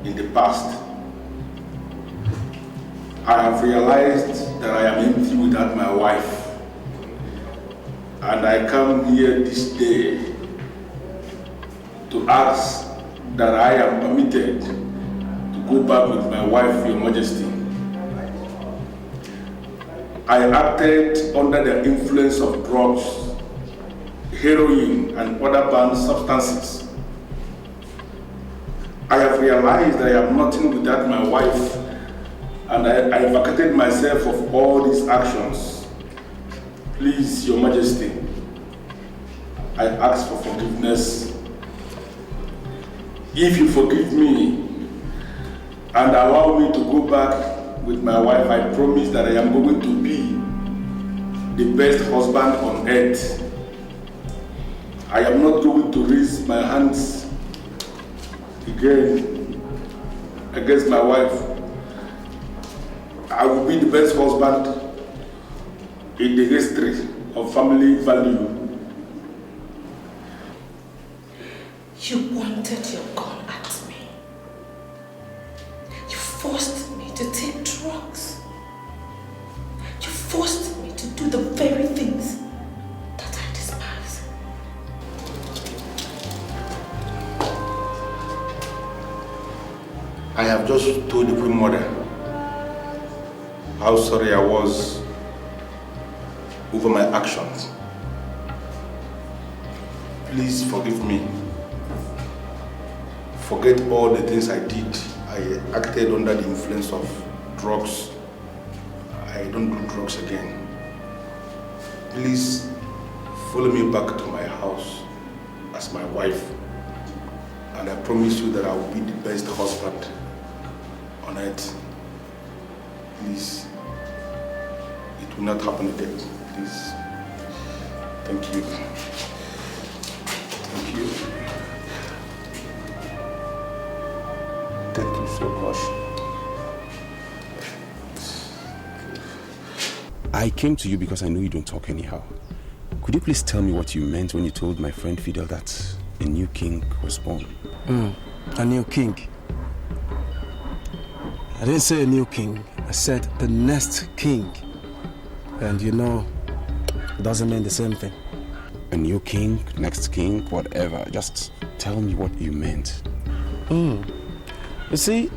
in the past. I have realized that I am empty without my wife, and I come here this day to ask that I am permitted to go back with my wife, Your Majesty. I acted under the influence of drugs, heroin, and other banned substances. I have realized that I am nothing without my wife, and I vacated myself of all these actions. Please, Your Majesty, I ask for forgiveness. If you forgive me and allow me to go back with my wife, I promise that I am going to be the best husband on earth. I am not going to raise my hands again against my wife. I will be the best husband in the history of family value. You pointed your gun at me. You forced me to take drugs. You forced me to do the very things that I despise. I have just told the Queen Mother how sorry I was over my actions. Please forgive me. Forget all the things I did. I acted under the influence of drugs. I don't do drugs again. Please follow me back to my house as my wife. And I promise you that I will be the best husband on earth. Please. It will not happen again. Please. Thank you. Thank you. Thank you so much. I came to you because I know you don't talk anyhow. Could you please tell me what you meant when you told my friend Fidel that a new king was born? A new king? I didn't say a new king. I said the next king. And you know, it doesn't mean the same thing. A new king, next king, whatever. Just tell me what you meant. You see,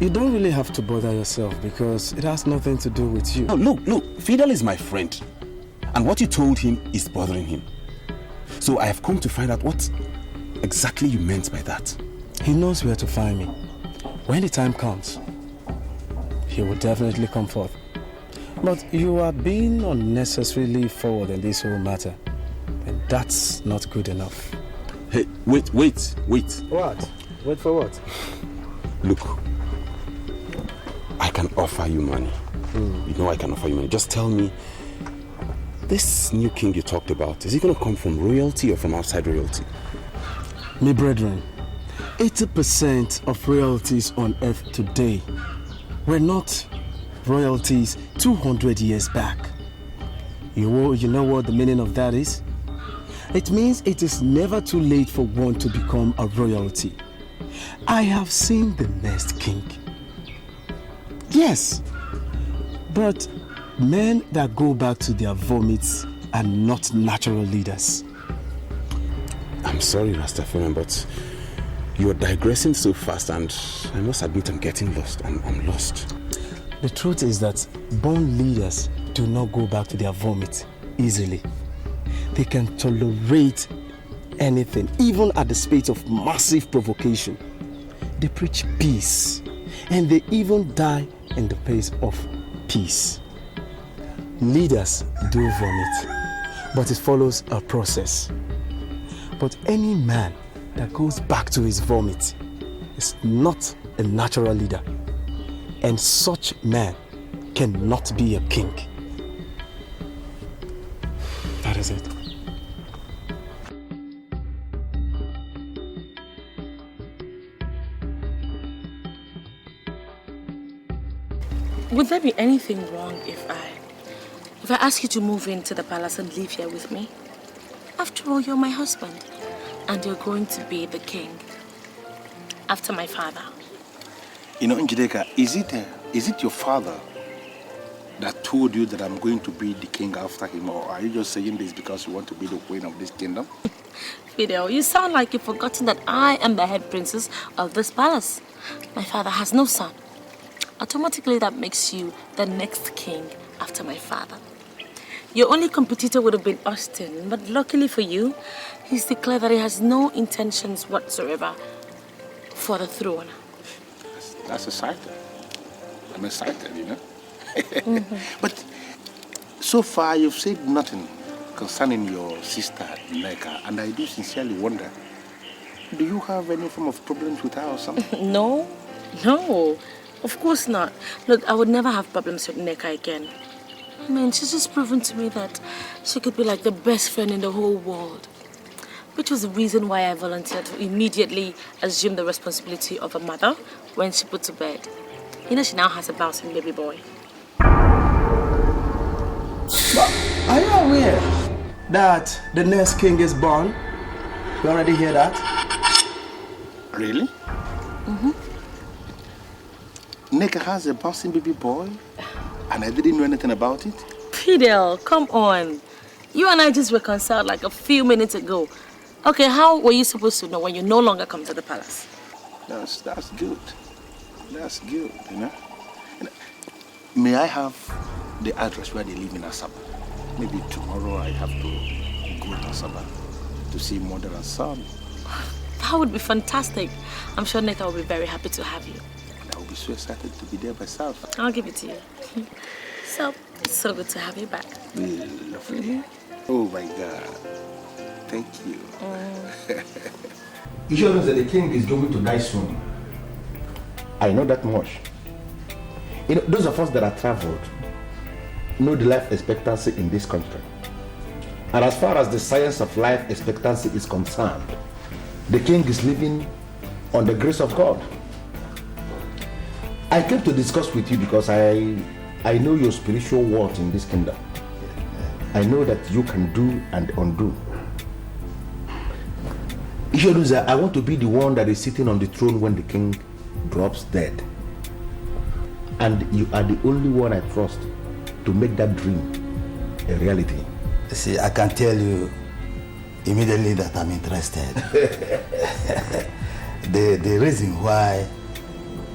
you don't really have to bother yourself because it has nothing to do with you. No, look, Fidel is my friend. And what you told him is bothering him. So I have come to find out what exactly you meant by that. He knows where to find me. When the time comes, he will definitely come forth. But you are being unnecessarily forward in this whole matter. And that's not good enough. Hey, wait. What? Wait for what? Look, I can offer you money. You know I can offer you money. Just tell me, this new king you talked about, is he going to come from royalty or from outside royalty? Me brethren, 80% of royalties on earth today were not royalties 200 years back. You know what the meaning of that is? It means it is never too late for one to become a royalty. I have seen the next king. Yes, but men that go back to their vomits are not natural leaders. I'm sorry, Rastafarian, but you are digressing so fast and I must admit I'm getting lost. I'm lost. The truth is that born leaders do not go back to their vomit easily. They can tolerate anything, even at the space of massive provocation. They preach peace, and they even die in the place of peace. Leaders do vomit, but it follows a process. But any man that goes back to his vomit is not a natural leader, and such man cannot be a king. That is it. Would there be anything wrong if I ask you to move into the palace and live here with me? After all, you're my husband, and you're going to be the king after my father. You know, Njideka, is it your father that told you that I'm going to be the king after him, or are you just saying this because you want to be the queen of this kingdom? Fidel, you sound like you've forgotten that I am the head princess of this palace. My father has no son. Automatically, that makes you the next king after my father. Your only competitor would have been Austin, but luckily for you, he's declared that he has no intentions whatsoever for the throne. That's exciting. I'm excited, you know. But So far, you've said nothing concerning your sister, Iyke, and I do sincerely wonder, do you have any form of problems with her or something? No, of course not. Look, I would never have problems with Iyke again. I mean, she's just proven to me that she could be like the best friend in the whole world. Which was the reason why I volunteered to immediately assume the responsibility of a mother when she put to bed. You know, she now has a bouncing baby boy. But are you aware that the next king is born? You already hear that? Really? Mm-hmm. Iyke has a bouncing baby boy, and I didn't know anything about it? Fidel, come on. You and I just reconciled like a few minutes ago. Okay, how were you supposed to know when you no longer come to the palace? That's good. That's good, you know. May I have the address where they live in Asaba? Maybe tomorrow I have to go to Asaba to see mother and son. That would be fantastic. I'm sure Iyke will be very happy to have you. And I will be so excited to be there myself. I'll give it to you. So, it's so good to have you back. Lovely. Oh my God. Thank you. You sure that the king is going to die soon? I know that much. You know, those of us that have traveled know the life expectancy in this country. And as far as the science of life expectancy is concerned, the king is living on the grace of God. I came to discuss with you because I know your spiritual worth in this kingdom. I know that you can do and undo. I want to be the one that is sitting on the throne when the king drops dead. And you are the only one I trust to make that dream a reality. See, I can tell you immediately that I'm interested. the reason why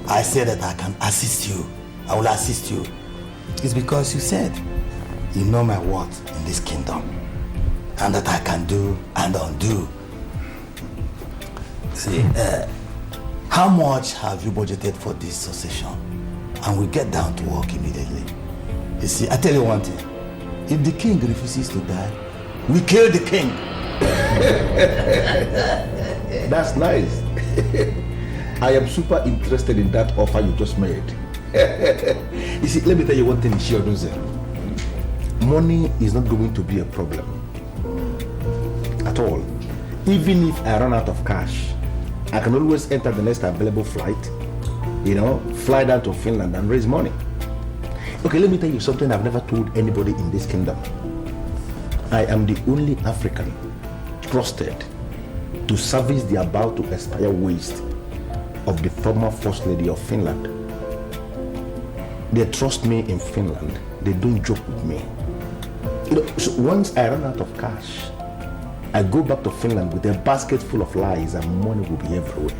I say that I can assist you, I will assist you, is because you said you know my worth in this kingdom and that I can do and undo. See, how much have you budgeted for this succession? And we get down to work immediately. You see, I tell you one thing. If the king refuses to die, we kill the king. That's nice. I am super interested in that offer you just made. You see, let me tell you one thing, Shioduze. Money is not going to be a problem at all. Even if I run out of cash, I can always enter the next available flight, you know, fly down to Finland and raise money. Okay, let me tell you something I've never told anybody in this kingdom. I am the only African trusted to service the about to expire waste of the former First Lady of Finland. They trust me in Finland. They don't joke with me. You know, so once I run out of cash, I go back to Finland with a basket full of lies and money will be everywhere.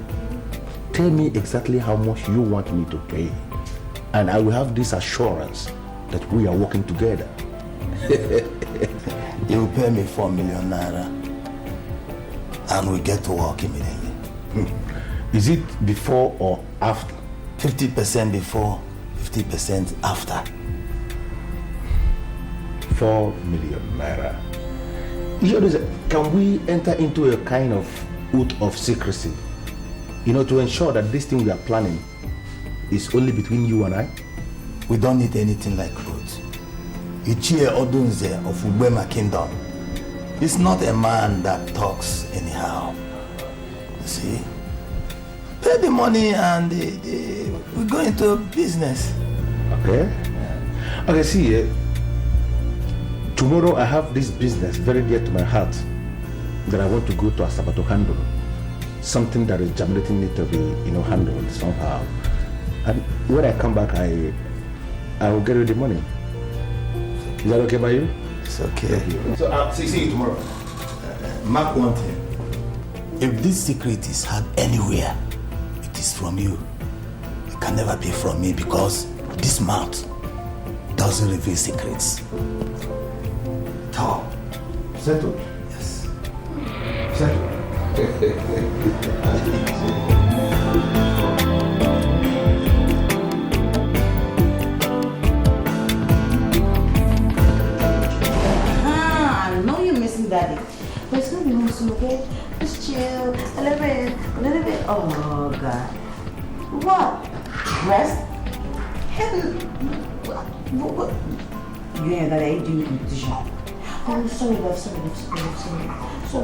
Tell me exactly how much you want me to pay, and I will have this assurance that we are working together. You will pay me 4 million naira and we get to work immediately. Is it before or after? 50% before, 50% after. 4 million naira. Can we enter into a kind of oath of secrecy, you know, to ensure that this thing we are planning is only between you and I? We don't need anything like oath. Iyke Odunze of Ubema Kingdom is not a man that talks anyhow. You see? Pay the money and we go into business. Okay. Okay, see, tomorrow I have this business very dear to my heart that I want to go to Asaba to handle. Something that is germinating need to be, you know, handled somehow. And when I come back, I will get you the money. Is that okay by you? It's okay. So I'll see you tomorrow. Mark one thing. If this secret is had anywhere, it is from you. It can never be from me because this mouth doesn't reveal secrets. Talk. Settled? Yes. Settled. daddy. But it's gonna be home soon, okay? Just chill, a little bit. Oh God. What? Rest? Heaven. What? Yeah, that I do competition. Oh, sorry, love. So,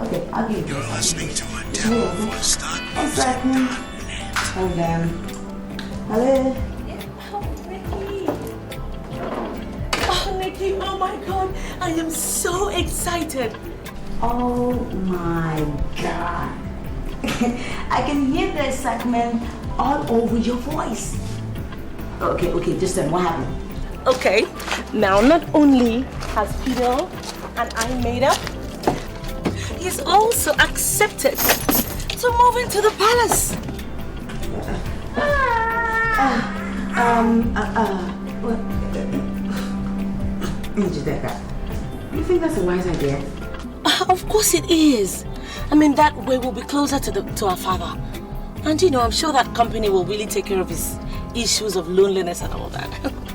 okay, I'll give you this. You're listening to a NOLLYWOOD STAR TV. Exactly. Hold on. Hello? Nikki, oh my God, I am so excited. Oh my God. I can hear the excitement all over your voice. Okay, just then, what happened? Okay, now not only has Fidel and I made up, he's also accepted to move into the palace. You think that's a wise idea? Of course it is. I mean, that way we'll be closer to our father. And you know, I'm sure that company will really take care of his issues of loneliness and all that.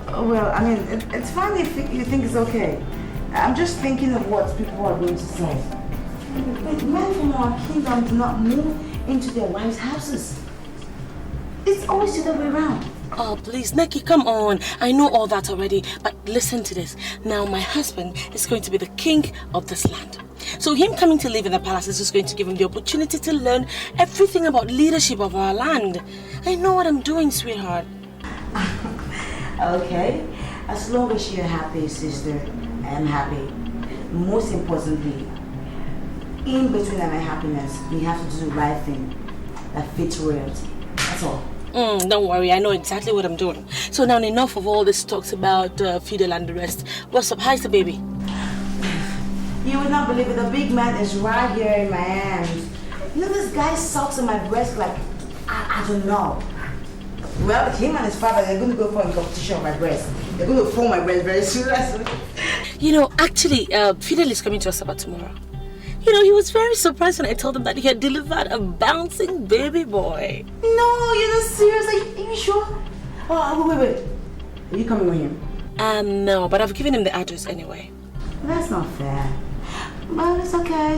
Well, I mean, it's fine if you think it's okay. I'm just thinking of what people are going to say. But men from our kingdom do not move into their wives' houses. It's always the other way around. Oh, please, Neki, come on. I know all that already, but listen to this. Now, my husband is going to be the king of this land. So him coming to live in the palace is just going to give him the opportunity to learn everything about leadership of our land. I know what I'm doing, sweetheart. Okay, as long as you're happy, sister, I'm happy. Most importantly, in between my happiness, we have to do the right thing that fits royalty. That's all. Don't worry, I know exactly what I'm doing. So now enough of all this talks about Fidel and the rest. What's up? How's the baby? You would not believe it, the big man is right here in my hands. You know, this guy sucks on my breast like, I don't know. Well, him and his father, they're going to go for a competition on my breast. They're going to pull my breast very seriously. You know, actually, Fidel is coming to Asaba tomorrow. You know, he was very surprised when I told him that he had delivered a bouncing baby boy. No, you're not serious. Are you sure? Oh, wait. Are you coming with him? No, but I've given him the address anyway. That's not fair. But it's okay.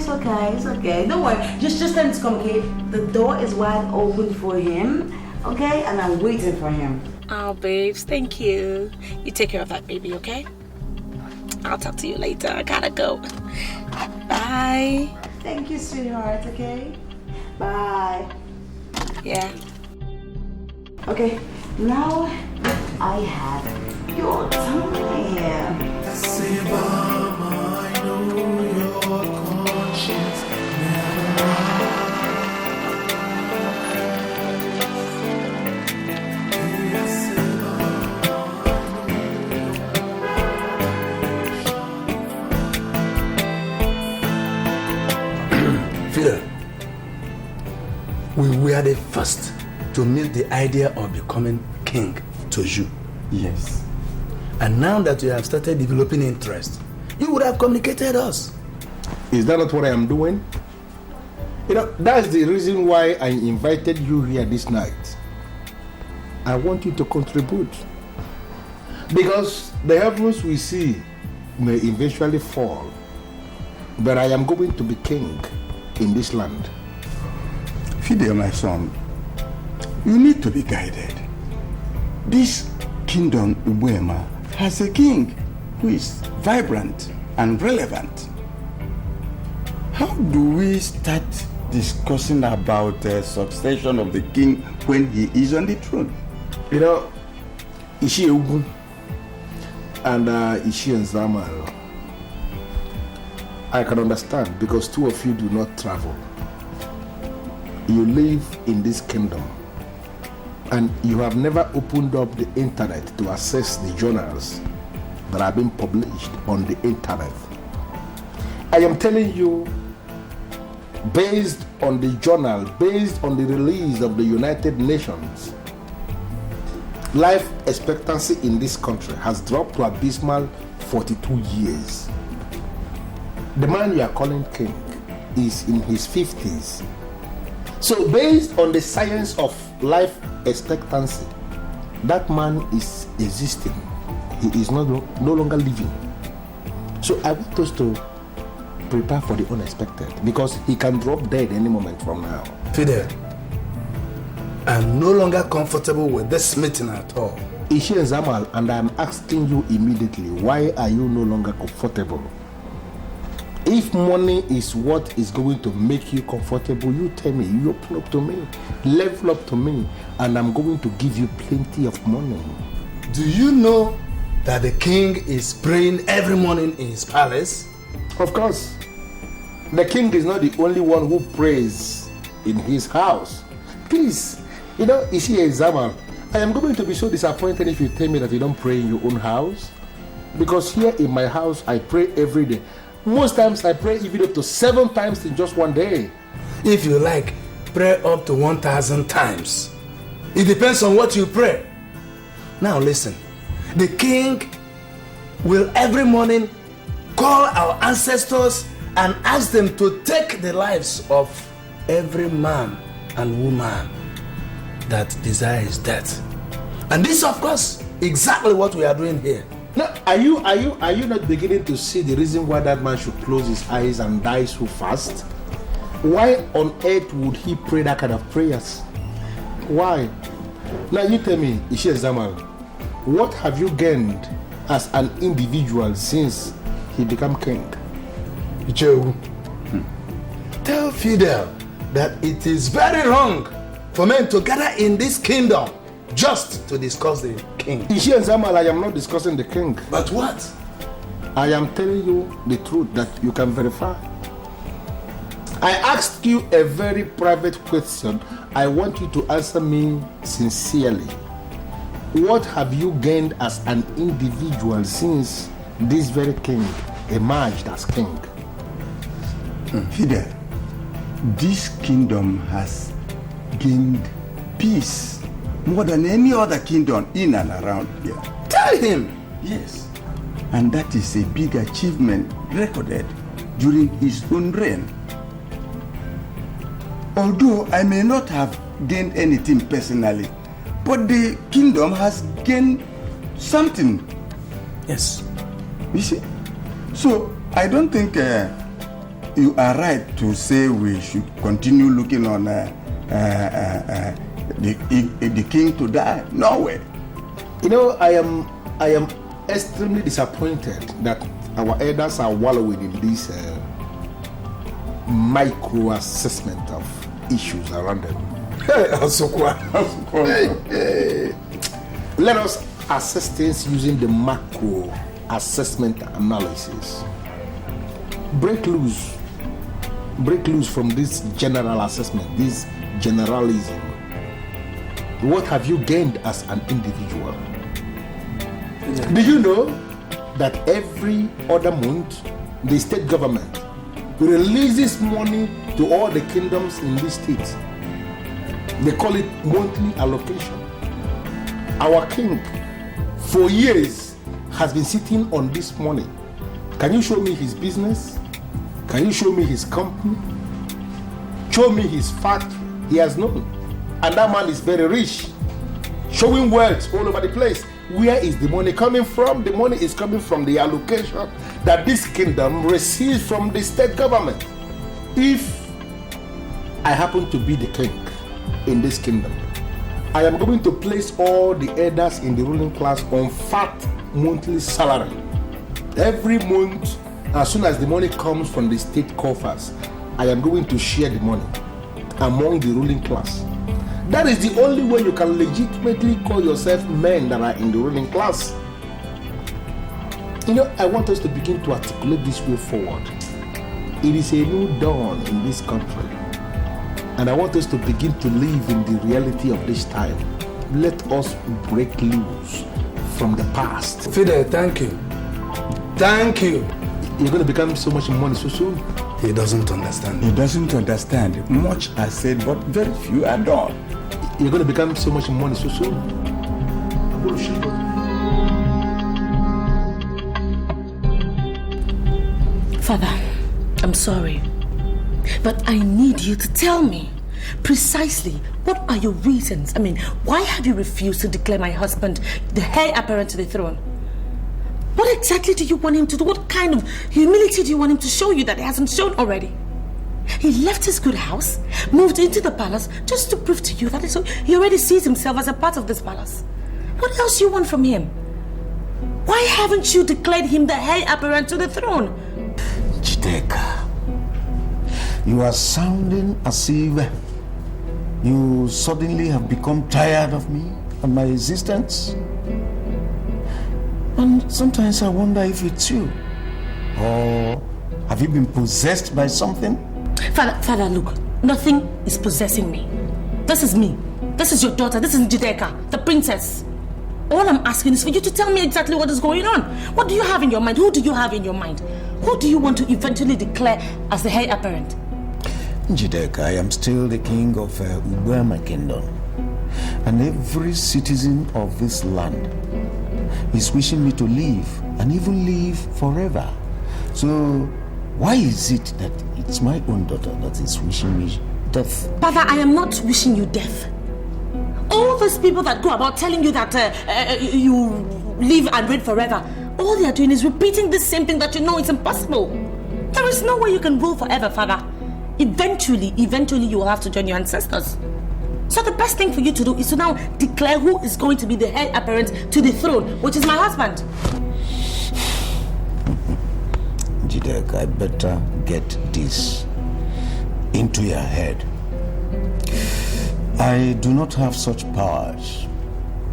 Don't worry. Just tell him to come, okay? The door is wide open for him, okay? And I'm waiting for him. Oh, babes, thank you. You take care of that baby, okay? I'll talk to you later. I gotta go. Bye. Thank you, sweetheart, okay? Bye. Yeah. Okay, now I have your time. I know your conscience Fidel, we were the first to meet the idea of becoming king to you. Yes. And now that you have started developing interest, you would have communicated us. Is that not what I am doing? You know, that's the reason why I invited you here this night. I want you to contribute. Because the heavens we see may eventually fall. But I am going to be king in this land. Fidel, my son, you need to be guided. This kingdom, Ubuema, has a king who is vibrant and relevant. How do we start discussing about the succession of the king when he is on the throne? You know, Ishi Ugu and Ishi Nzama, I can understand because two of you do not travel. You live in this kingdom and you have never opened up the internet to access the journals that are being published on the internet. I am telling you, based on the journal, based on the release of the United Nations, life expectancy in this country has dropped to abysmal 42 years. The man you are calling king is in his 50s. So based on the science of life expectancy, that man is existing. He is no longer living. So I want us to prepare for the unexpected because he can drop dead any moment from now. Fidel, I'm no longer comfortable with this meeting at all. Iyke and Zamal, and I'm asking you immediately, why are you no longer comfortable? If money is what is going to make you comfortable, you tell me, you open up to me, level up to me, and I'm going to give you plenty of money. Do you know that the king is praying every morning in his palace? Of course. The king is not the only one who prays in his house. Please, Iyke and Zamal, I am going to be so disappointed if you tell me that you don't pray in your own house. Because here in my house, I pray every day. Most times I pray even up to 7 times in just one day. If you like, pray up to 1,000 times. It depends on what you pray. Now listen, the king will every morning call our ancestors and ask them to take the lives of every man and woman that desires death. And this, of course, exactly what we are doing here. Now, are you not beginning to see the reason why that man should close his eyes and die so fast? Why on earth would he pray that kind of prayers? Why? Now you tell me, Iyke and Zamal, what have you gained as an individual since he became king? Joe, tell Fidel that it is very wrong for men to gather in this kingdom just to discuss the king. Iyke and Zamal, I am not discussing the king. But what? I am telling you the truth that you can verify. I asked you a very private question. I want you to answer me sincerely. What have you gained as an individual since this very king emerged as king? Fidel, this kingdom has gained peace more than any other kingdom in and around here. Tell him! Yes. And that is a big achievement recorded during his own reign. Although I may not have gained anything personally, but the kingdom has gained something. Yes. You see? So I don't think you are right to say we should continue looking on the king to die. No way. I am extremely disappointed that our elders are wallowing in this micro assessment of issues around them. Let us assess things using the macro assessment analysis. Break loose from this general assessment, this generalism. What have you gained as an individual? Do you know that every other month the state government releases money to all the kingdoms in this state? They call it monthly allocation. Our king for years has been sitting on this money. Can you show me his business? Can you show me his company? Show me his factory. He has known. And that man is very rich, showing wealth all over the place. Where is the money coming from? The money is coming from the allocation that this kingdom receives from the state government. If I happen to be the king in this kingdom, I am going to place all the elders in the ruling class on fat monthly salary. Every month, as soon as the money comes from the state coffers, I am going to share the money among the ruling class. That is the only way you can legitimately call yourself men that are in the ruling class. I want us to begin to articulate this way forward. It is a new dawn in this country. And I want us to begin to live in the reality of this time. Let us break loose from the past. Fidel, thank you. Thank you. You're going to become so much money so soon. He doesn't understand. He doesn't understand. Much are said, but very few are done. You're going to become so much money so soon. Father, I'm sorry, but I need you to tell me precisely what are your reasons. Why have you refused to declare my husband the heir apparent to the throne? What exactly do you want him to do? What kind of humility do you want him to show you that he hasn't shown already? He left his good house, moved into the palace just to prove to you that he already sees himself as a part of this palace. What else do you want from him? Why haven't you declared him the heir apparent to the throne? Dike, you are sounding as if you suddenly have become tired of me and my existence. And sometimes I wonder if it's you. Or have you been possessed by something? Father, look, nothing is possessing me. This is me. This is your daughter. This is Iyke, the princess. All I'm asking is for you to tell me exactly what is going on. What do you have in your mind? Who do you have in your mind? Who do you want to eventually declare as the heir apparent? Dike, I am still the king of Ubema Kingdom. And every citizen of this land is wishing me to live, and even live forever. So why is it that it's my own daughter that is wishing me death? Father, I am not wishing you death. All those people that go about telling you that you live and reign forever, all they are doing is repeating the same thing that you know is impossible. There is no way you can rule forever, Father. Eventually you will have to join your ancestors. So the best thing for you to do is to now declare who is going to be the heir apparent to the throne, which is my husband. Dike, I better get this into your head. I do not have such powers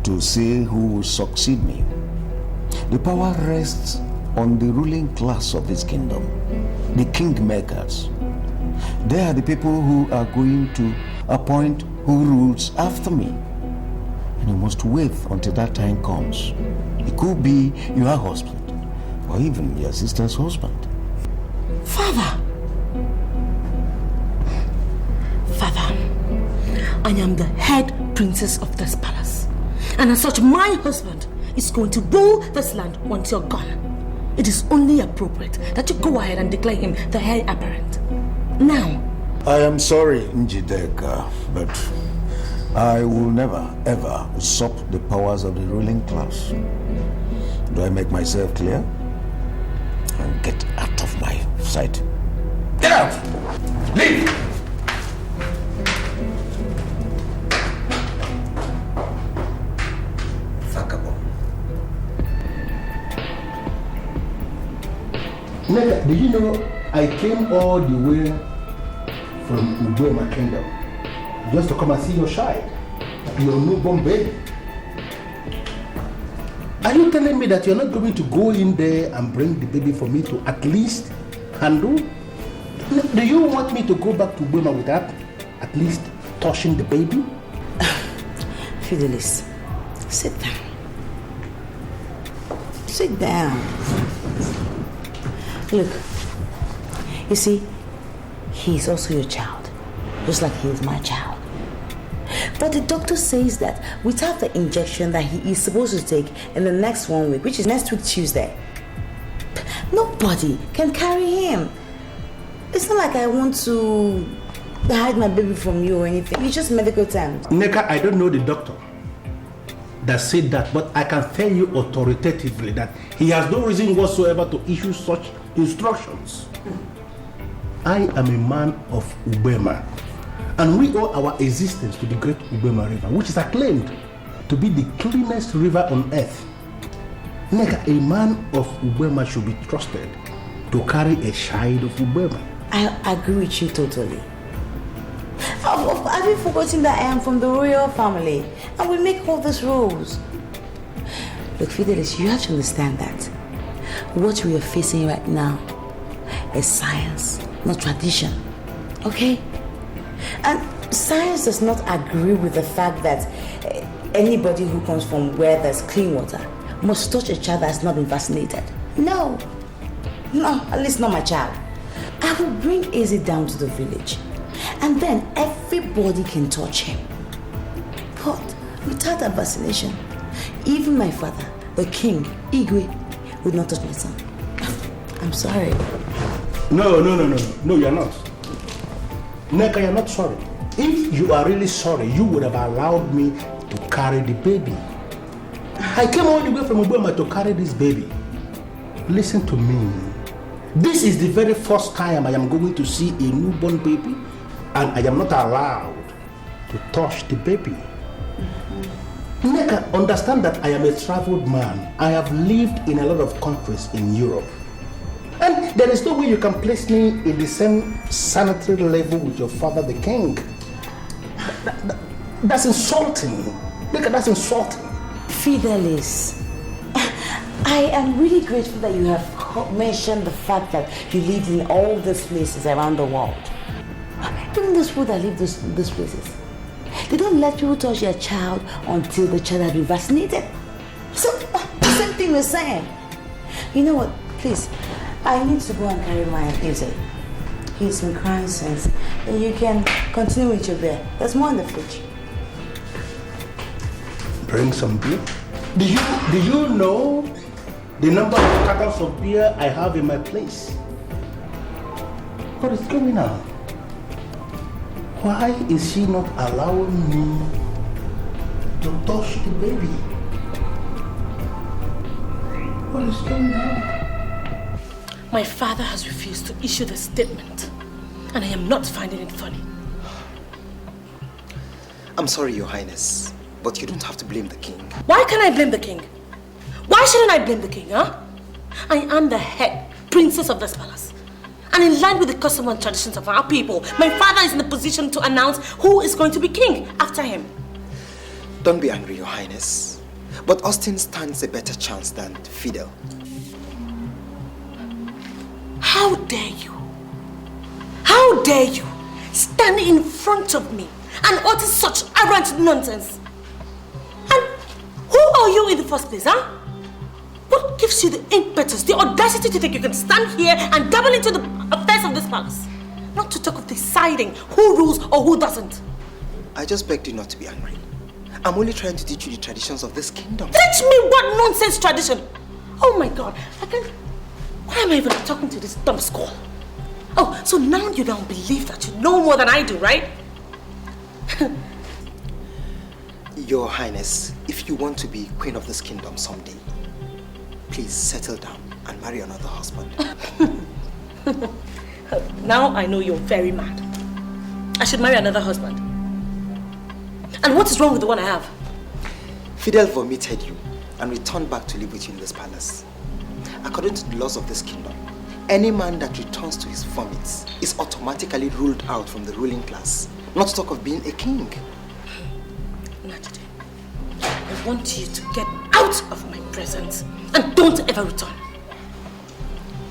to say who will succeed me. The power rests on the ruling class of this kingdom, the kingmakers. They are the people who are going to appoint who rules after me. And you must wait until that time comes. It could be your husband, or even your sister's husband. Father, I am the head princess of this palace. And as such, my husband is going to rule this land once you're gone. It is only appropriate that you go ahead and declare him the heir apparent. Now. I am sorry, Dike, but I will never, ever usurp the powers of the ruling class. Do I make myself clear? And get out of my sight. Get out! Leave! Nigga, did you know I came all the way from Ubema Kingdom just to come and see your child, your newborn baby? Are you telling me that you're not going to go in there and bring the baby for me to at least handle? Do you want me to go back to Ubema without at least touching the baby? Fidelis, sit down. Sit down. Look, you see, he's also your child, just like he is my child. But the doctor says that without the injection that he is supposed to take in the next 1 week, which is next week Tuesday, nobody can carry him. It's not like I want to hide my baby from you or anything. It's just medical terms. Neka, I don't know the doctor that said that, but I can tell you authoritatively that he has no reason whatsoever to issue such instructions. I am a man of Ubema, and we owe our existence to the great Ubema River, which is acclaimed to be the cleanest river on earth. Neka, a man of Ubema should be trusted to carry a child of Ubema. I agree with you totally. Have you forgotten that I am from the royal family and we make all these rules? Look, Fidelis, you have to understand that what we are facing right now is science, not tradition. Okay? And science does not agree with the fact that anybody who comes from where there's clean water must touch a child that has not been vaccinated. No, at least not my child. I will bring Iyke down to the village and then everybody can touch him. But without that vaccination, even my father, the king, Iyke, would not touch my son. I'm sorry. No, you're not. Neka, you're not sorry. If you are really sorry, you would have allowed me to carry the baby. I came all the way from Ubema to carry this baby. Listen to me. This is the very first time I am going to see a newborn baby, and I am not allowed to touch the baby. Nneka, understand that I am a traveled man. I have lived in a lot of countries in Europe. And there is no way you can place me in the same sanitary level with your father, the king. That's insulting. Nneka, that's insulting. Fidelis, I am really grateful that you have mentioned the fact that you lived in all these places around the world. Even those people that live those places, they don't let people touch their child until the child has been vaccinated. So, the same thing we're saying. You know what, please, I need to go and carry my Iyke. He's in crying sense. And you can continue with your beer. There's more in the fridge. Bring some beer. Do you know the number of cartons of beer I have in my place? What is going on? Why is she not allowing me to touch the baby? What is going on? My father has refused to issue the statement, and I am not finding it funny. I'm sorry, Your Highness, but you don't have to blame the king. Why can't I blame the king? Why shouldn't I blame the king, huh? I am the head princess of this palace. And in line with the custom and traditions of our people, my father is in the position to announce who is going to be king after him. Don't be angry, Your Highness. But Austin stands a better chance than Fidel. How dare you? How dare you stand in front of me and utter such arrogant nonsense? And who are you in the first place, huh? What gives you the impetus, the audacity to think you can stand here and dabble into the affairs of this palace? Not to talk of deciding who rules or who doesn't. I just begged you not to be angry. I'm only trying to teach you the traditions of this kingdom. Teach me what nonsense tradition? Oh my God, why am I even talking to this dumb squall? Oh, so now you don't believe that you know more than I do, right? Your Highness, if you want to be queen of this kingdom someday, please settle down and marry another husband. Now I know you're very mad. I should marry another husband. And what is wrong with the one I have? Fidel vomited you and returned back to live with you in this palace. According to the laws of this kingdom, any man that returns to his vomits is automatically ruled out from the ruling class, not to talk of being a king. Najide, I want you to get out of my presence and don't ever return.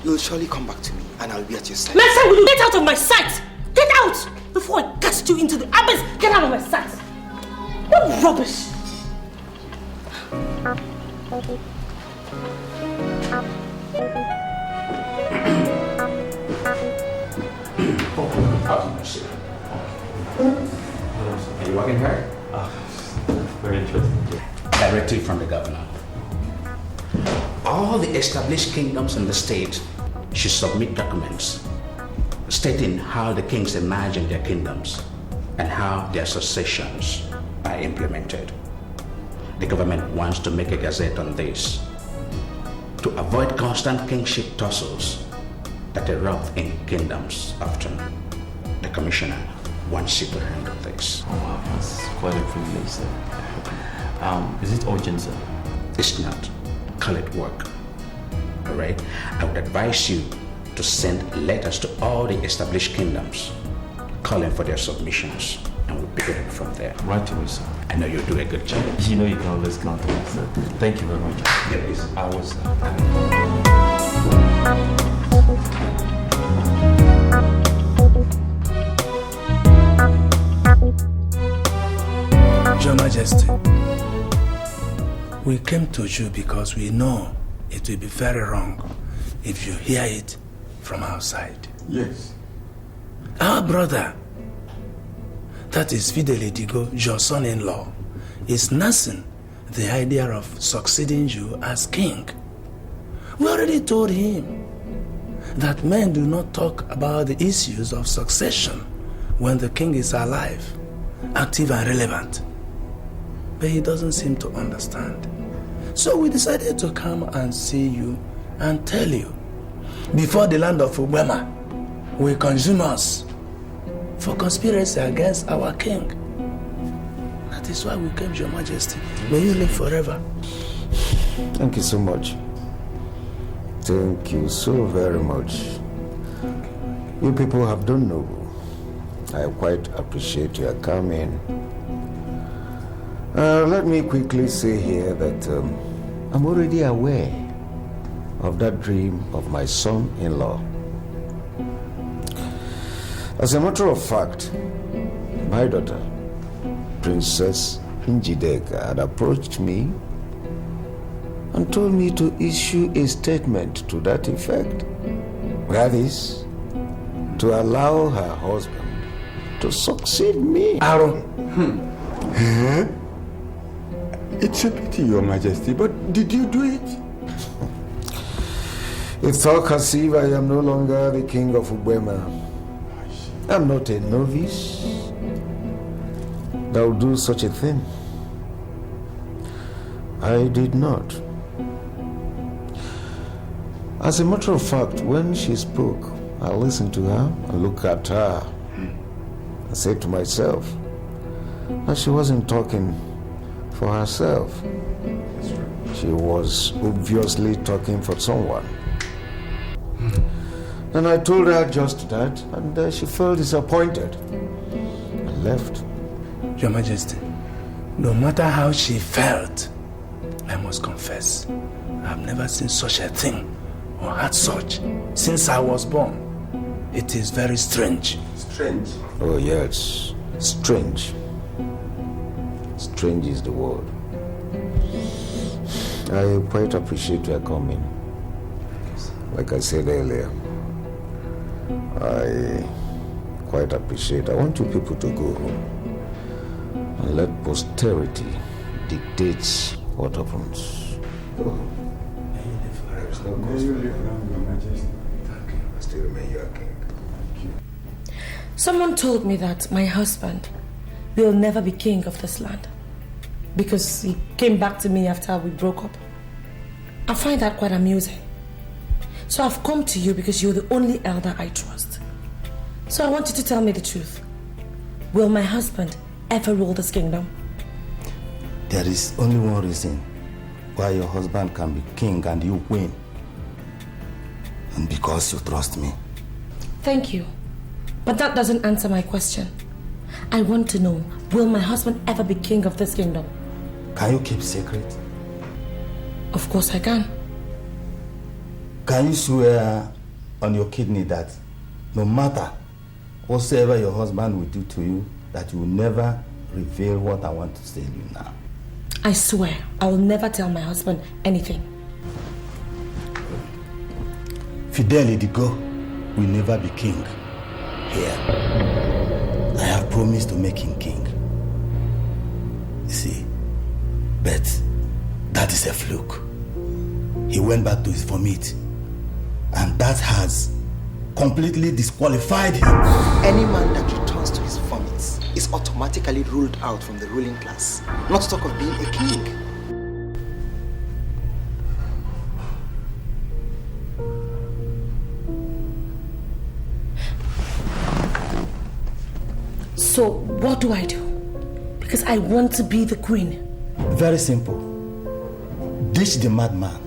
You'll surely come back to me and I'll be at your side. Next time, will you get out of my sight? Get out! Before I cast you into the abyss, get out of my sight! What rubbish! Are you working hard? Very interesting. Directive from the governor. All the established kingdoms in the state should submit documents stating how the kings emerge in their kingdoms and how their successions are implemented. The government wants to make a gazette on this to avoid constant kingship tussles that erupt in kingdoms often. The commissioner wants you to handle this. Oh wow, that's quite a privilege, sir. Is it urgent, sir? It's not. Call it work. All right? I would advise you to send letters to all the established kingdoms calling for their submissions, and we'll pick it up from there. Right away, sir. I know you'll do a good job. You know you can always count on me, sir. Thank you very much. Yeah, please. I was, Your Majesty, we came to you because we know it will be very wrong if you hear it from outside. Yes. Our brother, that is Fidelis, your son-in-law, is nursing the idea of succeeding you as king. We already told him that men do not talk about the issues of succession when the king is alive, active and relevant. But he doesn't seem to understand. So we decided to come and see you and tell you, before the land of Ubema will consume us for conspiracy against our king. That is why we came, Your Majesty. May you live forever. Thank you so much. Thank you so very much. You people have done noble. I quite appreciate your coming. Let me quickly say here that I'm already aware of that dream of my son-in-law. As a matter of fact, my daughter, Princess Njideka, had approached me and told me to issue a statement to that effect. That is, to allow her husband to succeed me. Aaron. It's a pity, Your Majesty, but did you do it? It's talk as if I am no longer the king of Ubema. I'm not a novice that will do such a thing. I did not. As a matter of fact, when she spoke, I listened to her and looked at her. I said to myself that she wasn't talking for herself. She was obviously talking for someone. And I told her just that, and she felt disappointed and left. Your Majesty, no matter how she felt, I must confess, I've never seen such a thing or had such since I was born. It is very strange. Strange? Oh yes, strange. Strange is the word. I quite appreciate your coming. Like I said earlier, I quite appreciate. I want you people to go home and let posterity dictate what happens. Go home. May you live long, Your Majesty. Thank you. I still remain your king. Someone told me that my husband will never be king of this land because he came back to me after we broke up. I find that quite amusing. So I've come to you because you're the only elder I trust. So I want you to tell me the truth. Will my husband ever rule this kingdom? There is only one reason why your husband can be king and you win. And because you trust me. Thank you. But that doesn't answer my question. I want to know, will my husband ever be king of this kingdom? Can you keep secret? Of course I can. Can you swear on your kidney that no matter whatsoever your husband will do to you, that you will never reveal what I want to tell you now? I swear I will never tell my husband anything. Fidelis Dike will never be king here. I have promised to make him king. You see, but that is a fluke. He went back to his vomit, and that has completely disqualified him. Any man that returns to his vomits is automatically ruled out from the ruling class, not to talk of being a king. So what do I do? Because I want to be the queen. Very simple. Ditch the madman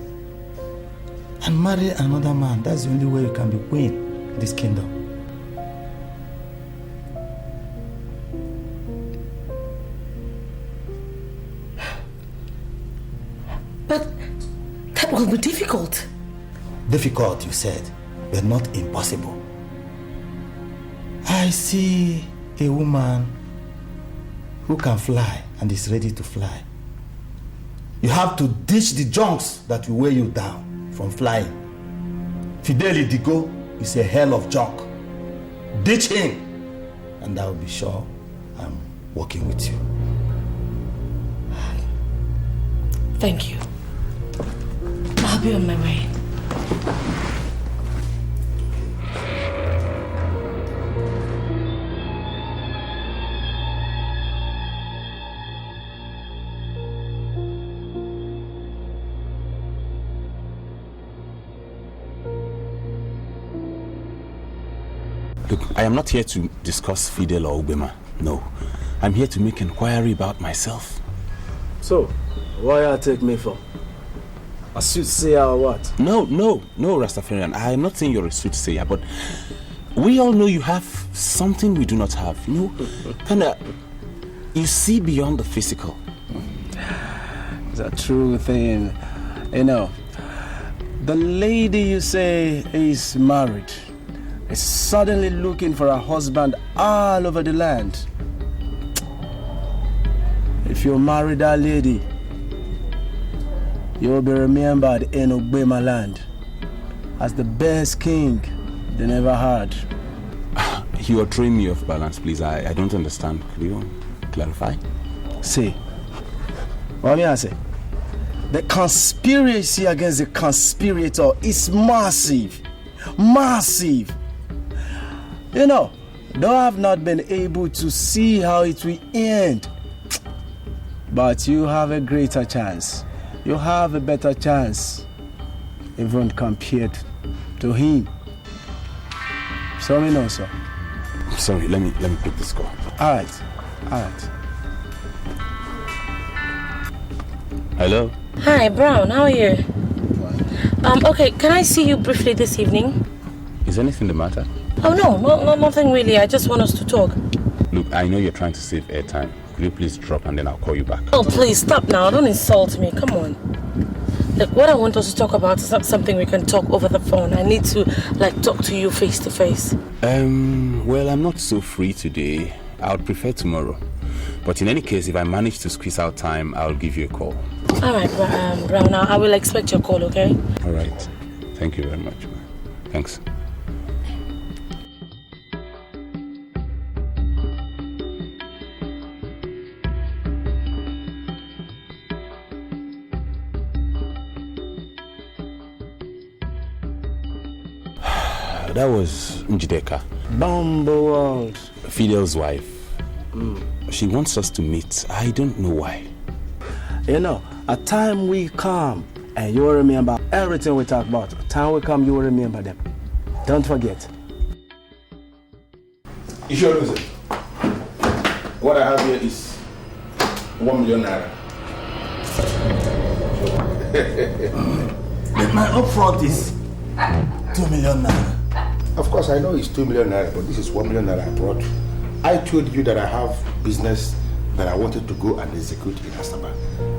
and marry another man. That's the only way you can be queen in this kingdom. But that will be difficult. Difficult, you said, but not impossible. I see a woman who can fly and is ready to fly. You have to ditch the junks that will weigh you down from flying. Fidelis Dike is a hell of junk. Ditch him, and I will be sure I'm working with you. Thank you. I'll be on my way. Look, I am not here to discuss Fidel or Ubema. No. I'm here to make inquiry about myself. So, why you take me for? A soothsayer or what? No, Rastafarian. I am not saying you're a soothsayer, but we all know you have something we do not have. You know, you see beyond the physical. It's a true thing. You know, the lady you say is married is suddenly looking for a husband all over the land. If you marry that lady, you will be remembered in Ugbema land as the best king they never had. You are throwing me off balance, please. I don't understand. Could you clarify? See, what may I say? The conspiracy against the conspirator is massive. Massive. You know, though I have not been able to see how it will end, but you have a greater chance. You have a better chance, even compared to him. So we know, sir. Sorry, let me pick this call. All right. Hello. Hi, Brown. How are you? Okay, can I see you briefly this evening? Is anything the matter? Oh no, nothing really. I just want us to talk. Look, I know you're trying to save airtime. Could you please drop and then I'll call you back? Oh, please stop now. Don't insult me. Come on. Look, what I want us to talk about is not something we can talk over the phone. I need to, talk to you face to face. Well, I'm not so free today. I would prefer tomorrow. But in any case, if I manage to squeeze out time, I'll give you a call. All right, Brown. Now I will expect your call, okay? All right. Thank you very much. Thanks. That was Njideka. Bumble World. Fidel's wife. She wants us to meet. I don't know why. You know, a time we come and you will remember everything we talk about. A time we come, you will remember them. Don't forget. You sure lose it? What I have here is 1 million naira. But my upfront is 2 million naira. Of course, I know it's 2 million naira, but this is 1 million naira I brought. I told you that I have business that I wanted to go and execute in Asaba.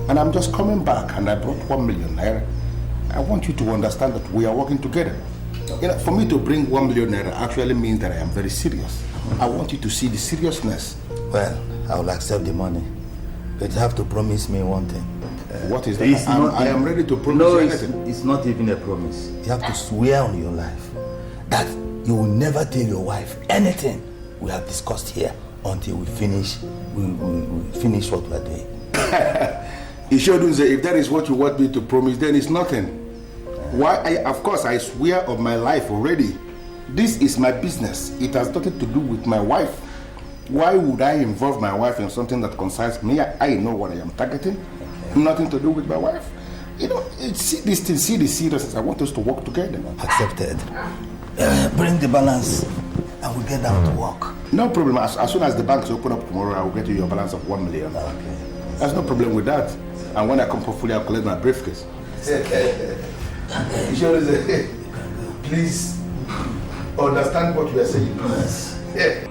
And I'm just coming back and I brought 1 million naira. I want you to understand that we are working together. You know, for me to bring 1 million naira actually means that I am very serious. I want you to see the seriousness. Well, I will accept the money. But you have to promise me one thing. What is that? I am ready to promise you anything. It's not even a promise. You have to swear on your life that you will never tell your wife anything we have discussed here until we finish what we are doing. You shouldn't say, if that is what you want me to promise, then it's nothing. Why? Of course, I swear on my life already. This is my business. It has nothing to do with my wife. Why would I involve my wife in something that concerns me? I know what I am targeting. Nothing to do with my wife. You know, see this thing, see the seriousness. I want us to work together. Accepted. Bring the balance and we'll get down to work. No problem. As soon as the banks open up tomorrow, I will get you your balance of 1 million. Okay. There's no problem with that. And when I come hopefully I'll collect my briefcase. Please understand what we are saying. Yes.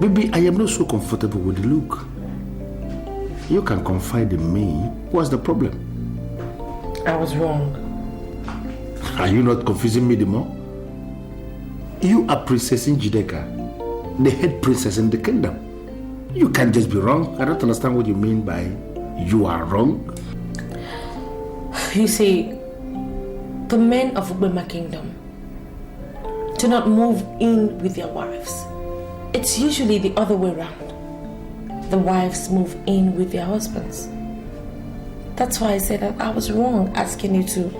Baby, I am not so comfortable with the look. You can confide in me. What's the problem? I was wrong. Are you not confusing me anymore? You are Princess Njideka, the head princess in the kingdom. You can't just be wrong. I don't understand what you mean by you are wrong. You see, the men of Ugbema Kingdom do not move in with their wives. It's usually the other way around. The wives move in with their husbands. That's why I said that I was wrong asking you to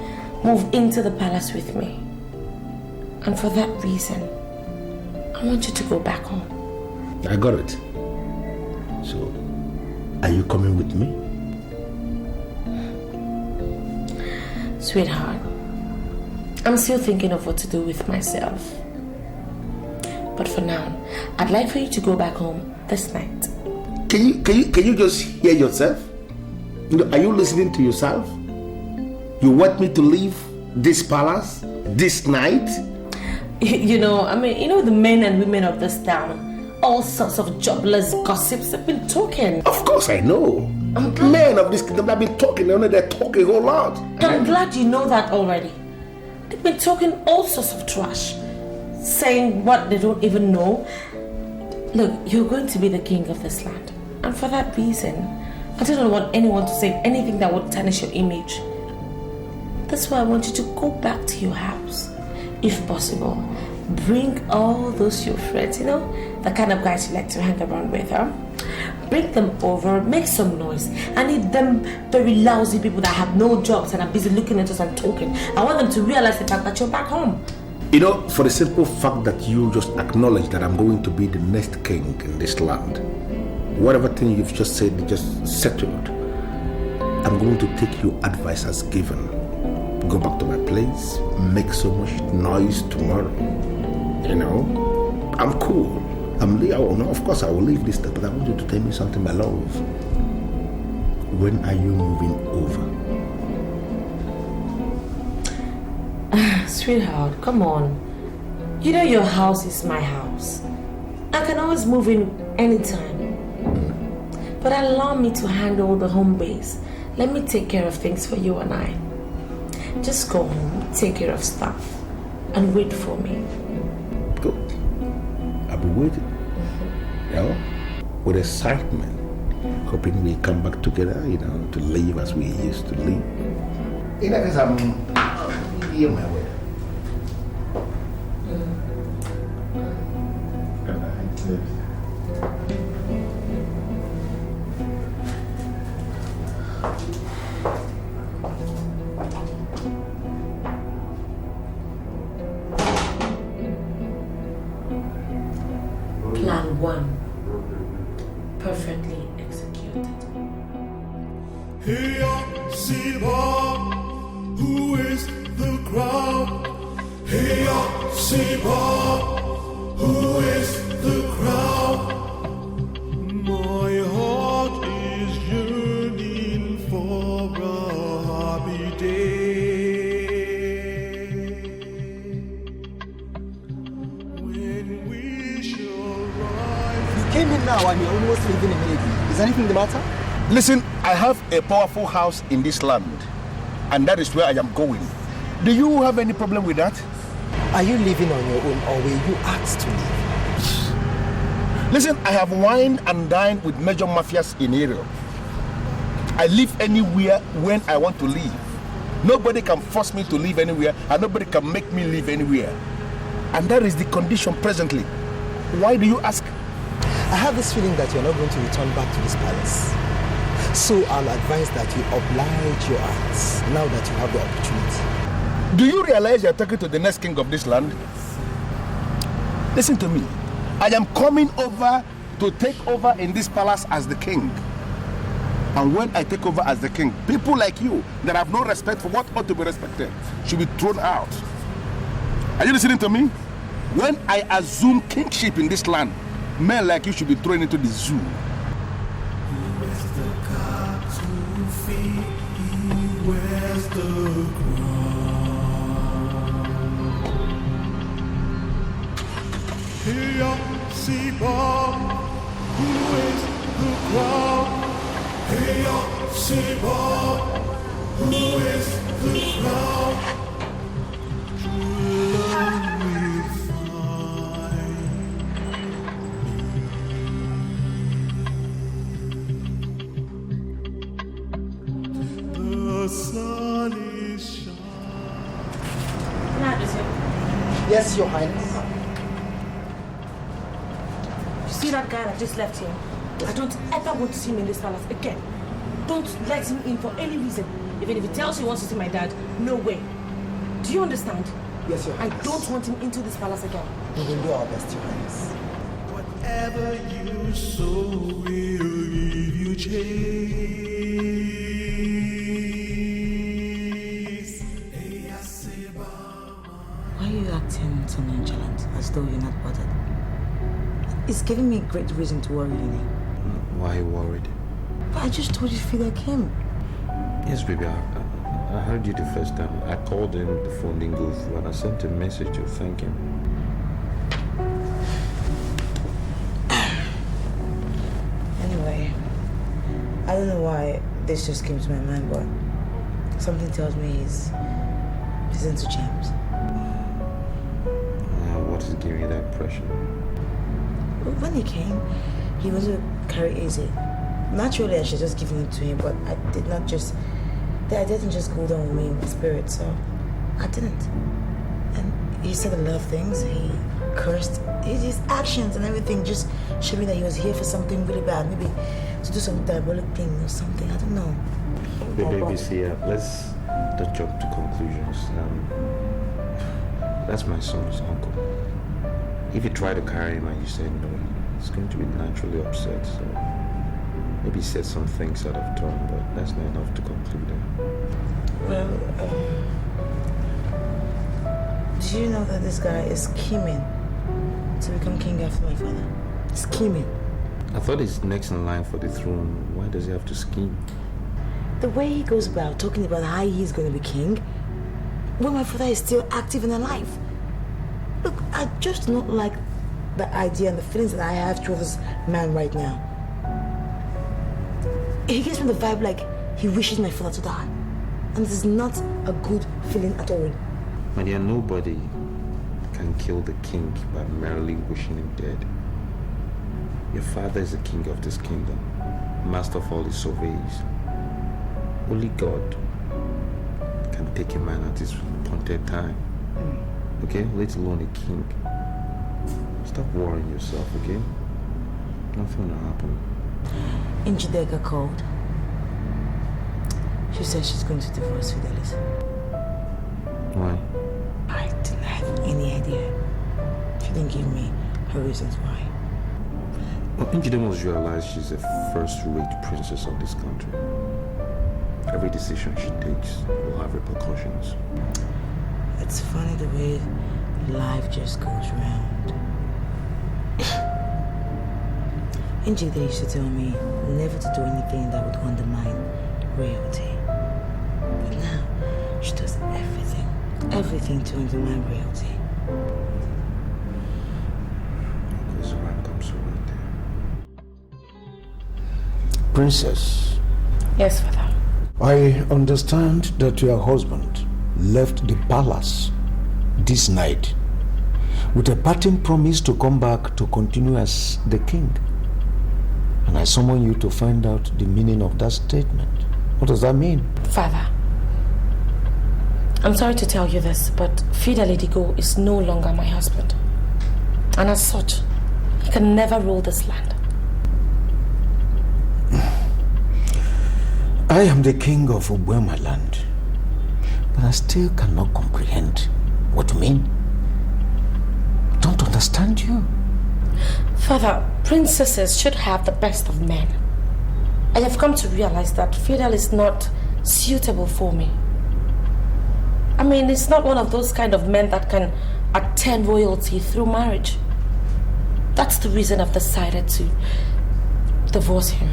move into the palace with me. And for that reason, I want you to go back home. I got it. So, are you coming with me? Sweetheart, I'm still thinking of what to do with myself. But for now, I'd like for you to go back home this night. Can you just hear yourself? Are you listening to yourself? You want me to leave this palace this night? The men and women of this town, all sorts of jobless gossips have been talking. Of course I know. Men of this kingdom have been talking, they're talking a whole lot. I'm glad you know that already. They've been talking all sorts of trash, saying what they don't even know. Look, you're going to be the king of this land. And for that reason, I don't want anyone to say anything that would tarnish your image. That's why I want you to go back to your house. If possible, bring all those your friends, the kind of guys you like to hang around with, Bring them over, make some noise. I need them very lousy people that have no jobs and are busy looking at us and talking. I want them to realize the fact that you're back home. For the simple fact that you just acknowledge that I'm going to be the next king in this land, whatever thing you've just said, just settled. I'm going to take your advice as given. Go back to my place, make so much noise tomorrow. I'm cool. Of course I will leave this stuff, but I want you to tell me something, my love. When are you moving over? Sweetheart, come on. Your house is my house. I can always move in anytime. But allow me to handle the home base. Let me take care of things for you and I. Just go home, take care of stuff, and wait for me. Good. I'll be waiting. With excitement, hoping we come back together, to live as we used to live. Because I'm here my way. Plan 1. Perfectly executed. Hey, Siba, who is the crowd? Hey, Siba, who is the crowd? My heart is yearning for a happy day. When we shall rise. You came in now and you're almost leaving immediately. Is anything the matter? Listen, I have a powerful house in this land, and that is where I am going. Do you have any problem with that? Are you living on your own, or were you asked to live? Listen, I have wined and dined with major mafias in Imperial. I live anywhere when I want to live. Nobody can force me to live anywhere, and nobody can make me live anywhere. And that is the condition presently. Why do you ask? I have this feeling that you're not going to return back to this palace. So I'll advise that you oblige your aunts now that you have the opportunity. Do you realize you're talking to the next king of this land? Listen to me. I am coming over to take over in this palace as the king. And when I take over as the king, people like you that have no respect for what ought to be respected should be thrown out. Are you listening to me? When I assume kingship in this land, men like you should be thrown into the zoo. Where's the crown? Hey, Siba, who is the crown? Hey, Siba, who is the crown? True love we find. The sun is shining. Yes, Your Highness. See that guy that just left here? I don't ever want to see him in this palace again. Don't let him in for any reason. Even if he tells you he wants to see my dad, no way. Do you understand? Yes, Your Highness. I don't want him into this palace again. We will do our best, Your Highness. Whatever you sow will give you chase. Why are you acting so nonchalant, as though you're not bothered? It's giving me great reason to worry, Lily. Why are you worried? But I just told you to feel like him. Yes, baby, I heard you the first time. I called him, the phone didn't go through, and I sent a message to thank him. Anyway, I don't know why this just came to my mind, but something tells me he's into James. What is giving you that impression? When he came, he was a carry easy. Naturally, I should just give it to him, but I didn't just go down with me in my spirit, so I didn't. And he said a lot of things. He cursed. His actions and everything just showed me that he was here for something really bad, maybe to do some diabolic thing or something. I don't know. Baby, see, let's not jump to conclusions. That's my son's uncle. If you try to carry him and you say no, he's going to be naturally upset. So maybe he said some things out of turn, but that's not enough to conclude it. Well, do you know that this guy is scheming to become king after my father? Scheming. I thought he's next in line for the throne. Why does he have to scheme? The way he goes about talking about how he's going to be king, when my father is still active and alive. Look, I just don't like the idea and the feelings that I have towards this man right now. He gives me the vibe like he wishes my father to die. And this is not a good feeling at all. My dear, nobody can kill the king by merely wishing him dead. Your father is the king of this kingdom, master of all his surveys. Only God can take a man at his appointed time. Okay? Let alone a king. Stop worrying yourself, okay? Nothing will happen. Njideka called. She said she's going to divorce Fidelis. Why? I didn't have any idea. She didn't give me her reasons why. Well, Njide must realize she's a first-rate princess of this country. Every decision she takes will have repercussions. It's funny the way life just goes round. Njide used to tell me never to do anything that would undermine royalty. But now, she does everything to undermine royalty. Because the right comes around there. Princess. Yes, Father. I understand that your husband left the palace this night with a parting promise to come back to continue as the king. And I summon you to find out the meaning of that statement. What does that mean? Father, I'm sorry to tell you this, but Fidelis is no longer my husband. And as such, he can never rule this land. I am the king of Ubwema land, but I still cannot comprehend what you mean. Don't understand you. Father, princesses should have the best of men. I have come to realize that Fidelis is not suitable for me. I mean, it's not one of those kind of men that can attain royalty through marriage. That's the reason I've decided to divorce him.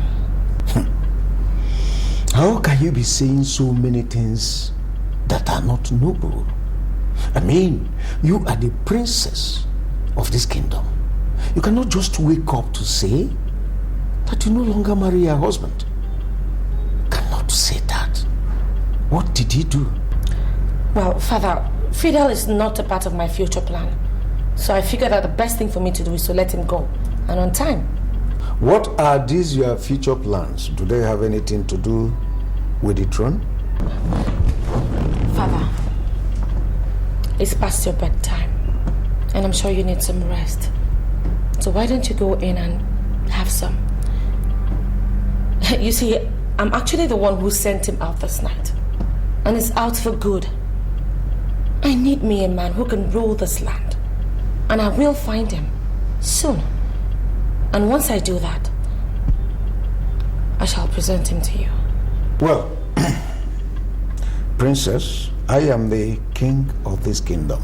How can you be saying so many things that are not noble? I mean, you are the princess of this kingdom. You cannot just wake up to say that you no longer marry your husband. You cannot say that. What did he do? Well, Father, Fidelis is not a part of my future plan. So I figured that the best thing for me to do is to let him go, and on time. What are these your future plans? Do they have anything to do with the throne? Father, it's past your bedtime, and I'm sure you need some rest. So So why don't you go in and have some? You see, I'm actually the one who sent him out this night. And it's out for good. I need me a man who can rule this land. And I will find him soon. And once I do that, I shall present him to you. Well, Princess, I am the king of this kingdom.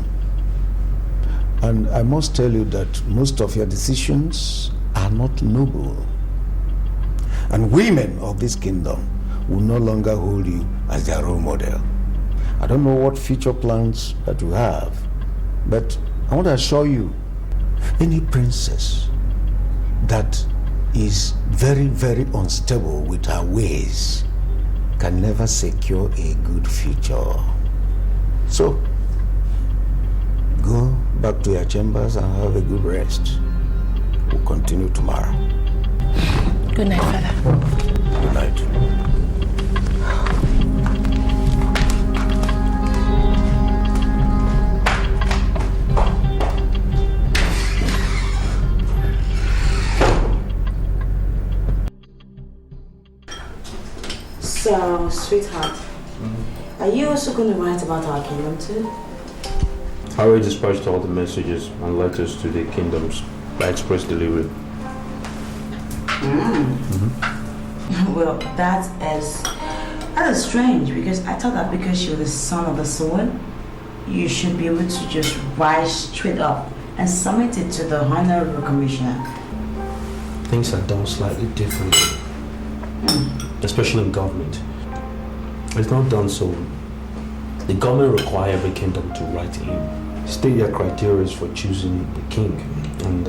And I must tell you that most of your decisions are not noble. And women of this kingdom will no longer hold you as their role model. I don't know what future plans that you have, but I want to assure you, any princess that is very, very unstable with her ways can never secure a good future. So, go back to your chambers and have a good rest. We'll continue tomorrow. Good night, Father. Good night. So, sweetheart, are you also going to write about our kingdom too? I already dispatched all the messages and letters to the kingdoms by express delivery. Well, that is strange, because I thought that because you're the son of the soul, you should be able to just rise straight up and submit it to the Honorable Commissioner. Things are done slightly differently, especially in government. It's not done so. The government requires every kingdom to write in, state their criteria for choosing the king, and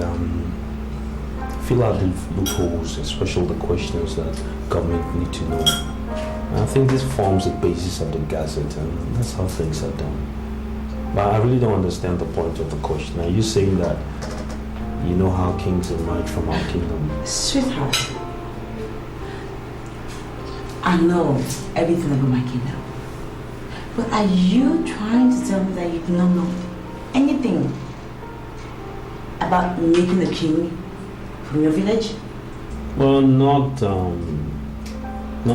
fill out the loopholes, especially the questions that government need to know. And I think this forms the basis of the Gazette, and that's how things are done. But I really don't understand the point of the question. Are you saying that you know how kings emerge from our kingdom? Sweetheart, I know everything about my kingdom. But are you trying to tell me that you do not know anything about making a king from your village? Well, not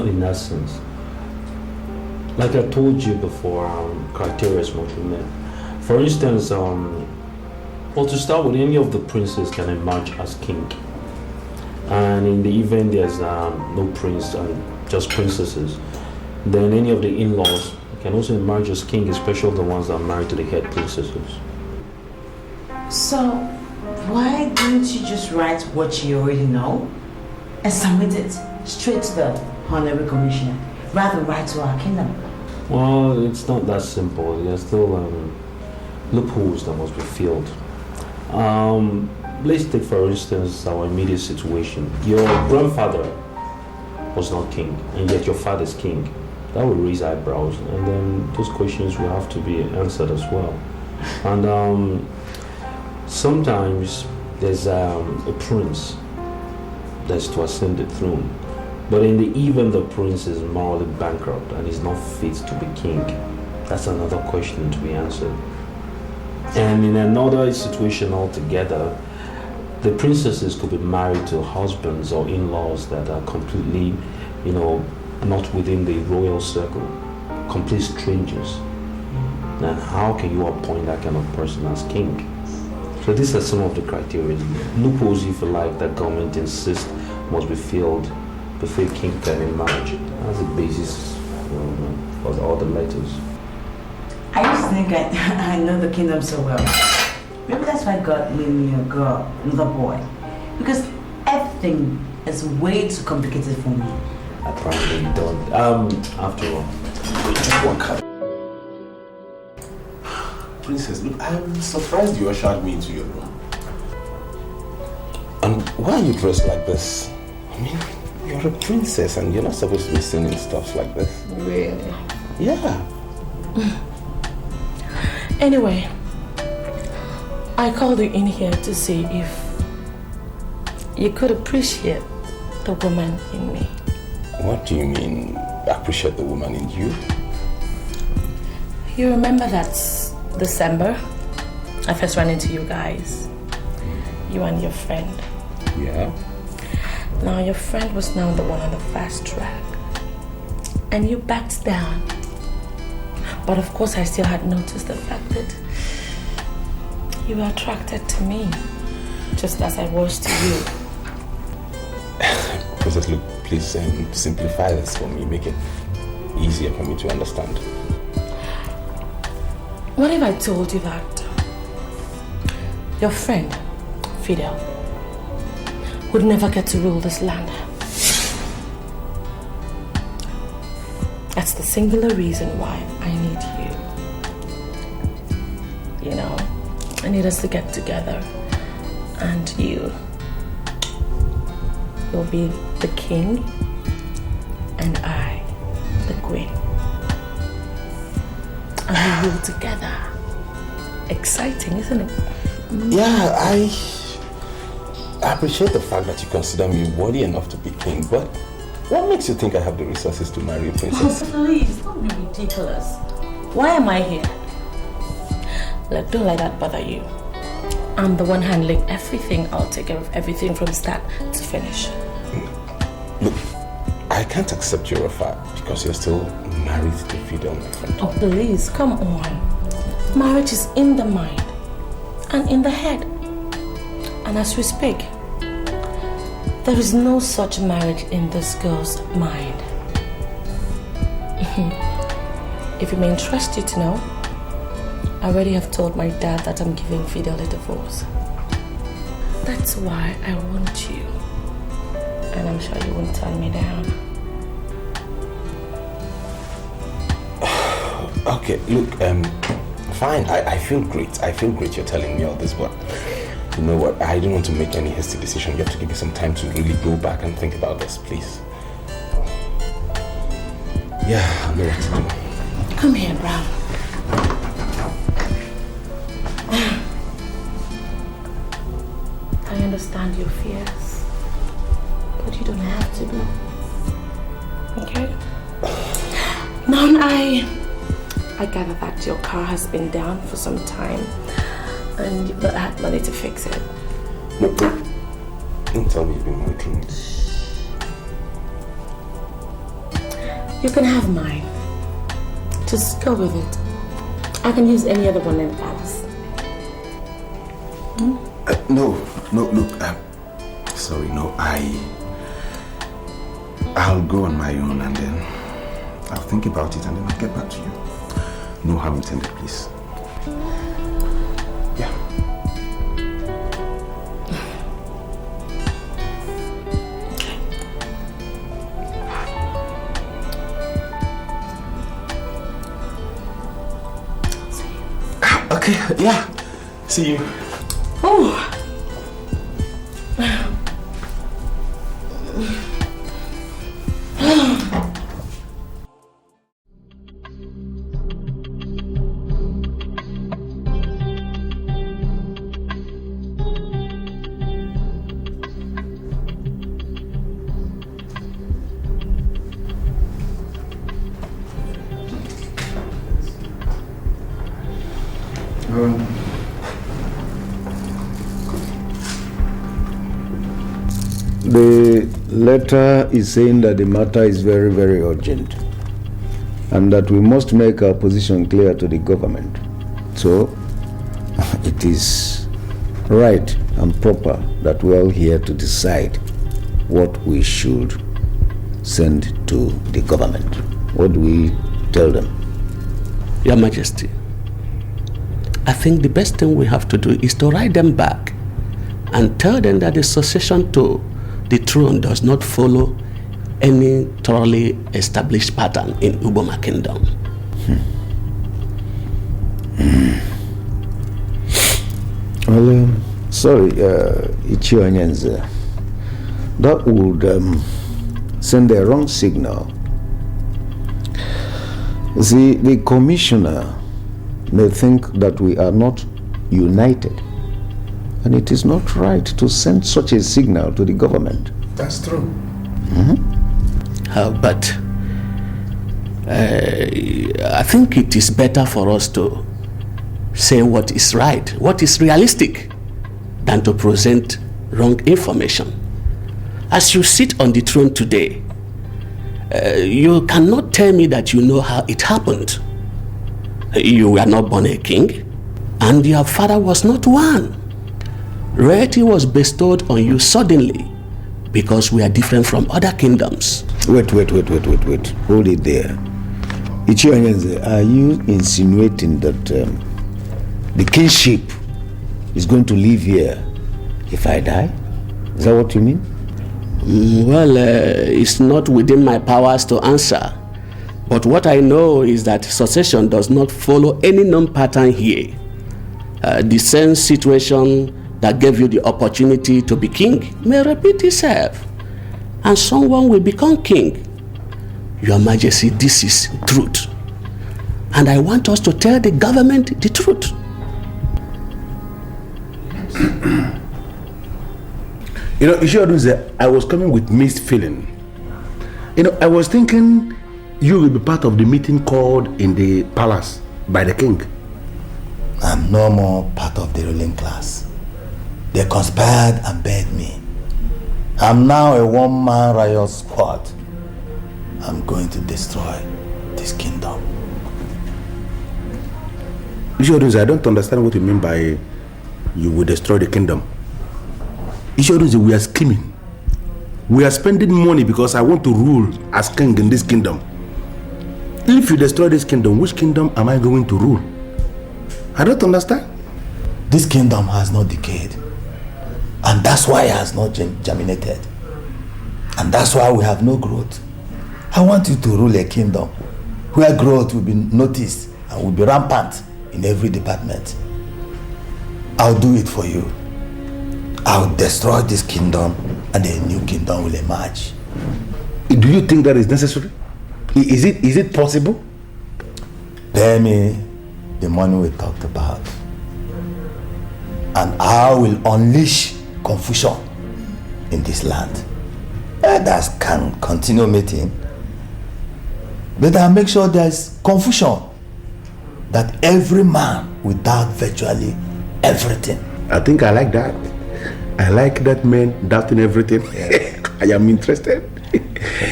in that sense. Like I told you before, criteria must be met. For instance, well, to start with, any of the princes can emerge as king. And in the event there's no prince and just princesses, then any of the in-laws can also emerge as king, especially the ones that are married to the head princesses. So, why didn't you just write what you already know and submit it straight to the Honorable Commissioner, rather than write to our kingdom? Well, it's not that simple. There's still loopholes that must be filled. Let's take, for instance, our immediate situation. Your grandfather was not king, and yet your father's king. That would raise eyebrows, and then those questions will have to be answered as well. And sometimes there's a prince that's to ascend the throne, but in the event the prince is morally bankrupt and is not fit to be king, that's another question to be answered. And in another situation altogether, the princesses could be married to husbands or in-laws that are completely, not within the royal circle, complete strangers. Then how can you appoint that kind of person as king? So these are some of the criteria. Loopholes, if you like, that government insists must be filled before a king can emerge. That's the basis for all the letters. I used to think I know the kingdom so well. Maybe that's why God made me a girl, another boy. Because everything is way too complicated for me. Apparently you don't. After all, One card. Princess, look, I'm surprised you ushered me into your room. And why are you dressed like this? I mean, you're a princess and you're not supposed to be singing stuff like this. Really? Yeah. Anyway, I called you in here to see if you could appreciate the woman in me. What do you mean, appreciate the woman in you? You remember that December I first ran into you guys? you and your friend. Yeah? Now, your friend was now the one on the fast track. And you backed down. But of course, I still had noticed the fact that you were attracted to me, just as I was to you. Princess, look, please simplify this for me. Make it easier for me to understand. What if I told you that your friend, Fidel, would never get to rule this land? That's the singular reason why I need you. You know, I need us to get together, and you will be the king and I the queen. And we rule together. Exciting, isn't it? Yeah, I appreciate the fact that you consider me worthy enough to be king, but what makes you think I have the resources to marry a princess? Please, don't be ridiculous. Why am I here? Look, don't let that bother you. I'm the one handling everything. I'll take care of everything from start to finish. Look, I can't accept your offer because you're still married to Fidel, my friend. Oh, please, come on. Marriage is in the mind and in the head. And as we speak, there is no such marriage in this girl's mind. If it may interest you to know, I already have told my dad that I'm giving Fidel a divorce. That's why I want you. And I'm sure you won't turn me down. Okay, look, fine, I feel great. I feel great you're telling me all this, but you know what? I don't want to make any hasty decision. You have to give me some time to really go back and think about this, please. Yeah, I know what to do. Come here, Brown. I understand your fears, but you don't have to be. Okay? Now, I gather that your car has been down for some time and you've not had money to fix it. No, don't tell me you've been working. You can have mine. Just go with it. I can use any other one in the palace. No, look, sorry, no, I'll go on my own and then I'll think about it and then I'll get back to you. No harm intended, please. Yeah. Okay, yeah. See you. Oh. The letter is saying that the matter is very, very urgent and that we must make our position clear to the government. So, it is right and proper that we're all here to decide what we should send to the government. What do we tell them? Your Majesty, I think the best thing we have to do is to write them back and tell them that the succession to the throne does not follow any thoroughly established pattern in Uboma Kingdom. Well, sorry, Ichionyenze. That would send a wrong signal. See, the commissioner may think that we are not united. And it is not right to send such a signal to the government. That's true. But I think it is better for us to say what is right, what is realistic. than to present wrong information. As you sit on the throne today, you cannot tell me that you know how it happened. You were not born a king, and your father was not one. Royalty was bestowed on you suddenly because we are different from other kingdoms. Wait. Hold it there. Iyke, are you insinuating that the kingship is going to live here if I die? Is that what you mean? Well, it's not within my powers to answer. But what I know is that succession does not follow any known pattern here. The same situation that gave you the opportunity to be king may repeat itself, and someone will become king. Your Majesty, this is truth. And I want us to tell the government the truth. You know, Iyke, I was coming with mixed feeling. You know, I was thinking you will be part of the meeting called in the palace by the king. I'm no more part of the ruling class. They conspired and begged me. I'm now a one-man riot squad. I'm going to destroy this kingdom. Iyke, I don't understand what you mean by you will destroy the kingdom. Iyke, we are scheming. We are spending money because I want to rule as king in this kingdom. If you destroy this kingdom, which kingdom am I going to rule? I don't understand. This kingdom has not decayed. And that's why it has not germinated. And that's why we have no growth. I want you to rule a kingdom where growth will be noticed and will be rampant in every department. I'll do it for you. I'll destroy this kingdom and a new kingdom will emerge. Do you think that is necessary? Is it possible? Pay me the money we talked about, and I will unleash confusion in this land. Others can continue meeting, but I'll make sure there's confusion, that every man will doubt virtually everything. I think I like that. I like that man doubting everything. I am interested.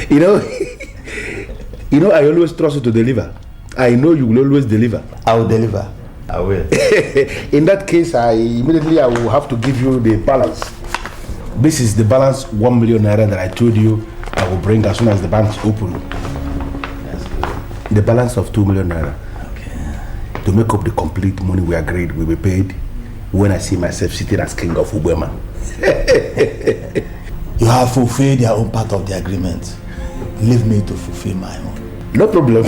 You know, I always trust you to deliver. I know you will always deliver. I will deliver. I will. In that case, I will have to give you the balance. This is the balance 1 million naira that I told you I will bring as soon as the bank is open. That's good. The balance of 2 million naira. Okay. To make up the complete money we agreed will be paid when I see myself sitting as king of Ubema. You have fulfilled your own part of the agreement. Leave me to fulfill my own. No problem.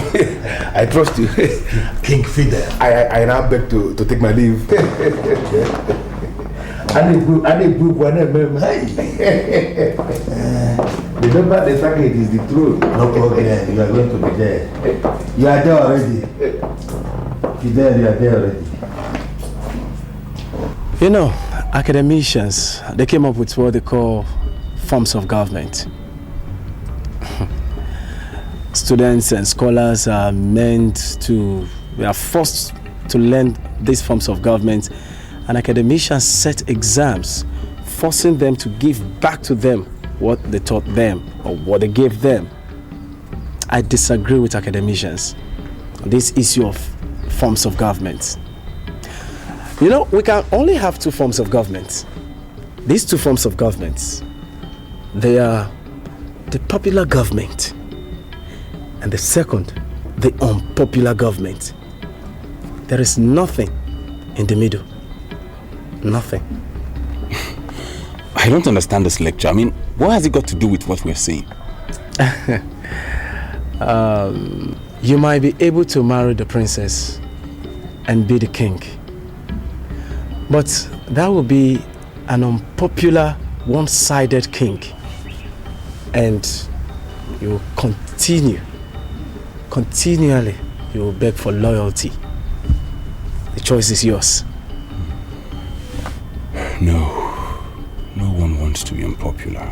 I trust you. King Fidelis. I now beg to take my leave. The number the target is the throne. No problem. You are going to be there. You are there already. You are there already. You know, academicians, they came up with what they call forms of government. Students and scholars are forced to learn these forms of government, and academicians set exams forcing them to give back to them what they taught them or what they gave them. I disagree with academicians on this issue of forms of government. You know, we can only have two forms of government. These two forms of government, they are the popular government, and the second, the unpopular government. There is nothing in the middle. Nothing. I don't understand this lecture. I mean, what has it got to do with what we're saying? You might be able to marry the princess and be the king. But that will be an unpopular, one-sided king. And you will continually, you will beg for loyalty. The choice is yours. No one wants to be unpopular.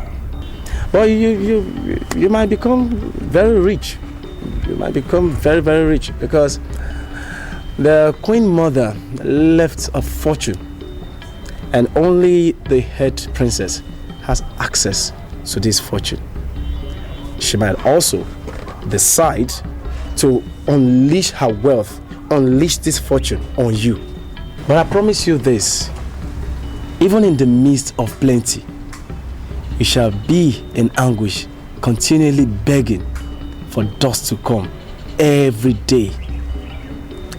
But you might become very rich. You might become very, very rich because the Queen Mother left a fortune And only the head princess has access to this fortune. She might also decide to unleash her wealth, unleash this fortune on you. But I promise you this, even in the midst of plenty, you shall be in anguish, continually begging for dust to come every day.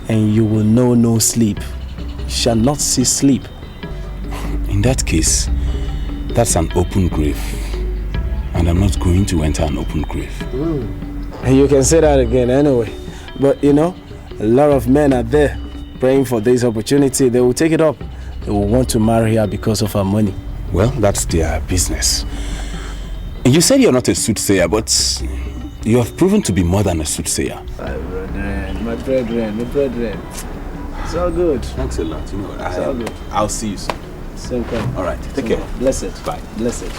And you will know no sleep. You shall not see sleep. In that case, that's an open grave. And I'm not going to enter an open grave. And you can say that again anyway. But you know, a lot of men are there praying for this opportunity. They will take it up. They will want to marry her because of her money. Well, that's their business. You said you're not a soothsayer, but you have proven to be more than a soothsayer. My brethren. It's all good. Thanks a lot. You know, it's all good. I'll see you soon. Same time. All right. Take care. Blessed. Bye. Blessed.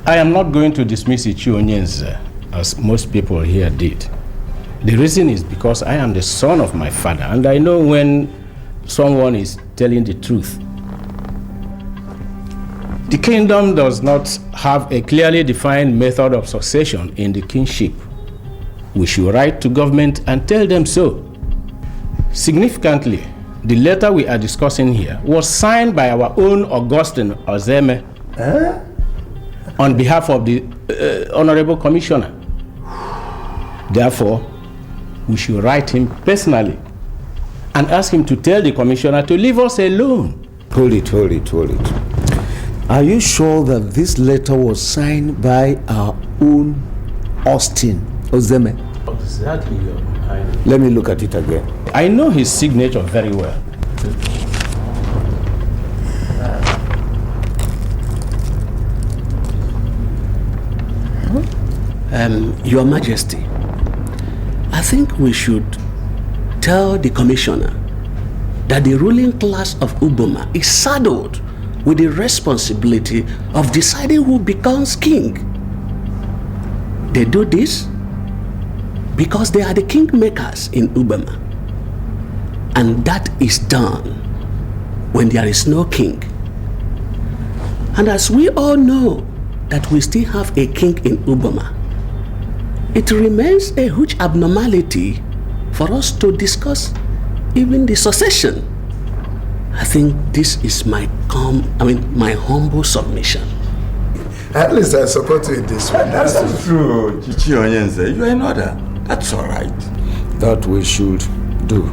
I am not going to dismiss Ichionyenze as most people here did. The reason is because I am the son of my father, and I know when someone is telling the truth. The kingdom does not have a clearly defined method of succession in the kingship. We should write to government and tell them so. Significantly, the letter we are discussing here was signed by our own Augustine Ozeme on behalf of the Honorable Commissioner. Therefore, we should write him personally and ask him to tell the Commissioner to leave us alone. Hold it. Are you sure that this letter was signed by our own Austin Ozeme? Exactly, Your Highness. Let me look at it again. I know his signature very well. Your Majesty, I think we should tell the Commissioner that the ruling class of Uboma is saddled with the responsibility of deciding who becomes king. They do this because they are the kingmakers in Uboma. And that is done when there is no king. And as we all know that we still have a king in Uboma, it remains a huge abnormality for us to discuss even the succession. I think this is my humble submission. At least I support you in this one. That's true, Chichi Onyenze. You are in order. That's all right. That we should do.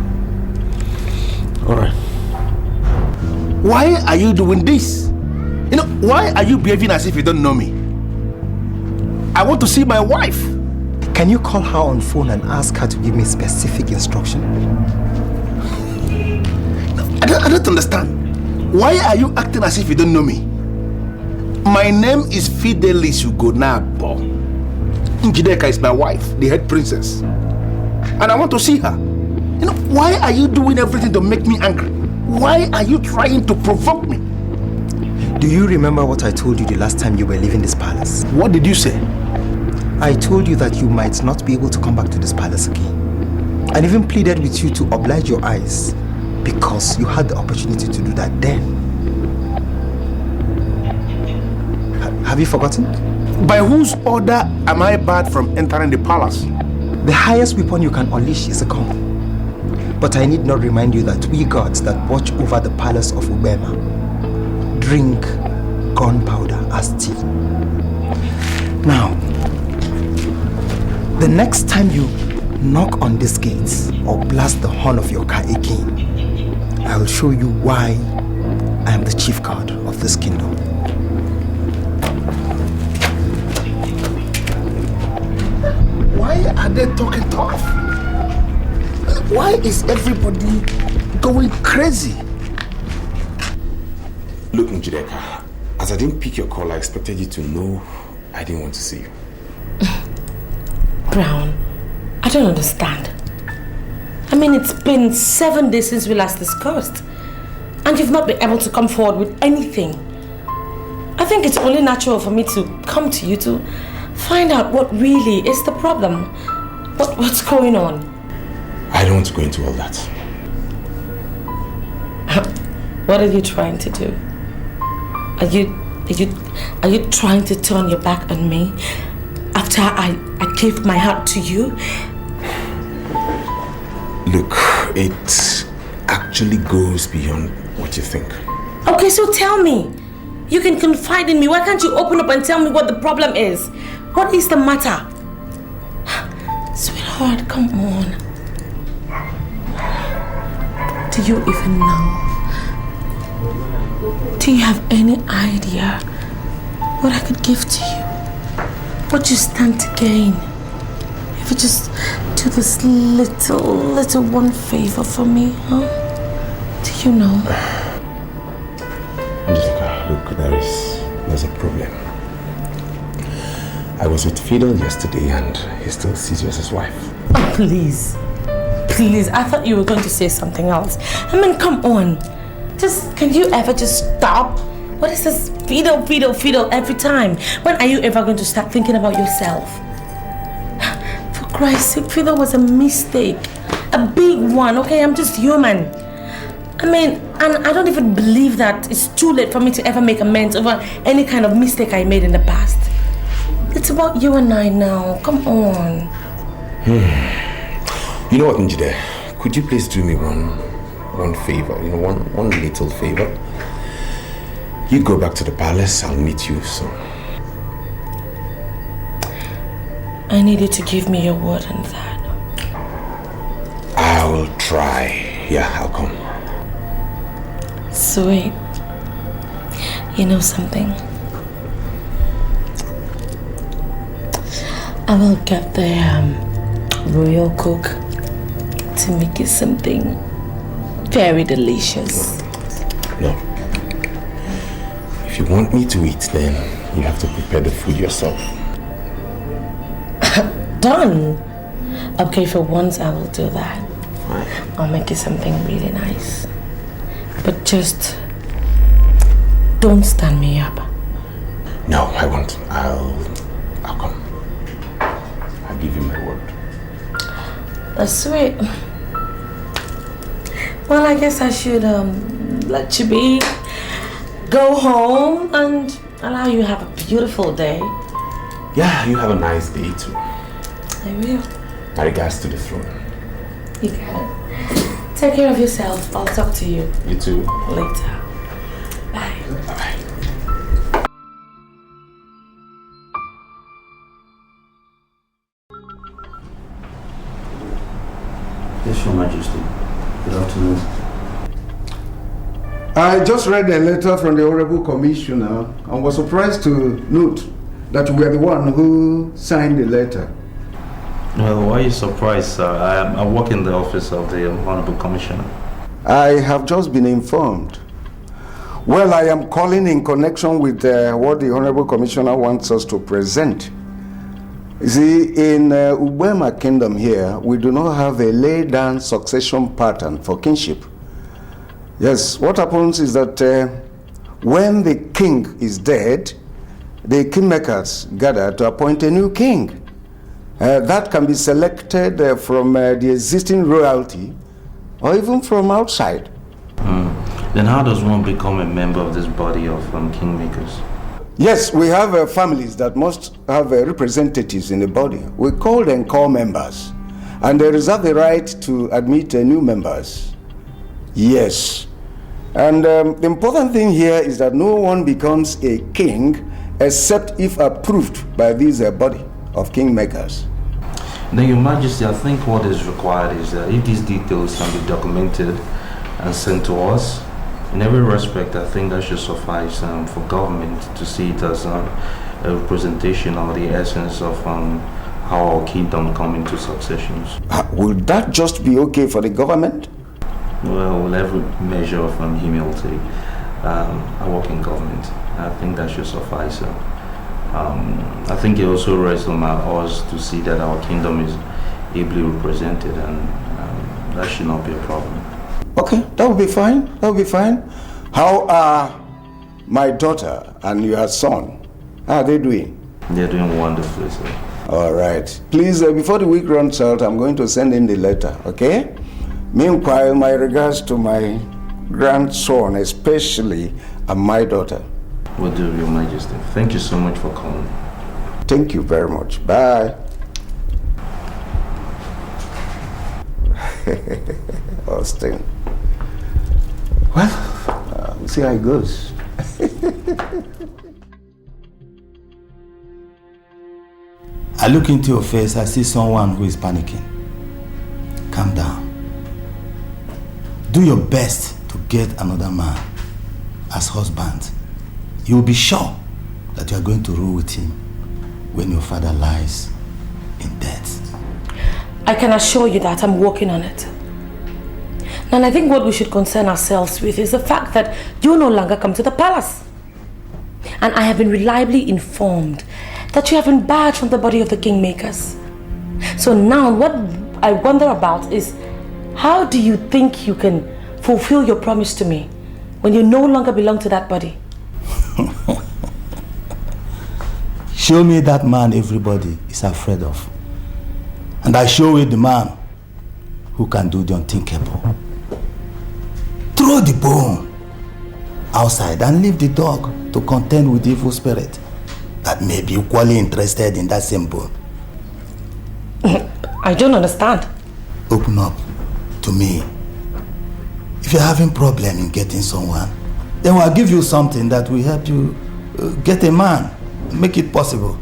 All right. Why are you doing this? You know, why are you behaving as if you don't know me? I want to see my wife. Can you call her on phone and ask her to give me specific instruction? I don't understand. Why are you acting as if you don't know me? My name is Fidelis Ugonabo. Dike is my wife, the head princess. And I want to see her. You know, why are you doing everything to make me angry? Why are you trying to provoke me? Do you remember what I told you the last time you were leaving this palace? What did you say? I told you that you might not be able to come back to this palace again. And even pleaded with you to oblige your eyes because you had the opportunity to do that then. Have you forgotten? By whose order am I barred from entering the palace? The highest weapon you can unleash is a gun. But I need not remind you that we gods that watch over the palace of Ubema drink gunpowder as tea. Now, the next time you knock on these gates or blast the horn of your car again, I will show you why I am the chief god of this kingdom. Why are they talking tough? Why is everybody going crazy? Look, Njideka, as I didn't pick your call, I expected you to know I didn't want to see you. Brown, I don't understand. I mean, it's been 7 days since we last discussed, and you've not been able to come forward with anything. I think it's only natural for me to come to you to Find out what really is the problem. What's going on? I don't want to go into all that. What are you trying to do? Are you trying to turn your back on me after I gave my heart to you? Look, it actually goes beyond what you think. Okay, so tell me. You can confide in me. Why can't you open up and tell me what the problem is? What is the matter? Sweetheart, come on. Do you even know? Do you have any idea what I could give to you? What you stand to gain? If you just do this little one favor for me, huh? Do you know? Angelica, look, there's a problem. I was with Fidelis yesterday and he still sees you as his wife. Oh, please. Please, I thought you were going to say something else. I mean, come on. Can you ever just stop? What is this Fidelis every time? When are you ever going to start thinking about yourself? For Christ's sake, Fidelis was a mistake. A big one, okay? I'm just human. I mean, and I don't even believe that it's too late for me to ever make amends over any kind of mistake I made in the past. It's about you and I now. Come on. You know what, Njide? Could you please do me one favor? You know, one little favor? You go back to the palace. I'll meet you soon. I need you to give me your word on that. I'll try. Yeah, I'll come. Sweet. You know something? I will get the royal cook to make you something very delicious. No. If you want me to eat, then you have to prepare the food yourself. Done. Okay, for once I will do that. Fine. I'll make you something really nice. But just don't stand me up. No, I won't. I'll come. I'll give you my word. That's sweet. Well, I guess I should let you be. Go home and allow you to have a beautiful day. Yeah, you have a nice day too. I will. My regards to the throne. You got it. Take care of yourself. I'll talk to you. You too. Later. Bye. Bye. Yes, Your Majesty. Good afternoon. I just read a letter from the Honorable Commissioner and was surprised to note that you were the one who signed the letter. Well, why are you surprised, sir? I work in the office of the Honorable Commissioner. I have just been informed. Well, I am calling in connection with what the Honorable Commissioner wants us to present. You see, in Ubema Kingdom here, we do not have a laid-down succession pattern for kingship. Yes, what happens is that when the king is dead, the kingmakers gather to appoint a new king. That can be selected from the existing royalty or even from outside. Then how does one become a member of this body of kingmakers? Yes, we have families that must have representatives in the body. We call them core members, and they reserve the right to admit new members. Yes, and the important thing here is that no one becomes a king except if approved by this body of kingmakers. Then, Your Majesty, I think what is required is that if these details can be documented and sent to us, in every respect, I think that should suffice for government to see it as a representation of the essence of how our kingdom come into successions. Will that just be okay for the government? Well, with every measure of humility, I work in government. I think that should suffice. I think it also rests on us to see that our kingdom is ably represented, and that should not be a problem. Okay, that will be fine. That will be fine. How are my daughter and your son? How are they doing? They're doing wonderfully, sir. All right. Please, before the week runs out, I'm going to send in the letter, okay? Meanwhile, my regards to my grandson, especially, and my daughter. Will do, Your Majesty. Thank you so much for coming. Thank you very much. Bye. Austin. Well, we'll see how it goes. I look into your face, I see someone who is panicking. Calm down. Do your best to get another man as husband. You will be sure that you are going to rule with him when your father lies in death. I can assure you that I'm working on it. And I think what we should concern ourselves with is the fact that you no longer come to the palace. And I have been reliably informed that you have been barred from the body of the kingmakers. So now what I wonder about is, how do you think you can fulfill your promise to me when you no longer belong to that body? Show me that man everybody is afraid of. And I show you the man who can do the unthinkable. Throw the bone outside and leave the dog to contend with the evil spirit that may be equally interested in that same bone. I don't understand. Open up to me. If you're having problem in getting someone, then I'll give you something that will help you get a man. Make it possible.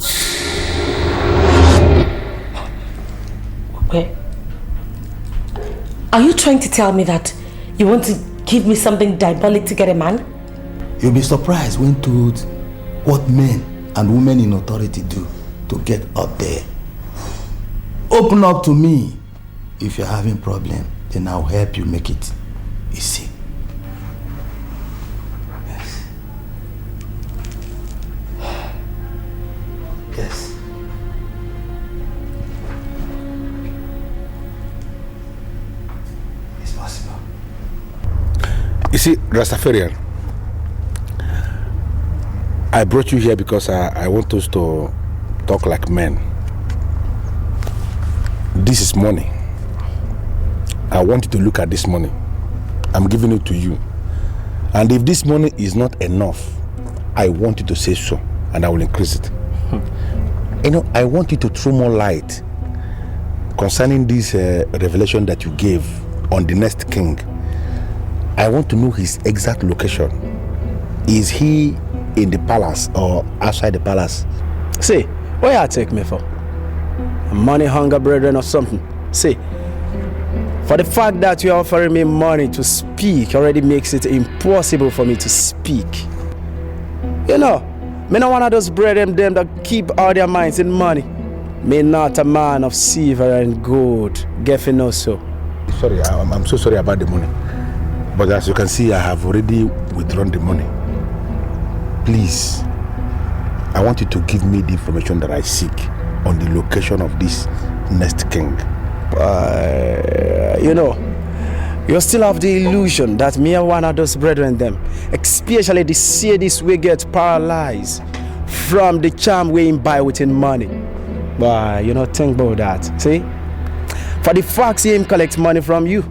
Okay. Are you trying to tell me that you want to give me something diabolic to get a man? You'll be surprised when told what men and women in authority do to get up there. Open up to me. If you're having problem, then I'll help you make it easy. Yes. Yes. It's possible. You see, Rastafarian, I brought you here because I want us to talk like men. This is money. I want you to look at this money. I'm giving it to you. And if this money is not enough, I want you to say so, and I will increase it. You know, I want you to throw more light concerning this revelation that you gave on the next king. I want to know his exact location. Is he in the palace or outside the palace? See, what you take me for? Money hunger brethren or something? See, for the fact that you're offering me money to speak already makes it impossible for me to speak. You know, me not one of those brethren them that keep all their minds in money. Me not a man of silver and gold. Get know so. Sorry, I'm so sorry about the money. But as you can see, I have already withdrawn the money. Please, I want you to give me the information that I seek on the location of this next king. You know, you still have the illusion that me and one of those brethren them, especially the sadist we get paralyzed from the charm we buy within money. But you know, think about that. See? For the facts him collect money from you,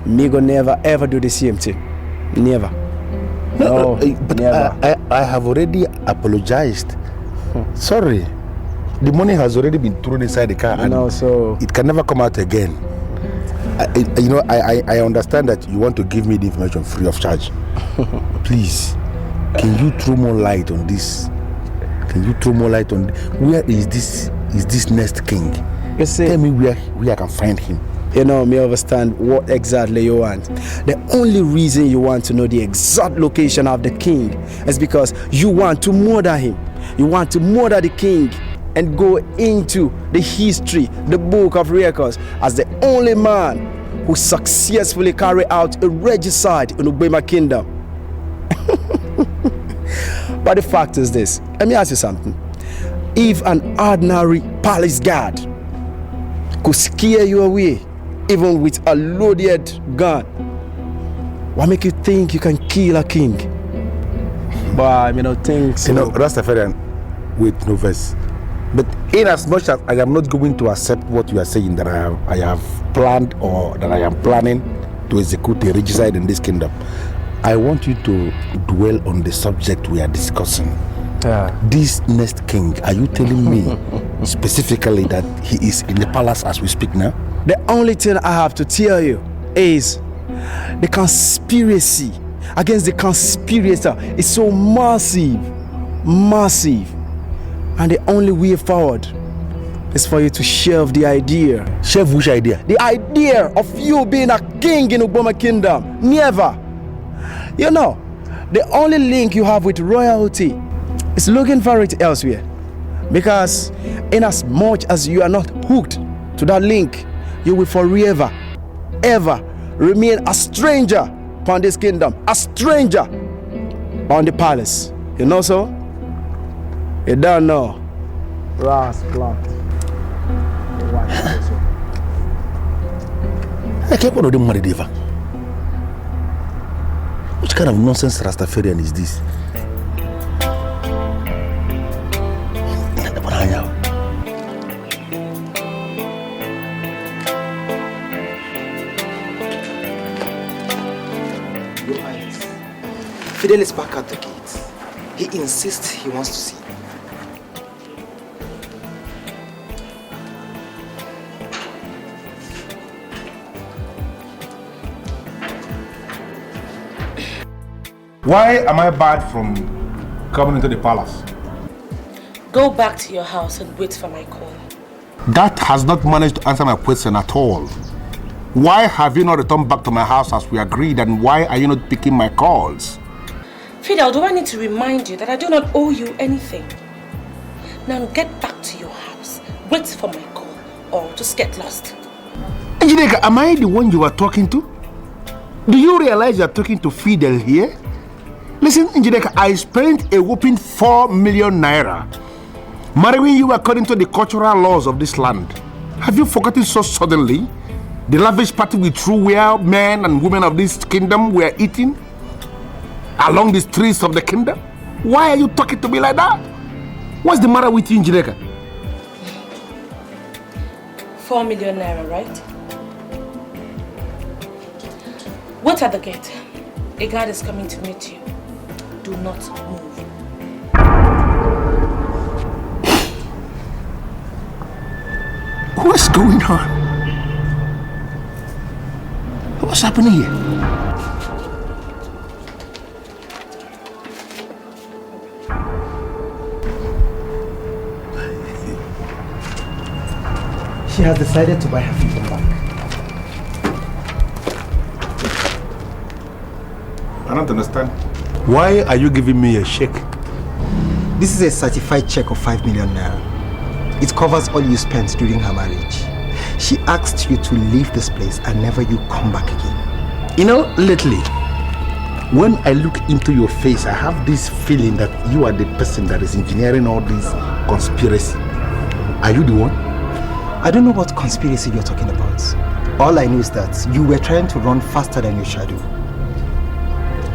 me go never ever do the same thing. Never. No, but never. I have already apologized. Sorry. The money has already been thrown inside the car and so it can never come out again. I understand that you want to give me the information free of charge. Please, can you throw more light on this? Can you throw more light on where is this next king? You see, tell me where I can find him. You know, me understand what exactly you want. The only reason you want to know the exact location of the king is because you want to murder him. You want to murder the king and go into the history, the book of records, as the only man who successfully carried out a regicide in Ubema Kingdom. But the fact is this, let me ask you something. If an ordinary palace guard could scare you away, even with a loaded gun, what make you think you can kill a king? But I don't think so. You know, Rastafarian, Wait, no verse. But in as much as I am not going to accept what you are saying that I have planned or that I am planning to execute a regicide in this kingdom, I want you to dwell on the subject we are discussing. This next king, are you telling me specifically that he is in the palace as we speak now? The only thing I have to tell you is the conspiracy against the conspirator is so massive. And the only way forward is for you to shelve the idea. Shelve which idea? The idea of you being a king in Uboma Kingdom. Never. You know, the only link you have with royalty is looking for it elsewhere. Because in as much as you are not hooked to that link, you will forever, ever remain a stranger upon this kingdom. A stranger on the palace. You know so? You don't know. Ras plant. I can't put them money, Deva. Which kind of nonsense Rastafarian is this? Fidelis back at the gate. He insists he wants to see you. Why am I barred from coming into the palace? Go back to your house and wait for my call. That has not managed to answer my question at all. Why have you not returned back to my house as we agreed, and why are you not picking my calls? Fidel, do I need to remind you that I do not owe you anything? Now get back to your house, wait for my call, or just get lost. Iyke, am I the one you are talking to? Do you realize you are talking to Fidel here? Listen, Iyke, I spent a whopping 4 million naira marrying you according to the cultural laws of this land. Have you forgotten so suddenly the lavish party we threw where men and women of this kingdom were eating along the streets of the kingdom? Why are you talking to me like that? What's the matter with you, Iyke? 4 million naira, right? Wait at the gate. A guard is coming to meet you. Do not move. What's going on? What's happening here? She has decided to buy her freedom back. I don't understand. Why are you giving me a check? This is a certified check of 5 million naira. It covers all you spent during her marriage. She asked you to leave this place and never you come back again. You know, lately, when I look into your face, I have this feeling that you are the person that is engineering all this conspiracy. Are you the one? I don't know what conspiracy you're talking about. All I know is that you were trying to run faster than your shadow.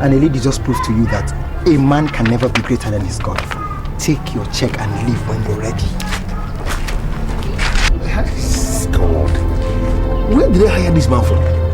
And a lady just proved to you that a man can never be greater than his God. Take your check and leave when you're ready. God. Where did I hire this man from?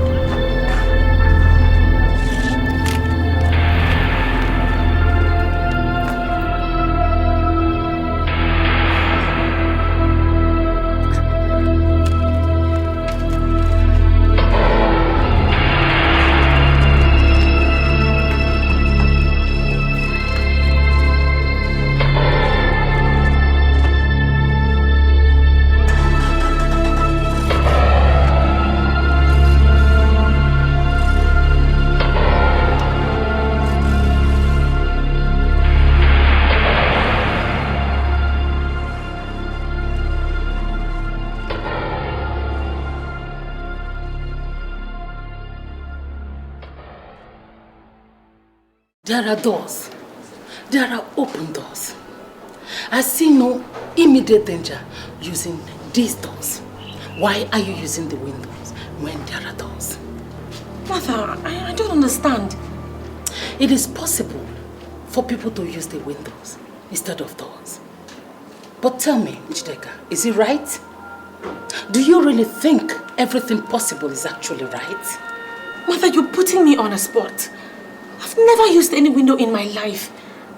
There are doors. There are open doors. I see no immediate danger using these doors. Why are you using the windows when there are doors? Mother, I don't understand. It is possible for people to use the windows instead of doors. But tell me, Dike, is it right? Do you really think everything possible is actually right? Mother, you're putting me on a spot. I've never used any window in my life.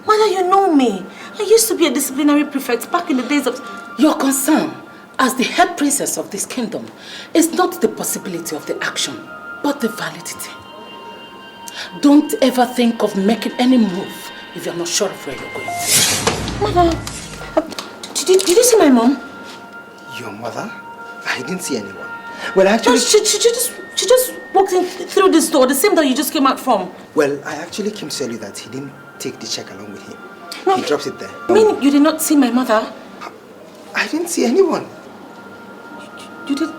Mother, you know me. I used to be a disciplinary prefect back in the days of... Your concern as the head princess of this kingdom is not the possibility of the action, but the validity. Don't ever think of making any move if you're not sure of where you're going. Mother, did you see my mom? Your mother? I didn't see anyone. Well, actually... No, she just walked in through this door, the same door you just came out from. Well, I actually came to tell you that he didn't take the check along with him. No, he drops it there. I mean, you did not see my mother? I didn't see anyone. You did...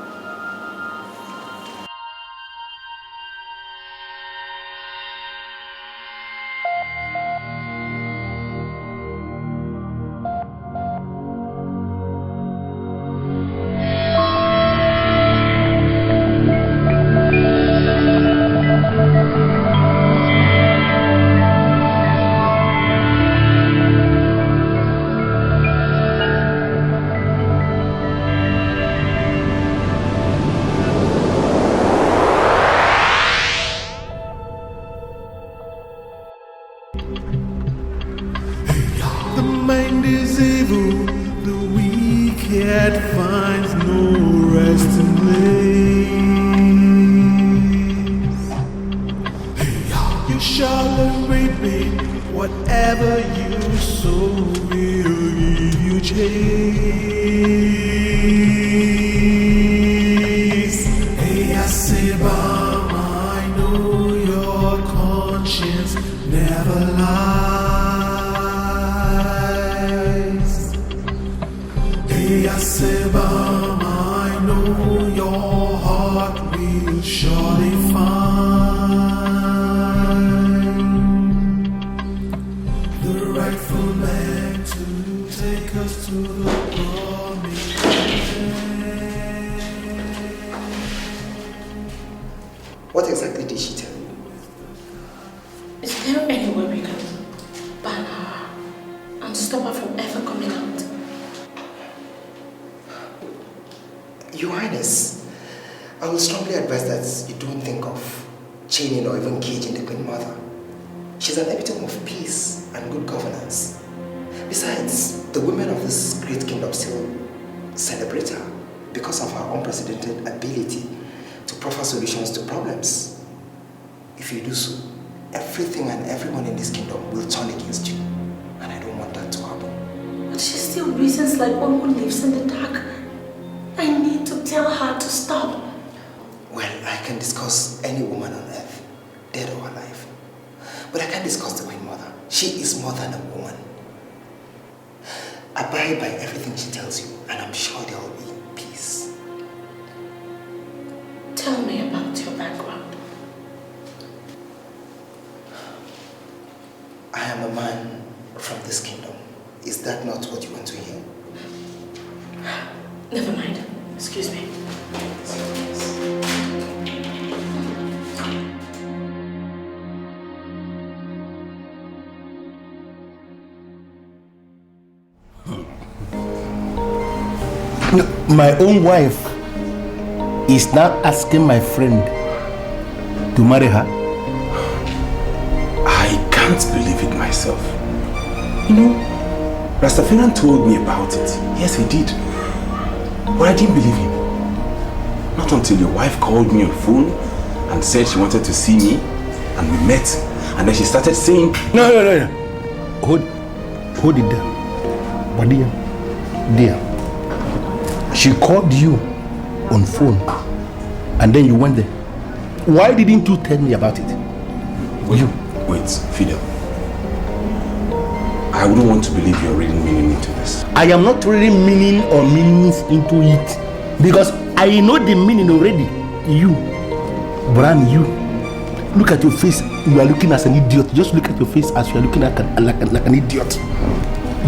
What exactly did she tell you? Is there any way we can ban her and stop her from ever coming out? Your Highness, I will strongly advise that you don't think of chaining or even caging the Queen Mother. She's an epitome of peace and good governance. Besides, the women of this great kingdom still celebrate her because of her unprecedented ability to proffer solutions to problems. If you do so, everything and everyone in this kingdom will turn against you. And I don't want that to happen. But she still reasons like one who lives in the dark. I need to tell her to stop. Well, I can discuss any woman on earth, dead or alive. But I can't discuss the Queen Mother. She is more than a woman. Abide by everything she tells you, and I'm sure there will be peace. Tell me about your background. I am a man from this kingdom. Is that not what you want to hear? Never mind. Excuse me. No, my own wife is now asking my friend to marry her. I can't believe it myself. You know, Rastafarian told me about it. Yes, he did. But I didn't believe him. Not until your wife called me on the phone and said she wanted to see me, and we met. And then she started saying... No. Hold it down. But dear, she called you on phone and then you went there. Why didn't you tell me about it? Wait, Fidel. I wouldn't want to believe you're reading meaning into this. I am not reading meaning or meanings into it because I know the meaning already. You, Bran, you. Look at your face. You are looking as an idiot. Just look at your face as you are looking like an idiot.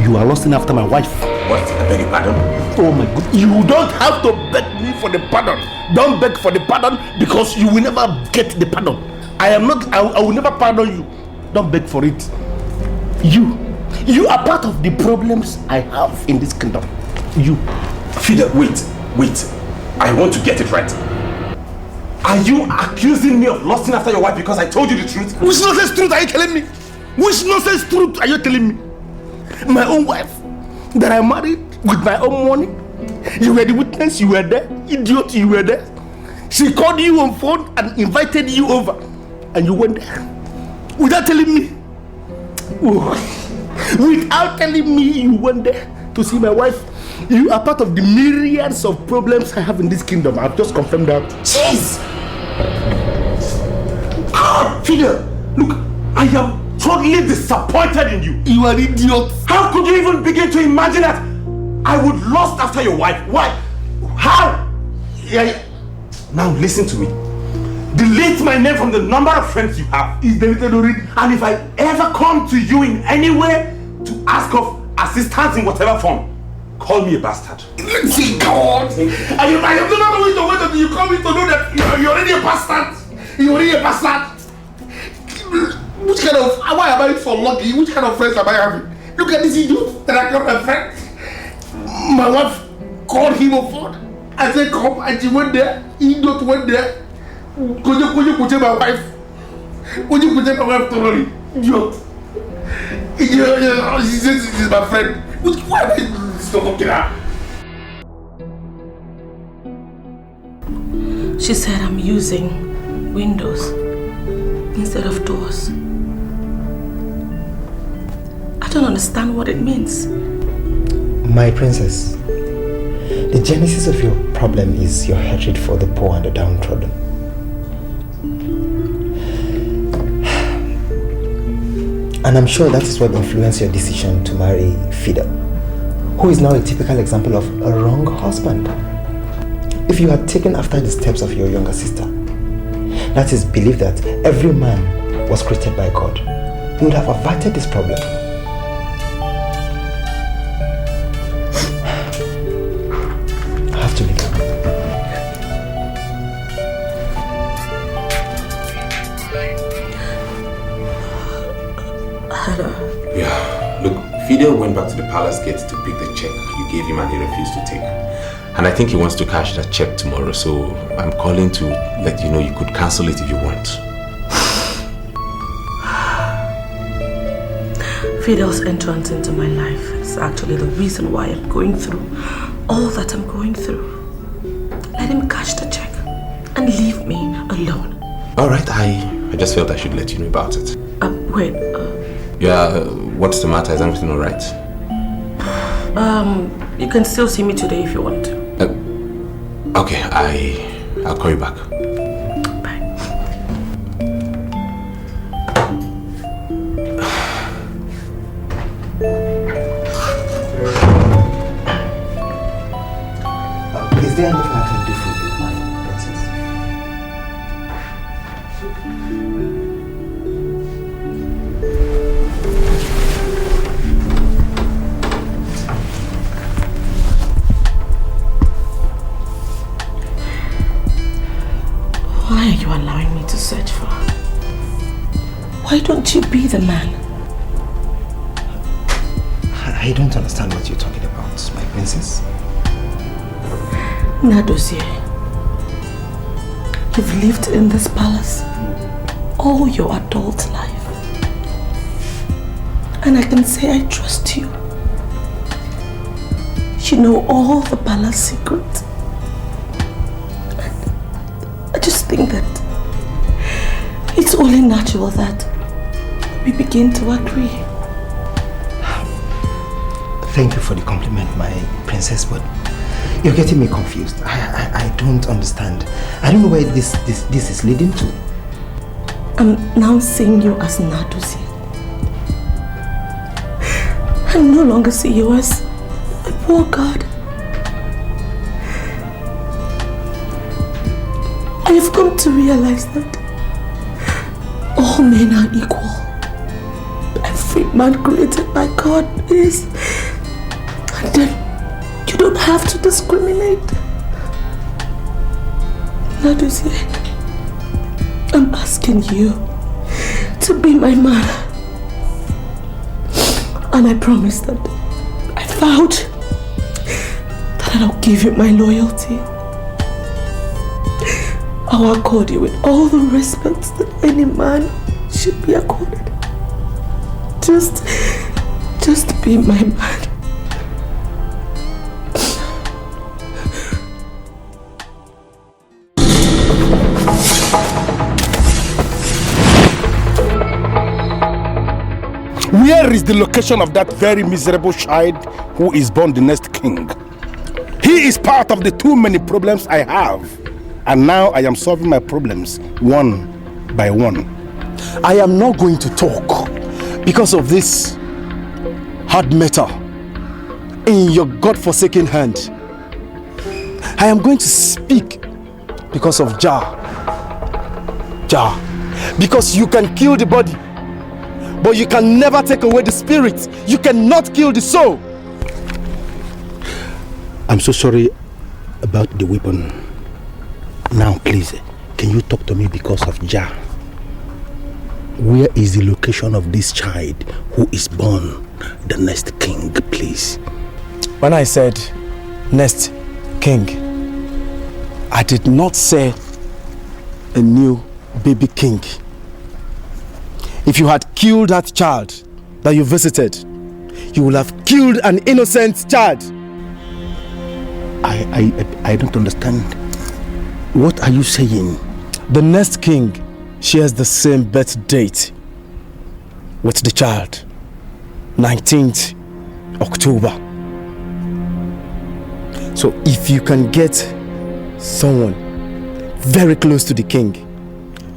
You are lusting after my wife. What? I beg your pardon? Oh my God. You don't have to beg me for the pardon. Don't beg for the pardon because you will never get the pardon. I will never pardon you. Don't beg for it. You, You are part of the problems I have in this kingdom. You. Fidel, wait. I want to get it right. Are you accusing me of lusting after your wife because I told you the truth? Which nonsense truth are you telling me? Which nonsense truth are you telling me? My own wife that I married with my own money? You were the witness, you were there. Idiot, you were there. She called you on phone and invited you over. And you went there. Without telling me. Without telling me you went there to see my wife. You are part of the myriads of problems I have in this kingdom. I've just confirmed that. Jeez! Fidel, look, I am totally disappointed in you. You are an idiot. How could you even begin to imagine that I would lust after your wife? Why? How? Yeah. Now listen to me. Delete my name from the number of friends you have. It's deleted already. And if I ever come to you in any way to ask of assistance in whatever form, call me a bastard. See, God! I am not going to wait until you come in to know that you're already a bastard. You're already a bastard. Which kind of, why am I so lucky? Which kind of friends am I having? Look at this idiot that I call my friend. My wife called him on phone. I said come, and she went there. Idiot went there. Could you put my wife? Would you put my wife thoroughly? Idiot. She says she's my friend. Why am I talking her? She said I'm using windows instead of doors. I don't understand what it means. My princess, the genesis of your problem is your hatred for the poor and the downtrodden. And I'm sure that is what influenced your decision to marry Fidel, who is now a typical example of a wrong husband. If you had taken after the steps of your younger sister, that is, believe that every man was created by God, you would have averted this problem. I have to leave. Hello. Yeah, look, Fidel went back to the palace gate to pick the check you gave him and he refused to take. And I think he wants to cash that check tomorrow, so I'm calling to let you know you could cancel it if you want. Fidel's entrance into my life is actually the reason why I'm going through all that I'm going through. Let him cash the check and leave me alone. Alright, I just felt I should let you know about it. Wait. Yeah, what's the matter? Is everything alright? You can still see me today if you want to. Okay, I'll call you back. Bye. Is there anything I can do for you, my princess? Why are you allowing me to search for her? Why don't you be the man? I don't understand what you're talking about, my princess. Nadozie, you've lived in this palace all your adult life. And I can say I trust you. You know all the palace secrets. I just think that it's only natural that we begin to agree. Thank you for the compliment, my princess, but you're getting me confused. I don't understand. I don't know where this is leading to. I'm now seeing you as Nadozie. I no longer see you as a poor god. I have come to realize that all men are equal. Every man created by God is. And then you don't have to discriminate. Nadozie, I'm asking you to be my man. And I promised that I vowed that I'll give you my loyalty. I'll accord you with all the respect that any man should be accorded. Just be my man. Where is the location of that very miserable child who is born the next king? He is part of the too many problems I have. And now I am solving my problems one by one. I am not going to talk because of this hard metal in your God-forsaken hand. I am going to speak because of Jah. Because you can kill the body, but you can never take away the spirit. You cannot kill the soul. I'm so sorry about the weapon. Now please, can you talk to me because of Jah? Where is the location of this child who is born the next king, please? When I said next king, I did not say a new baby king. If you had killed that child that you visited, you would have killed an innocent child. I don't understand. What are you saying? The next king shares the same birth date with the child, 19th October. So if you can get someone very close to the king,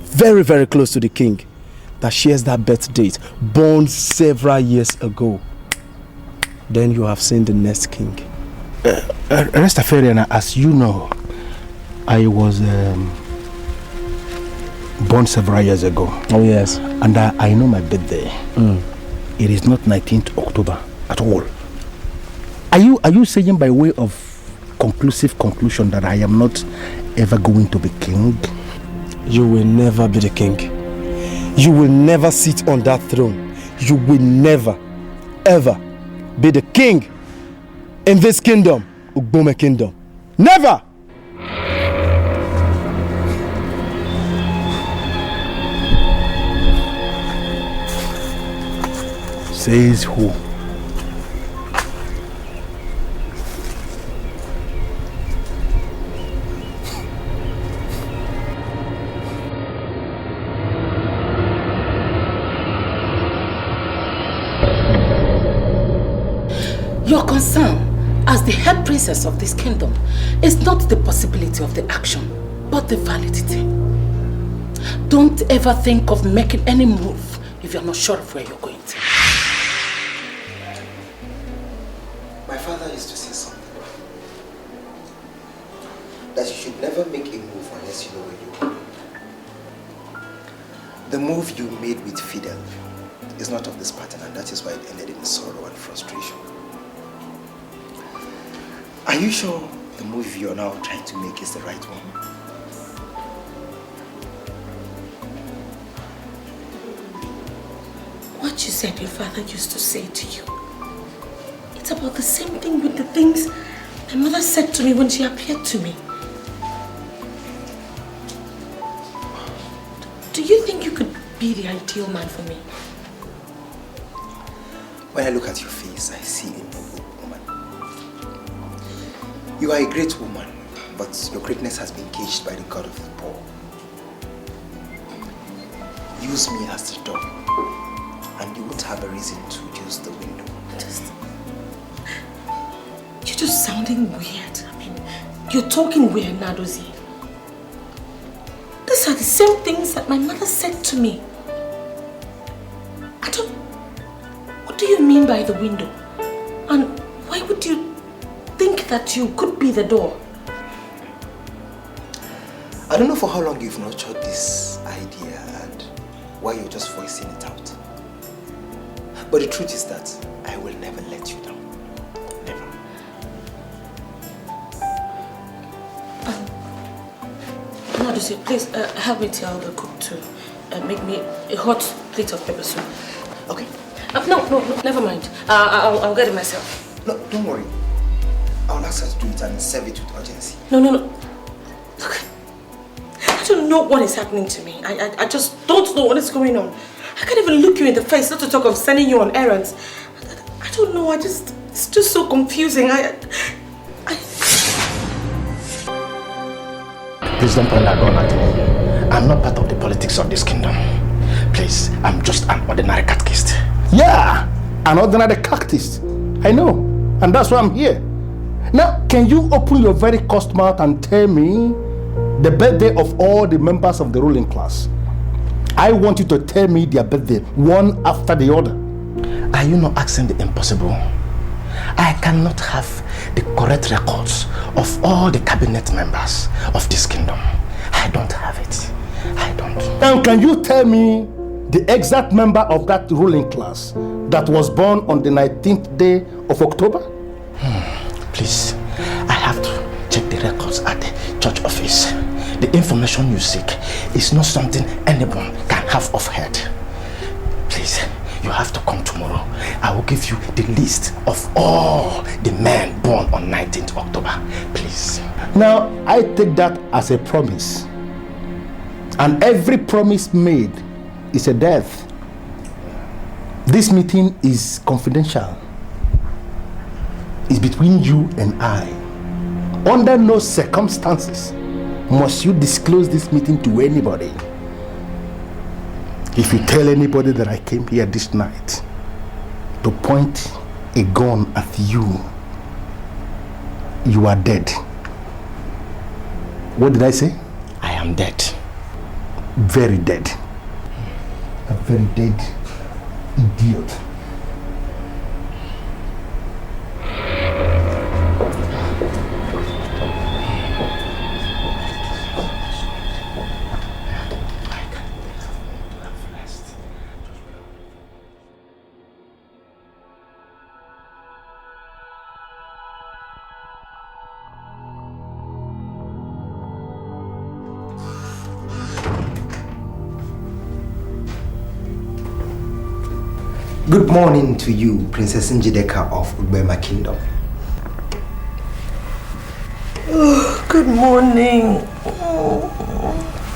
very, very close to the king, that shares that birth date, born several years ago, then you have seen the next king. Rastafarian, as you know, I was born several years ago. Oh yes. And I know my birthday. It is not 19th October at all. Are you saying by way of conclusive conclusion that I am not ever going to be king? You will never be the king. You will never sit on that throne. You will never, ever be the king in this kingdom, Ugbome kingdom. Never! Says who? Your concern as the head princess of this kingdom is not the possibility of the action, but the validity. Don't ever think of making any move if you're not sure of where you're going to. My father used to say something. That you should never make a move unless you know where you're going. The move you made with Fidel is not of this pattern, and that is why it ended in sorrow and frustration. Are you sure the move you're now trying to make is the right one? What you said your father used to say to you, it's about the same thing with the things my mother said to me when she appeared to me. Do you think you could be the ideal man for me? When I look at your face, I see a noble woman. You are a great woman, but your greatness has been caged by the God of the poor. Use me as the door, and you won't have a reason to use the window. You're just sounding weird. I mean, you're talking weird, Nadozi. These are the same things that my mother said to me. What do you mean by the window? And why would you think that you could be the door? I don't know for how long you've nurtured this idea and why you're just voicing it out. But the truth is that I will never let you down. Never. Nadozi, please help me tell the cook to make me a hot plate of pepper soup. Okay. No, never mind. I'll get it myself. No, don't worry. I'll ask her to do it and serve it with urgency. No. Look, I don't know what is happening to me. I just don't know what is going on. I can't even look you in the face, not to talk of sending you on errands. I don't know, it's just so confusing. Please don't point that gun at me. I'm not part of the politics of this kingdom. Please, I'm just an ordinary catechist. Yeah, an ordinary catechist. I know, and that's why I'm here. Now, can you open your very cursed mouth and tell me the birthday of all the members of the ruling class? I want you to tell me their birthday, one after the other. Are you not asking the impossible? I cannot have the correct records of all the cabinet members of this kingdom. I don't have it. I don't. And can you tell me the exact member of that ruling class that was born on the 19th day of October? Please, I have to check the records at the church office. The information you seek is not something anyone can have of head. Please, you have to come tomorrow. I will give you the list of all the men born on 19th October. Please. Now, I take that as a promise. And every promise made is a death. This meeting is confidential. It's between you and I. Under no circumstances must you disclose this meeting to anybody. If you tell anybody that I came here this night to point a gun at you, you are dead. What did I say? I am dead. Very dead. A very dead idiot. Good morning to you, Princess Njideka of Ugbema Kingdom. Oh, good morning.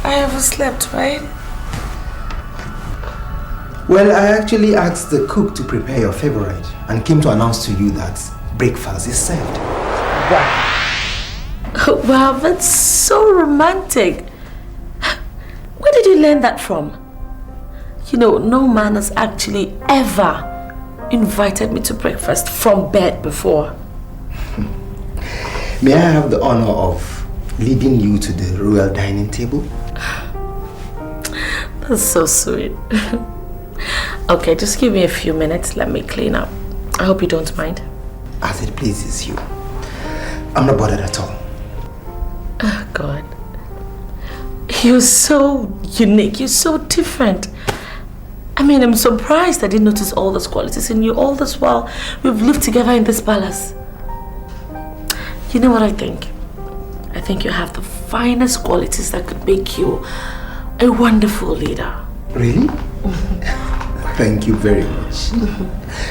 I haven't slept, right? Well, I actually asked the cook to prepare your favorite and came to announce to you that breakfast is served. Wow, that's so romantic. Where did you learn that from? You know, no man has actually ever invited me to breakfast from bed before. May I have the honor of leading you to the royal dining table? That's so sweet. Okay, just give me a few minutes. Let me clean up. I hope you don't mind. As it pleases you. I'm not bothered at all. Oh, God. You're so unique. You're so different. I mean, I'm surprised I didn't notice all those qualities in you all this while we've lived together in this palace. You know what I think? I think you have the finest qualities that could make you a wonderful leader. Really? Thank you very much.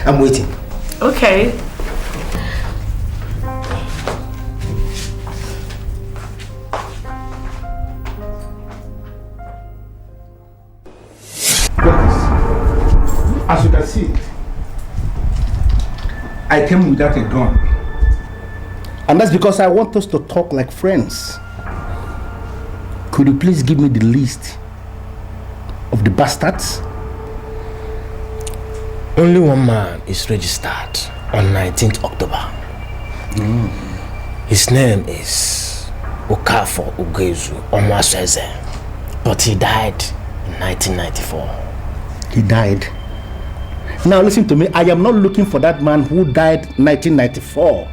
I'm waiting. Okay. As you can see, I came without a gun. And that's because I want us to talk like friends. Could you please give me the list of the bastards? Only one man is registered on 19th October. His name is Okafor Ugezu Onwaseze, but he died in 1994. He died. Now listen to me, I am not looking for that man who died 1994,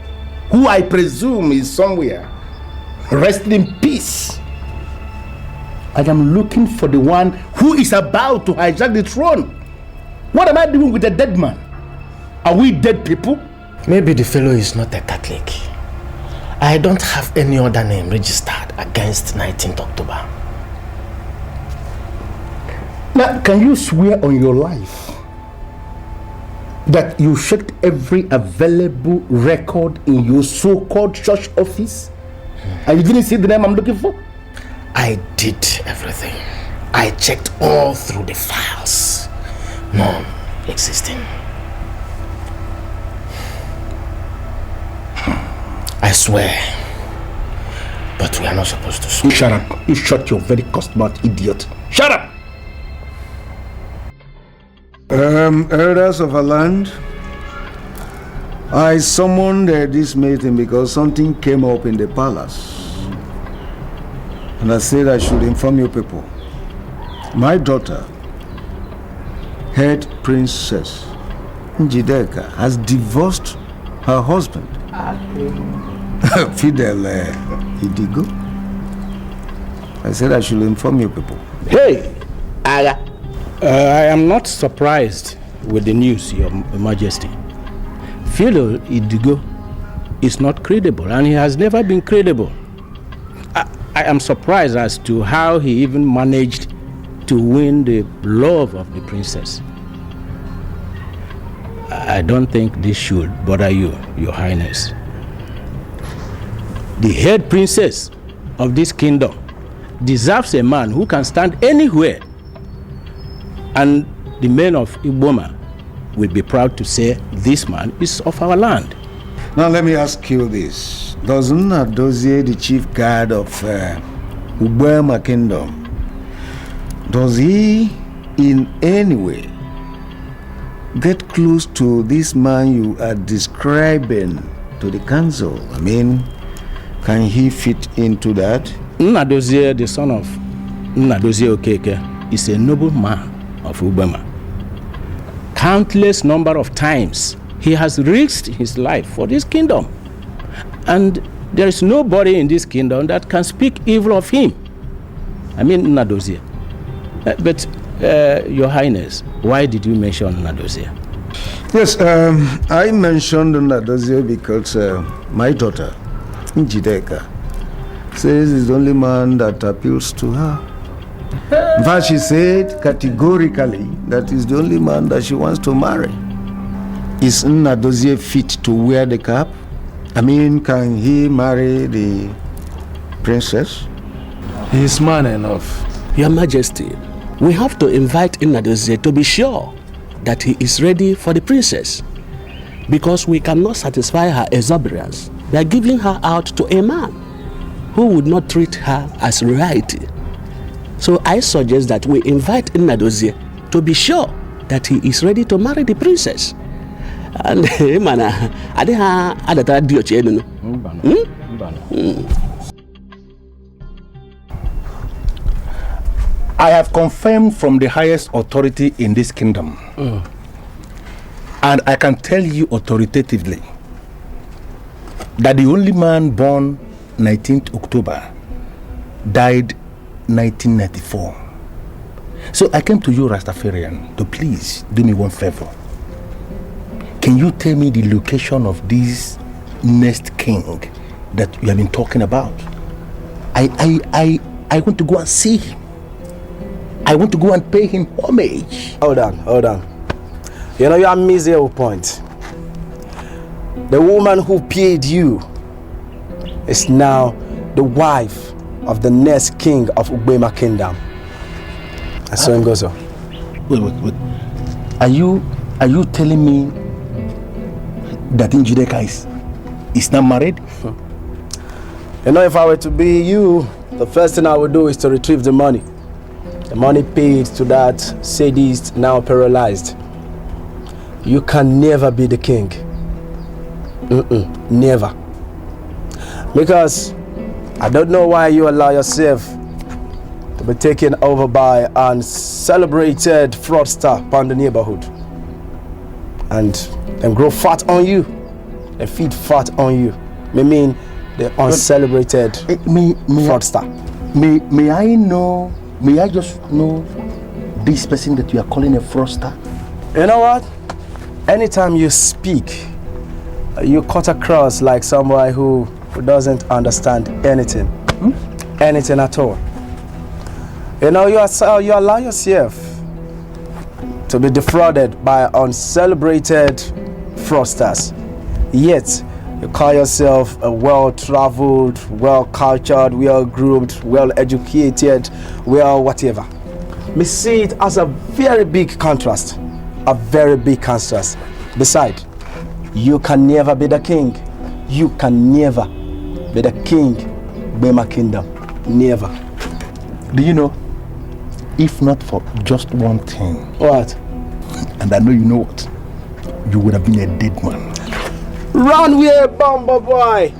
who I presume is somewhere. Rest in peace. I am looking for the one who is about to hijack the throne. What am I doing with a dead man? Are we dead people? Maybe the fellow is not a Catholic. I don't have any other name registered against 19th October. Now, can you swear on your life That you checked every available record in your so-called church office and you didn't see the name I'm looking for? I did everything. I checked all through the files. None existing. I swear. But we are not supposed to swear. You shut up. You shut your very customer-mouth, idiot. Shut up! Elders of our land, I summoned this meeting because something came up in the palace. And I said I should inform you people. My daughter, head princess Njideka, has divorced her husband, Fidelis Idigo. I said I should inform you people. Hey, I am not surprised with the news, Your Majesty. Fidelis Idigo is not credible, and he has never been credible. I am surprised as to how he even managed to win the love of the princess. I don't think this should bother you, Your Highness. The head princess of this kingdom deserves a man who can stand anywhere, and the men of Iboma will be proud to say this man is of our land. Now let me ask you this. Does Nnadozie, the chief guard of Ubema Kingdom, does he in any way get close to this man you are describing to the council? I mean, can he fit into that? Nnadozie, the son of Nnadozie Okeke, is a noble man of Ubema. Countless number of times he has risked his life for this kingdom, and there is nobody in this kingdom that can speak evil of him. I mean Nnadozie. But Your Highness, why did you mention Nnadozie? Yes, I mentioned Nnadozie because my daughter Njideka says he's the only man that appeals to her. In fact, she said categorically that he's the only man that she wants to marry. Is Nnadozie fit to wear the cap? I mean, can he marry the princess? He's man enough. Your Majesty, we have to invite Nnadozie to be sure that he is ready for the princess, because we cannot satisfy her exuberance by giving her out to a man who would not treat her as royalty. So I suggest that we invite Nnadozie to be sure that he is ready to marry the princess. And I have confirmed from the highest authority in this kingdom, and I can tell you authoritatively that the only man born 19th October died 1994. So I came to you, Rastafarian, to please do me one favor. Can you tell me the location of this next king that you have been talking about? I want to go and see him. I want to go and pay him homage. Hold on. You know, you are missing your point. The woman who paid you is now the wife of the next king of Ubema Kingdom. And so it goes on. Wait. Are you telling me that Njideka is not married? You know, if I were to be you, the first thing I would do is to retrieve the money. The money paid to that sadist, now paralyzed. You can never be the king. Never. Because I don't know why you allow yourself to be taken over by an celebrated fraudster upon the neighborhood. And grow fat on you. They feed fat on you. I mean, the uncelebrated fraudster. May I just know this person that you are calling a fraudster? You know what? Anytime you speak, you cut across like somebody who doesn't understand anything. Anything at all. You know, you allow yourself to be defrauded by uncelebrated fraudsters. Yet, you call yourself a well-traveled, well-cultured, well-groomed, well-educated, well-whatever. Me see it as a very big contrast. A very big contrast. Besides, you can never be the king. You can never be the king of my kingdom. Never. Do you know, if not for just one thing. What? And I know you know what. You would have been a dead man. Run away, Bumble boy.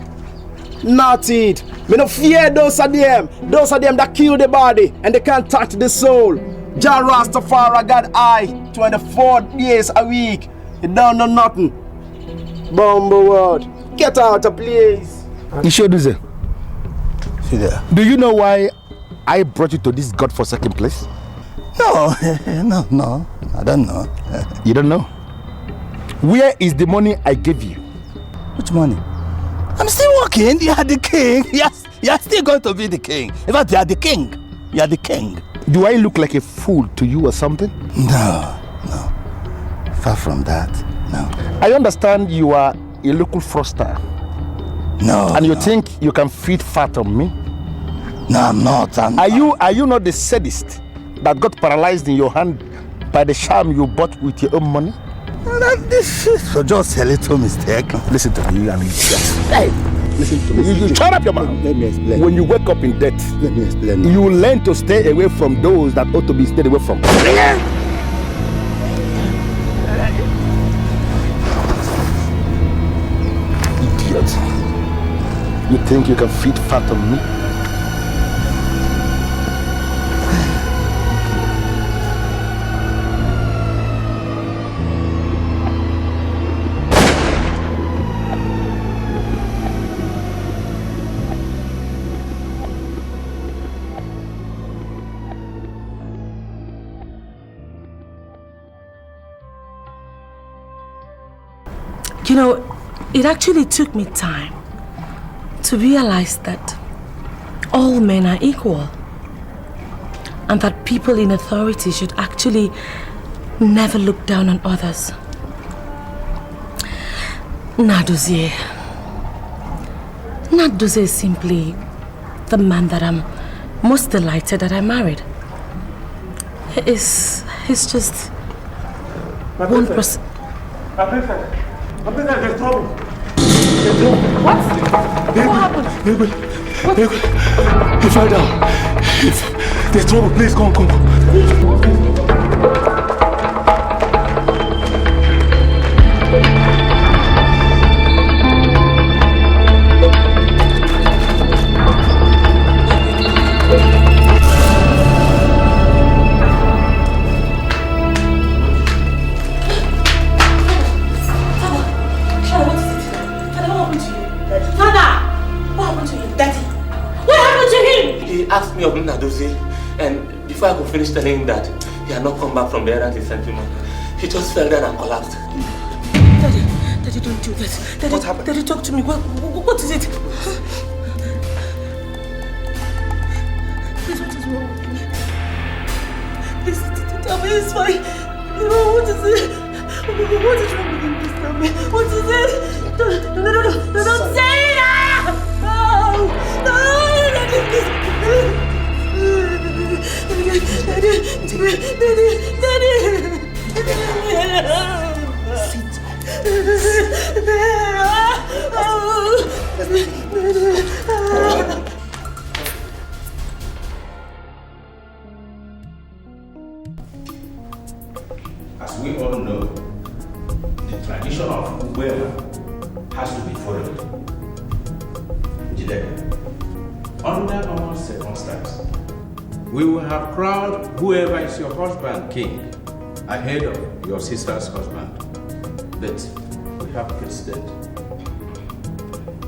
Not it. Me no fear those of them. Those of them that kill the body and they can't touch the soul. Jah Rastafari got eye 24 days a week. You don't know nothing. Bumble world. Get out of place. You sure do that? See there. Do you know why I brought you to this godforsaken place? No, no, I don't know. You don't know? Where is the money I gave you? Which money? I'm still working. You are the king. Yes, you are still going to be the king. In fact, you are the king. You are the king. Do I look like a fool to you or something? No. Far from that, no. I understand you are a local fraudster. No. And you think you can feed fat on me? No, I'm not. Are you not the sadist that got paralyzed in your hand by the charm you bought with your own money? This is just a little mistake. Listen to me, you and me. Hey, listen to me. You shut up your mouth. Let me explain. When you wake up in debt, let me explain. You will learn to stay away from those that ought to be stayed away from. Idiot. You think you can feed fat on me? You know, it actually took me time to realize that all men are equal and that people in authority should actually never look down on others. Naduzie is simply the man that I'm most delighted that I married. He's just one person. There's trouble. What? What happened? He fell down. There's trouble. Please come. Asked me of Nadozie, and before I could finish telling him that he had not come back from the errand he sent him on, he just fell down and collapsed. Daddy, don't do that. Daddy, what happened? Daddy, talk to me. What is it? Please, what is wrong with me? Please, tell me it's fine. What is it? What is wrong with him? Please tell me. What is it? Don't say it! No, please. As we all know, the tradition of Ugezu has to be followed. Under normal circumstances, we will have crowned whoever is your husband king ahead of your sister's husband. But we have precedent.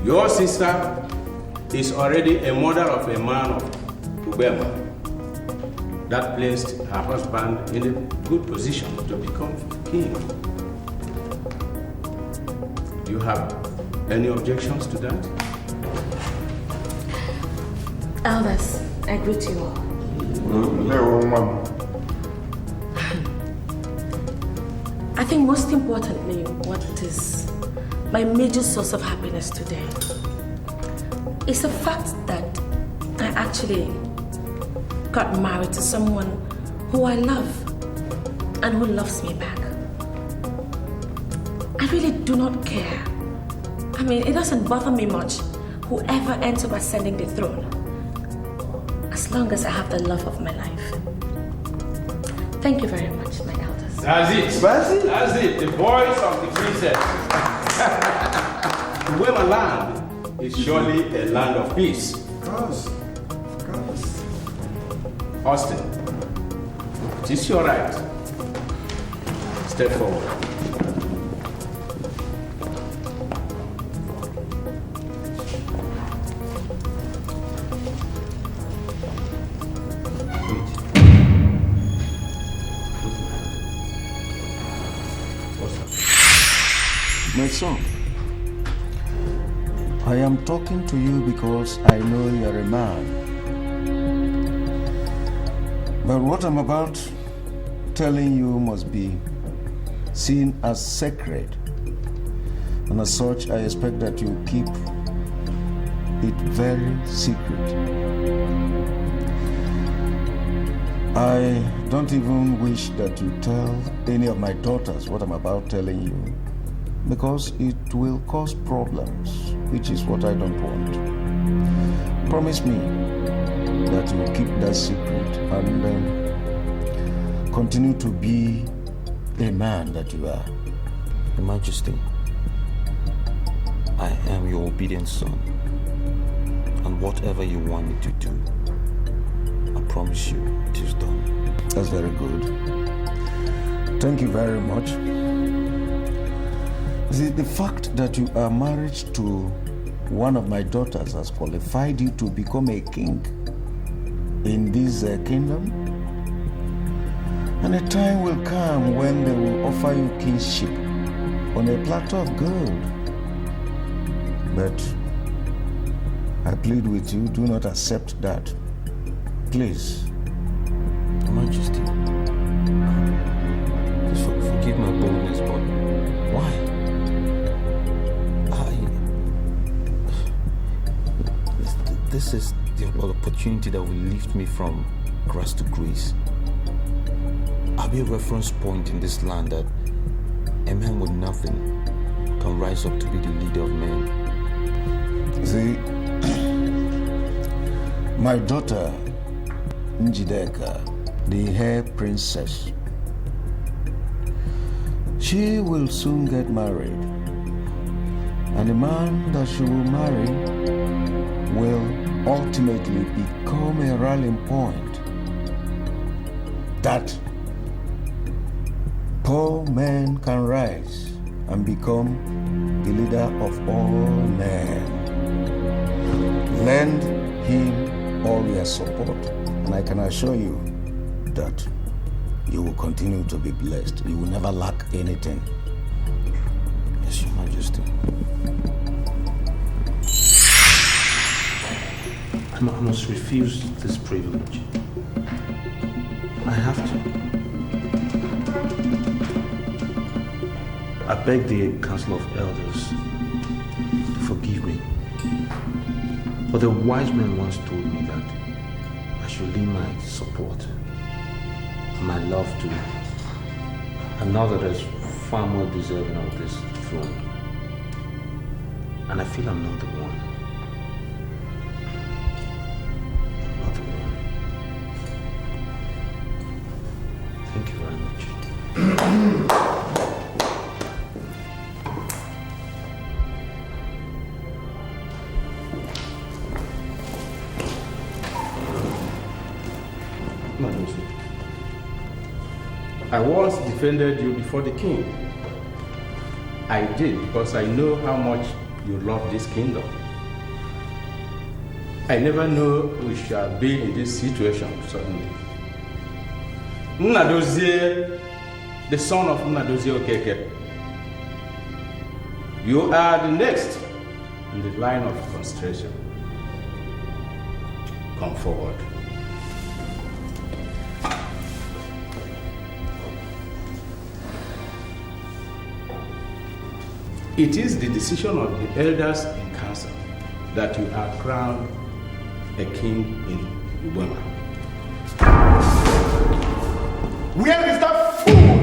Your sister is already a mother of a man of Ugezu. That placed her husband in a good position to become king. Do you have any objections to that? Elders, I greet you all. I think most importantly, what is my major source of happiness today is the fact that I actually got married to someone who I love and who loves me back. I really do not care. I mean, it doesn't bother me much whoever ends up ascending the throne, as long as I have the love of my life. Thank you very much, my elders. That's it. That's it. The voice of the princess. Uwema land is surely a land of peace. Of course. Austin, it is your right. Step forward. My son, I am talking to you because I know you're a man. But what I'm about telling you must be seen as sacred. And as such, I expect that you keep it very secret. I don't even wish that you tell any of my daughters what I'm about telling you, because it will cause problems, which is what I don't want. Promise me that you will keep that secret and continue to be a man that you are. Your Majesty, I am your obedient son, and whatever you want me to do, I promise you it is done. That's very good. Thank you very much. See, the fact that you are married to one of my daughters has qualified you to become a king in this kingdom. And a time will come when they will offer you kingship on a platter of gold. But I plead with you, do not accept that. Please. Your Majesty, please forgive my boldness, but why? This is the opportunity that will lift me from grass to grace. I'll be a reference point in this land that a man with nothing can rise up to be the leader of men. See, my daughter, Njideka, the hair princess, she will soon get married. And the man that she will marry will ultimately become a rallying point that poor men can rise and become the leader of all men. Lend him all your support, and I can assure you that you will continue to be blessed. You will never lack anything. Yes, Your Majesty. I must refuse this privilege. I have to. I beg the Council of Elders to forgive me. But the wise man once told me that I should leave my support and my love to another that is far more deserving of this throne. And I feel I'm not the one. Thank you very much. I once defended you before the king. I did because I know how much you love this kingdom. I never knew we shall be in this situation suddenly. Nnadozie, the son of Nnadozie Okeke, you are the next in the line of consideration. Come forward. It is the decision of the elders in council that you are crowned a king in Ugema. Where is that fool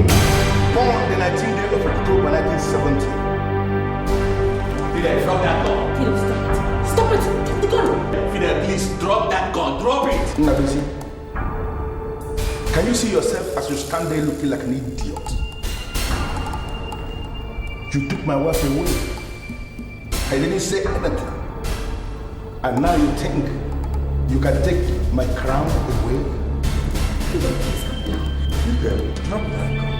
born the 19th day of October 1970? Fidel, drop that gun. Fidel, stop it. Stop it. Drop the gun. Fidel, please drop that gun. Drop it. Nadozi, can you see yourself as you stand there looking like an idiot? You took my wife away. I didn't say anything. And now you think you can take my crown away? Fidel, please calm down. Fidel, drop that gun.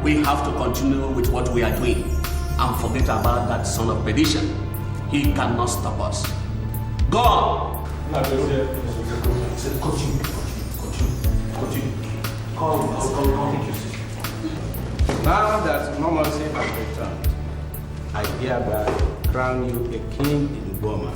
We have to continue with what we are doing and forget about that son of perdition. He cannot stop us. Go on! Continue. Come. Now that normalcy has returned, I hereby crown you a king in Ugema.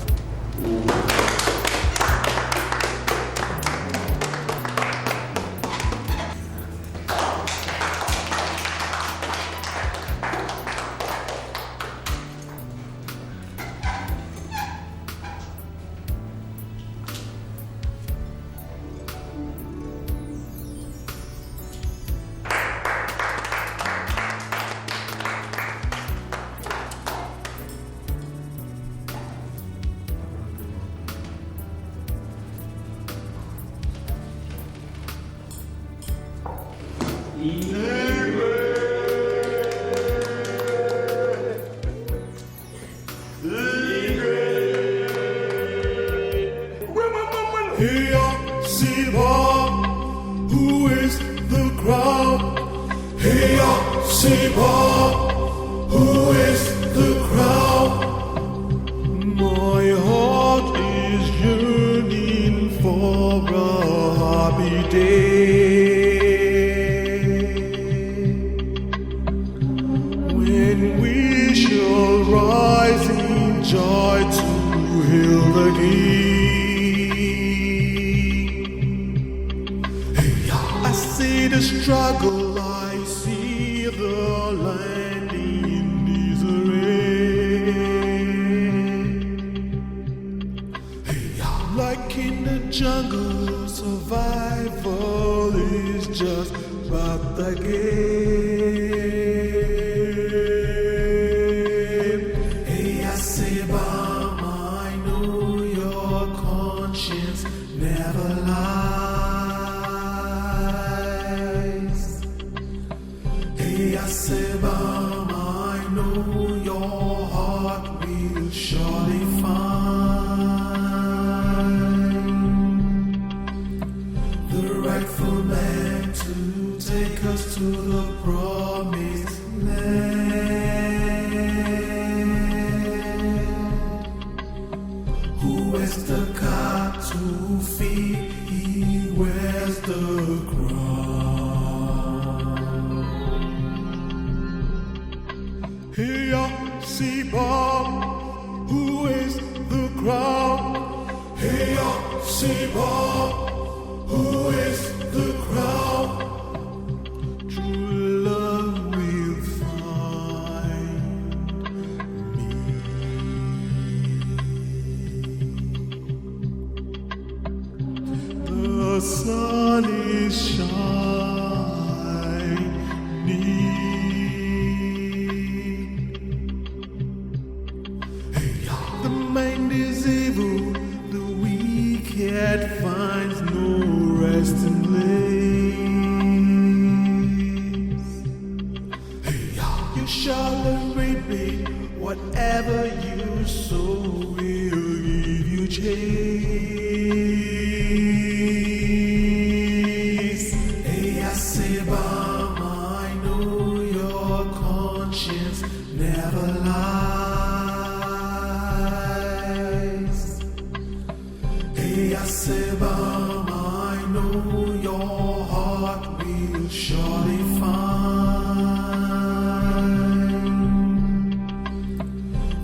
I know your heart we'll surely find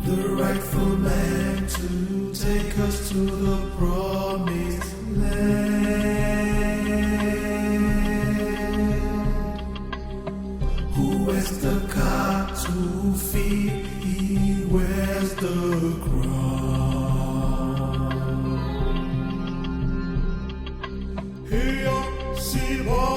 the rightful man to take us to the promised land. Who wears the cap to feed? He wears the crown. Hey, see, boy.